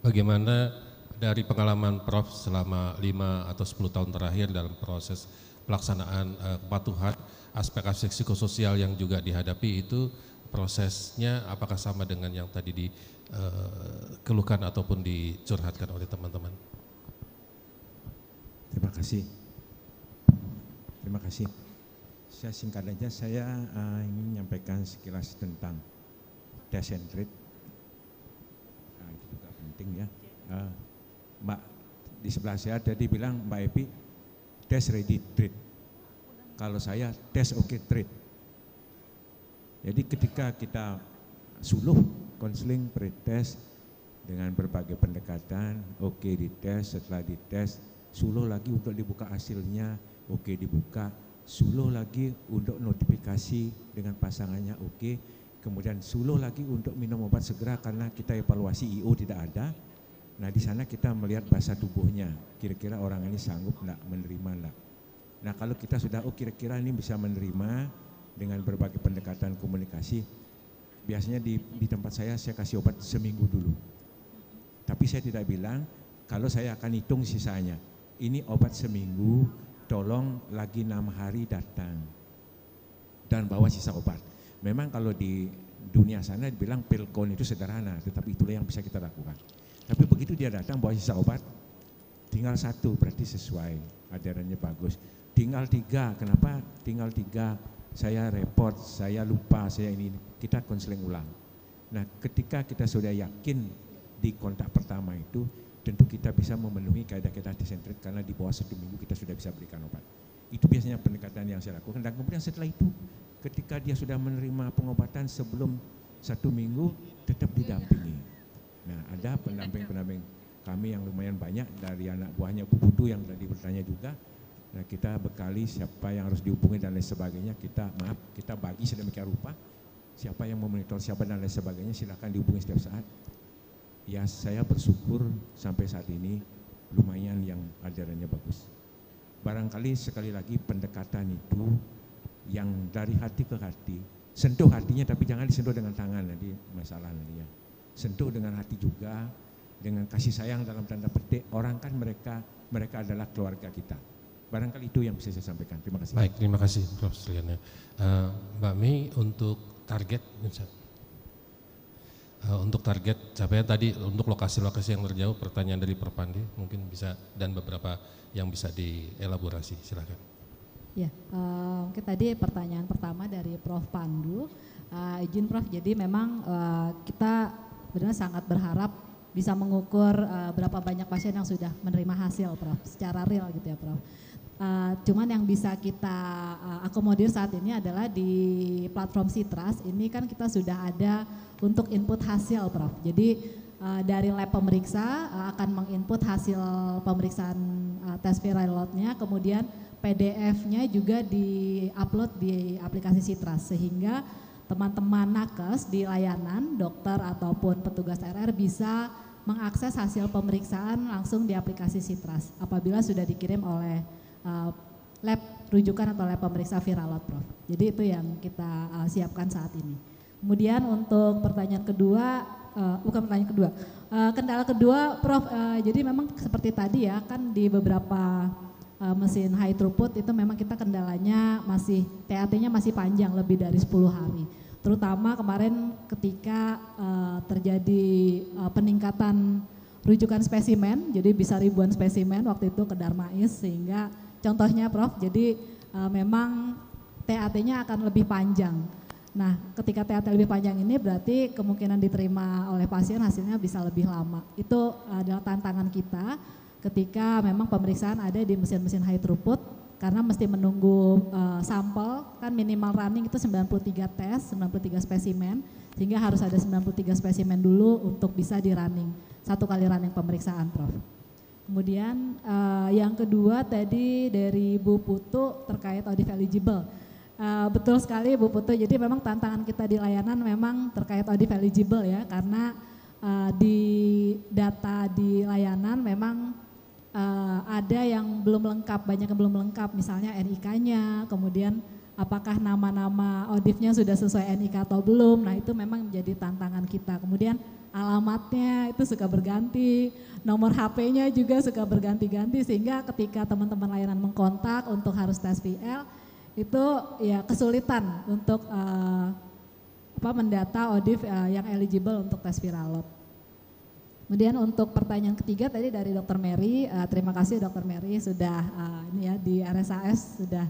bagaimana dari pengalaman Prof selama 5 atau 10 tahun terakhir dalam proses pelaksanaan kepatuhan, aspek-aspek psikososial yang juga dihadapi itu prosesnya apakah sama dengan yang tadi dikeluhkan ataupun dicurhatkan oleh teman-teman? Terima kasih. Terima kasih. Saya singkat aja, saya ingin menyampaikan sekilas tentang test and treat. Nah, itu juga penting ya. Mbak di sebelah saya tadi bilang Mbak Epi test ready treat. Kalau saya test okay treat. Jadi ketika kita suluh konseling pre-test dengan berbagai pendekatan, oke dites, setelah dites suluh lagi untuk dibuka hasilnya, oke dibuka, suluh lagi untuk notifikasi dengan pasangannya, oke, kemudian suluh lagi untuk minum obat segera karena kita evaluasi IO tidak ada. Nah di sana kita melihat bahasa tubuhnya, kira-kira orang ini sanggup enggak, menerima enggak. Nah kalau kita sudah kira-kira ini bisa menerima dengan berbagai pendekatan komunikasi, biasanya di tempat saya kasih obat seminggu dulu. Tapi saya tidak bilang kalau saya akan hitung sisanya, ini obat seminggu, tolong lagi 6 hari datang. dan bawa sisa obat. Memang kalau di dunia sana dibilang pil count itu sederhana, tetapi itulah yang bisa kita lakukan. Tapi begitu dia datang bawa sisa obat, tinggal 1 berarti sesuai, ajarannya bagus. Tinggal 3, kenapa tinggal 3? Saya repot, saya lupa, saya ini, kita konseling ulang. Nah ketika kita sudah yakin di kontak pertama itu, tentu kita bisa memenuhi kaidah-kaidah desentrit karena di bawah 1 minggu kita sudah bisa berikan obat. Itu biasanya pendekatan yang saya lakukan, dan kemudian setelah itu ketika dia sudah menerima pengobatan sebelum 1 minggu tetap didampingi. Nah ada pendamping-pendamping kami yang lumayan banyak dari anak buahnya Bu Putu yang tadi bertanya juga. Nah kita bekali siapa yang harus dihubungi dan lain sebagainya, kita bagi sedemikian rupa, siapa yang memonitor siapa dan lain sebagainya silakan dihubungi setiap saat. Ya saya bersyukur sampai saat ini lumayan yang ajarannya bagus. Barangkali sekali lagi pendekatan itu yang dari hati ke hati, sentuh hatinya tapi jangan disentuh dengan tangan, nanti masalah nanti ya. Sentuh dengan hati juga, dengan kasih sayang dalam tanda petik, orang kan mereka adalah keluarga kita. Barangkali itu yang bisa saya sampaikan. Terima kasih. Baik, terima kasih Prof. Suliana. Mbak Mei untuk target, untuk target capaian tadi untuk lokasi-lokasi yang terjauh, pertanyaan dari Prof. Pandi mungkin bisa, dan beberapa yang bisa dielaborasi, silakan. Ya, mungkin tadi pertanyaan pertama dari Prof. Pandu, izin Prof, jadi memang kita benar sangat berharap bisa mengukur berapa banyak pasien yang sudah menerima hasil Prof, secara real gitu ya Prof. Cuman yang bisa kita akomodir saat ini adalah di platform Citras, ini kan kita sudah ada untuk input hasil Prof. Jadi dari lab pemeriksa akan menginput hasil pemeriksaan tes viral load-nya, kemudian PDF-nya juga di-upload di aplikasi Citras, sehingga teman-teman nakes di layanan, dokter ataupun petugas RR bisa mengakses hasil pemeriksaan langsung di aplikasi Citras apabila sudah dikirim oleh lab rujukan atau lab pemeriksa viral load Prof. Jadi itu yang kita siapkan saat ini. Kemudian untuk pertanyaan kedua, kendala kedua Prof, jadi memang seperti tadi ya, kan di beberapa mesin high throughput itu memang kita kendalanya masih, TAT-nya masih panjang lebih dari 10 hari. Terutama kemarin ketika terjadi peningkatan rujukan spesimen, jadi bisa ribuan spesimen waktu itu ke Darmais, sehingga contohnya Prof, jadi memang TAT-nya akan lebih panjang. Nah ketika TAT lebih panjang ini berarti kemungkinan diterima oleh pasien hasilnya bisa lebih lama. Itu adalah tantangan kita ketika memang pemeriksaan ada di mesin-mesin high throughput, karena mesti menunggu sampel, kan minimal running itu 93 tes, 93 spesimen, sehingga harus ada 93 spesimen dulu untuk bisa di running, 1 kali running pemeriksaan Prof. Kemudian yang kedua tadi dari Bu Putu terkait audit eligible. Betul sekali Bu Putu, jadi memang tantangan kita di layanan memang terkait audit eligible ya, karena di data di layanan memang ada yang belum lengkap, banyak yang belum lengkap, misalnya NIK-nya, kemudian apakah nama-nama auditnya sudah sesuai NIK atau belum, nah itu memang menjadi tantangan kita. Kemudian alamatnya itu suka berganti, nomor HP-nya juga suka berganti-ganti, sehingga ketika teman-teman layanan mengkontak untuk harus tes PL, itu ya kesulitan untuk mendata audit yang eligible untuk tes viral load. Kemudian untuk pertanyaan ketiga tadi dari Dr. Mary, terima kasih Dr. Mary sudah ini ya di RSAS sudah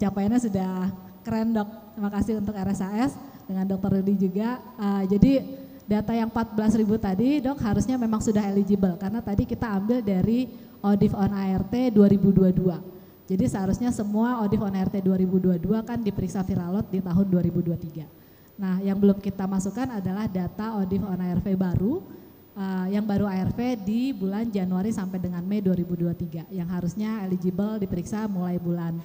capaiannya sudah keren Dok. Terima kasih untuk RSAS dengan Dr. Rudi juga. Jadi data yang 14.000 tadi Dok harusnya memang sudah eligible karena tadi kita ambil dari audit on ART 2022. Jadi seharusnya semua audit on ART 2022 kan diperiksa viral load di tahun 2023. Nah yang belum kita masukkan adalah data audit on ARV baru, yang baru ARV di bulan Januari sampai dengan Mei 2023 yang harusnya eligible diperiksa mulai bulan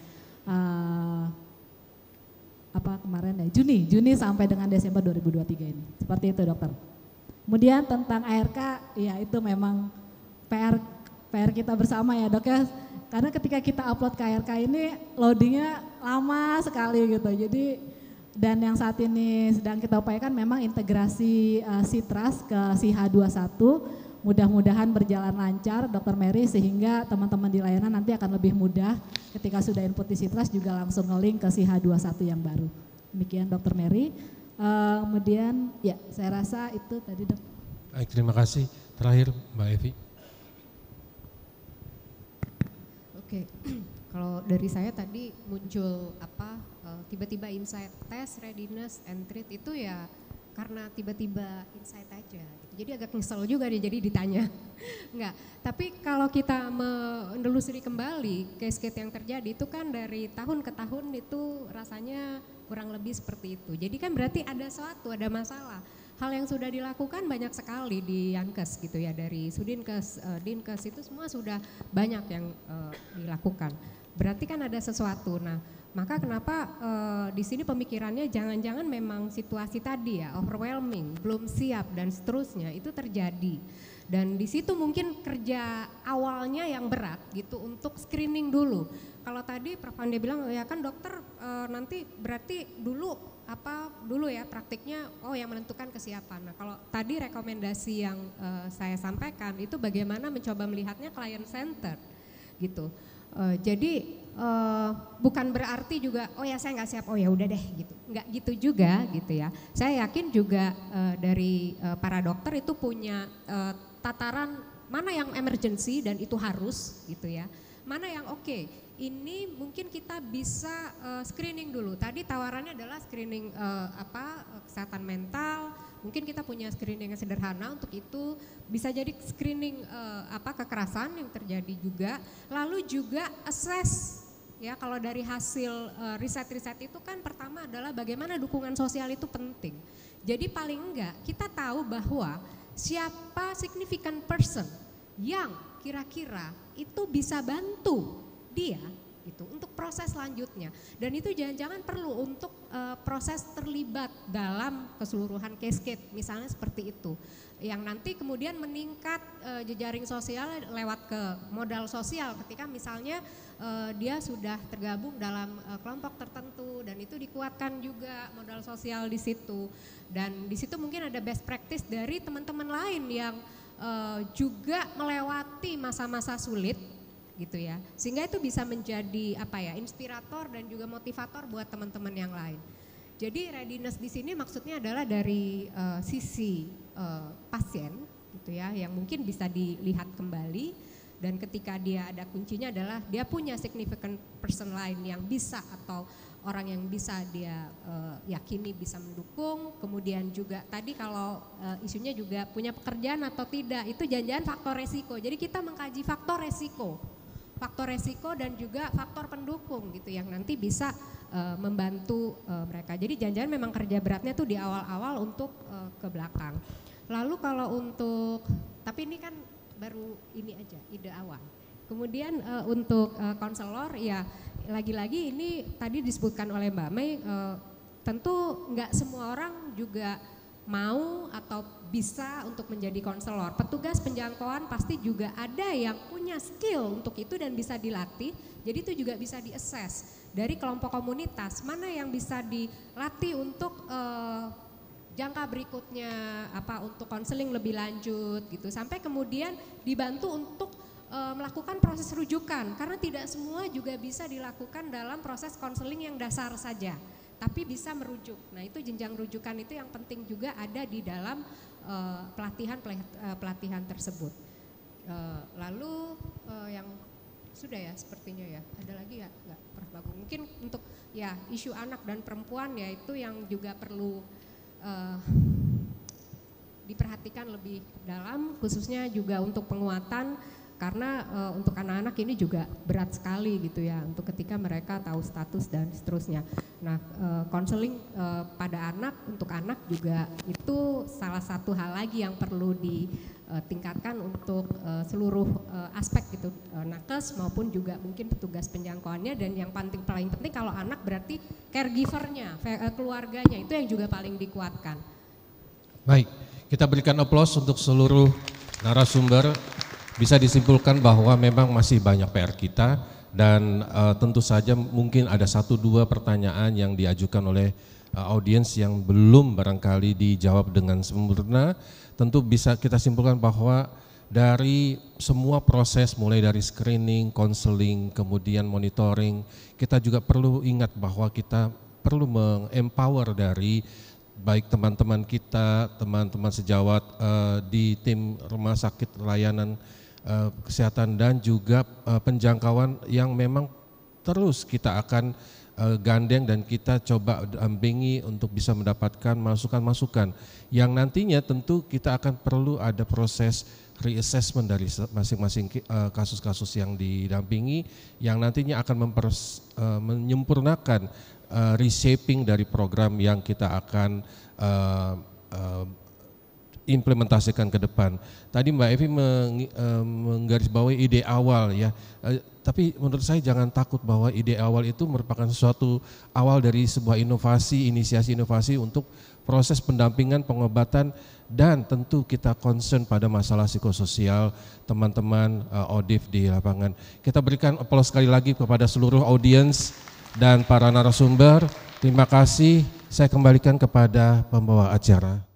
Juni sampai dengan Desember 2023 ini. Seperti itu Dokter. Kemudian tentang ARK, ya itu memang PR kita bersama ya Dok ya. Karena ketika kita upload ke ARK ini loadingnya lama sekali gitu. Jadi dan yang saat ini sedang kita upayakan memang integrasi Citras ke si H21 mudah-mudahan berjalan lancar Dr. Mary, sehingga teman-teman di layanan nanti akan lebih mudah ketika sudah input di Sipras juga langsung nge-link ke si H21 yang baru. Demikian Dr. Mary. Kemudian ya saya rasa itu tadi Dok. Baik, terima kasih. Terakhir Mbak Evi. Oke, kalau dari saya tadi muncul tiba-tiba insight test, readiness, and treat itu ya karena tiba-tiba insight aja gitu. Jadi agak nyesel juga nih jadi ditanya. Enggak, tapi kalau kita menelusuri kembali case-case yang terjadi itu kan dari tahun ke tahun itu rasanya kurang lebih seperti itu. Jadi kan berarti ada ada masalah. Hal yang sudah dilakukan banyak sekali di Yankes gitu ya, dari Sudinkes, Dinkes itu semua sudah banyak yang dilakukan. Berarti kan ada sesuatu. Nah, maka kenapa di sini pemikirannya jangan-jangan memang situasi tadi ya, overwhelming, belum siap dan seterusnya itu terjadi. Dan di situ mungkin kerja awalnya yang berat gitu untuk screening dulu. Kalau tadi Prof. Ande bilang ya kan dokter nanti berarti dulu ya praktiknya yang menentukan kesiapan. Nah, kalau tadi rekomendasi yang saya sampaikan itu bagaimana mencoba melihatnya client center gitu. Jadi bukan berarti juga saya nggak siap, ya udah deh gitu, nggak gitu juga gitu ya. Saya yakin juga dari para dokter itu punya tataran mana yang emergency dan itu harus gitu ya, mana yang oke. Ini mungkin kita bisa screening dulu. Tadi tawarannya adalah screening kesehatan mental. Mungkin kita punya screening yang sederhana untuk itu. Bisa jadi screening kekerasan yang terjadi juga. Lalu juga assess ya, kalau dari hasil riset-riset itu kan pertama adalah bagaimana dukungan sosial itu penting. Jadi paling enggak kita tahu bahwa siapa significant person yang kira-kira itu bisa bantu dia gitu untuk proses selanjutnya, dan itu jangan-jangan perlu untuk proses terlibat dalam keseluruhan cascade misalnya seperti itu, yang nanti kemudian meningkat jejaring sosial lewat ke modal sosial ketika misalnya dia sudah tergabung dalam kelompok tertentu dan itu dikuatkan juga modal sosial di situ, dan di situ mungkin ada best practice dari teman-teman lain yang juga melewati masa-masa sulit gitu ya, sehingga itu bisa menjadi inspirator dan juga motivator buat teman-teman yang lain. Jadi readiness di sini maksudnya adalah dari sisi pasien gitu ya, yang mungkin bisa dilihat kembali, dan ketika dia ada kuncinya adalah dia punya significant person lain yang bisa atau orang yang bisa dia yakini bisa mendukung. Kemudian juga tadi kalau isunya juga punya pekerjaan atau tidak, itu jangan-jangan faktor resiko. Jadi kita mengkaji faktor resiko dan juga faktor pendukung gitu yang nanti bisa membantu mereka. Jadi jangan-jangan memang kerja beratnya tuh di awal-awal untuk ke belakang. Lalu kalau untuk, tapi ini kan baru ini aja ide awal. Kemudian untuk konselor ya lagi-lagi ini tadi disebutkan oleh Mbak Mei, tentu nggak semua orang juga mau atau bisa untuk menjadi konselor. Petugas penjangkauan pasti juga ada yang punya skill untuk itu dan bisa dilatih. Jadi itu juga bisa di-assess dari kelompok komunitas, mana yang bisa dilatih untuk jangka berikutnya, untuk konseling lebih lanjut gitu. Sampai kemudian dibantu untuk melakukan proses rujukan, karena tidak semua juga bisa dilakukan dalam proses konseling yang dasar saja, tapi bisa merujuk. Nah itu jenjang rujukan itu yang penting juga ada di dalam pelatihan tersebut. Lalu yang sudah ya sepertinya ya, ada lagi ya nggak Prof. Bagong? Mungkin untuk ya isu anak dan perempuan ya itu yang juga perlu diperhatikan lebih dalam, khususnya juga untuk penguatan. Karena untuk anak-anak ini juga berat sekali gitu ya, untuk ketika mereka tahu status dan seterusnya. Nah konseling pada anak, untuk anak juga itu salah satu hal lagi yang perlu ditingkatkan untuk seluruh aspek gitu, nakes maupun juga mungkin petugas penjangkauannya, dan yang paling penting kalau anak berarti caregivernya, keluarganya, itu yang juga paling dikuatkan. Baik, kita berikan aplaus untuk seluruh narasumber. Bisa disimpulkan bahwa memang masih banyak PR kita, dan tentu saja mungkin ada 1-2 pertanyaan yang diajukan oleh audiens yang belum barangkali dijawab dengan sempurna. Tentu bisa kita simpulkan bahwa dari semua proses mulai dari screening, counseling, kemudian monitoring. Kita juga perlu ingat bahwa kita perlu meng-empower dari baik teman-teman kita, teman-teman sejawat di tim rumah sakit layanan kesehatan dan juga penjangkauan yang memang terus kita akan gandeng dan kita coba dampingi untuk bisa mendapatkan masukan-masukan yang nantinya tentu kita akan perlu ada proses reassessment dari masing-masing kasus-kasus yang didampingi yang nantinya akan menyempurnakan reshaping dari program yang kita akan implementasikan ke depan. Tadi Mbak Evi menggarisbawahi ide awal ya, tapi menurut saya jangan takut bahwa ide awal itu merupakan sesuatu awal dari sebuah inovasi, inisiasi inovasi untuk proses pendampingan, pengobatan, dan tentu kita concern pada masalah psikososial teman-teman ODIF di lapangan. Kita berikan aplaus sekali lagi kepada seluruh audiens dan para narasumber. Terima kasih, saya kembalikan kepada pembawa acara.